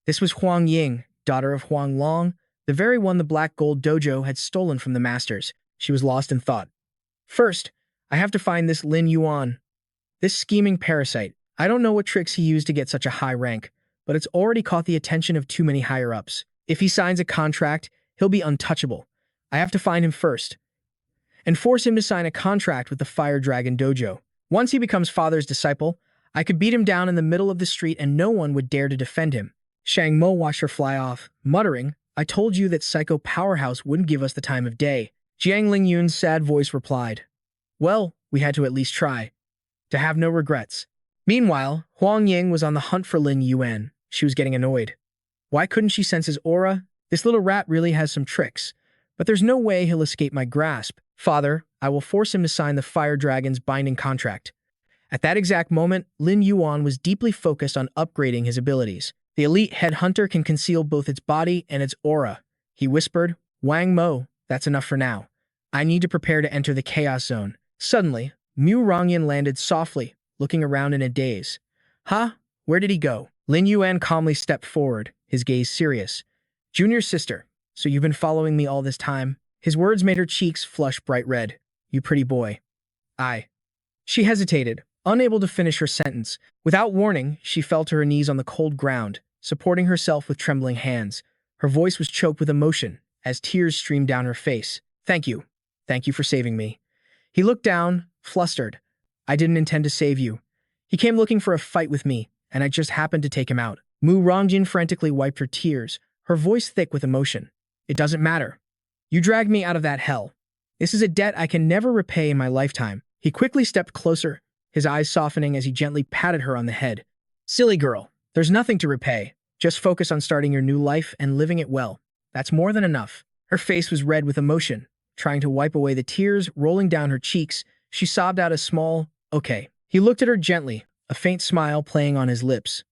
This was Huang Ying, daughter of Huang Long, the very one the Black Gold Dojo had stolen from the masters. She was lost in thought. First, I have to find this Lin Yuan. This scheming parasite. I don't know what tricks he used to get such a high rank, but it's already caught the attention of too many higher-ups. If he signs a contract, he'll be untouchable. I have to find him first, and force him to sign a contract with the Fire Dragon Dojo. Once he becomes Father's disciple, I could beat him down in the middle of the street and no one would dare to defend him. Shang Mo watched her fly off, muttering, I told you that Psycho Powerhouse wouldn't give us the time of day. Jiang Lingyun's sad voice replied, well, we had to at least try. To have no regrets. Meanwhile, Huang Ying was on the hunt for Lin Yuan. She was getting annoyed. Why couldn't she sense his aura? This little rat really has some tricks, but there's no way he'll escape my grasp. Father, I will force him to sign the Fire Dragon's binding contract. At that exact moment, Lin Yuan was deeply focused on upgrading his abilities. The elite headhunter can conceal both its body and its aura. He whispered, Wang Mo, that's enough for now. I need to prepare to enter the Chaos Zone. Suddenly, Mu Rongyan landed softly, looking around in a daze. Huh? Where did he go? Lin Yuan calmly stepped forward, his gaze serious. Junior sister, so you've been following me all this time? His words made her cheeks flush bright red. You pretty boy. She hesitated, unable to finish her sentence. Without warning, she fell to her knees on the cold ground, supporting herself with trembling hands. Her voice was choked with emotion, as tears streamed down her face. Thank you. Thank you for saving me. He looked down, flustered. I didn't intend to save you. He came looking for a fight with me, and I just happened to take him out. Mu Rongjin frantically wiped her tears, her voice thick with emotion. It doesn't matter. You dragged me out of that hell. This is a debt I can never repay in my lifetime. He quickly stepped closer, his eyes softening as he gently patted her on the head. Silly girl, there's nothing to repay. Just focus on starting your new life and living it well. That's more than enough. Her face was red with emotion. Trying to wipe away the tears rolling down her cheeks, she sobbed out a small, okay. He looked at her gently, a faint smile playing on his lips.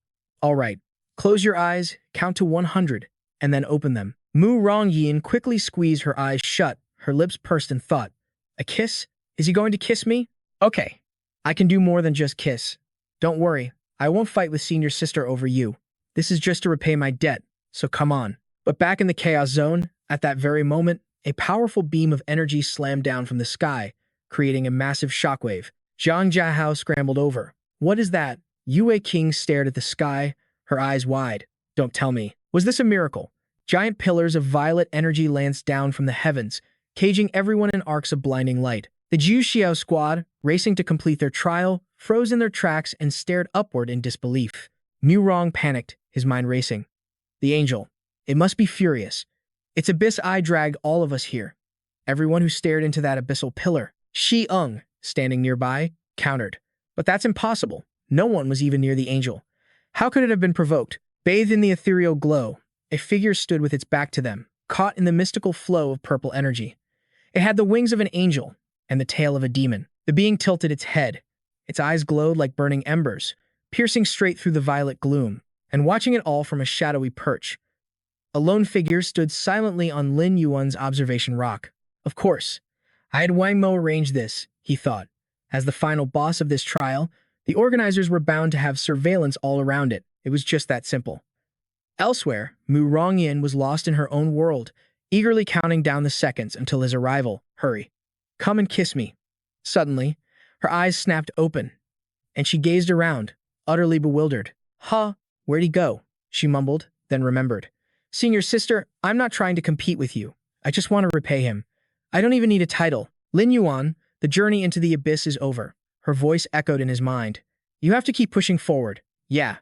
All right, close your eyes, count to 100, and then open them. Mu Rongyin quickly squeezed her eyes shut, her lips pursed in thought. A kiss? Is he going to kiss me? Okay, I can do more than just kiss. Don't worry, I won't fight with senior sister over you. This is just to repay my debt, so come on. But back in the chaos zone, at that very moment, a powerful beam of energy slammed down from the sky, creating a massive shockwave. Zhang Jiahao scrambled over. What is that? Yue King stared at the sky, her eyes wide. Don't tell me. Was this a miracle? Giant pillars of violet energy lanced down from the heavens, caging everyone in arcs of blinding light. The Jiu Xiao squad, racing to complete their trial, froze in their tracks and stared upward in disbelief. Mu Rong panicked, his mind racing. The angel. It must be furious. Its abyss eye dragged all of us here. Everyone who stared into that abyssal pillar. Shi Eng, standing nearby, countered. But that's impossible. No one was even near the angel. How could it have been provoked? Bathed in the ethereal glow, a figure stood with its back to them, caught in the mystical flow of purple energy. It had the wings of an angel and the tail of a demon. The being tilted its head. Its eyes glowed like burning embers, piercing straight through the violet gloom, and watching it all from a shadowy perch. A lone figure stood silently on Lin Yuan's observation rock. Of course, I had Wang Mo arrange this, he thought. As the final boss of this trial, the organizers were bound to have surveillance all around it. It was just that simple. Elsewhere, Mu Rongyin was lost in her own world, eagerly counting down the seconds until his arrival. Hurry. Come and kiss me. Suddenly, her eyes snapped open, and she gazed around, utterly bewildered. Huh, where'd he go? She mumbled, then remembered. Senior sister, I'm not trying to compete with you. I just want to repay him. I don't even need a title. Lin Yuan, the journey into the abyss is over. Her voice echoed in his mind. You have to keep pushing forward. Yeah,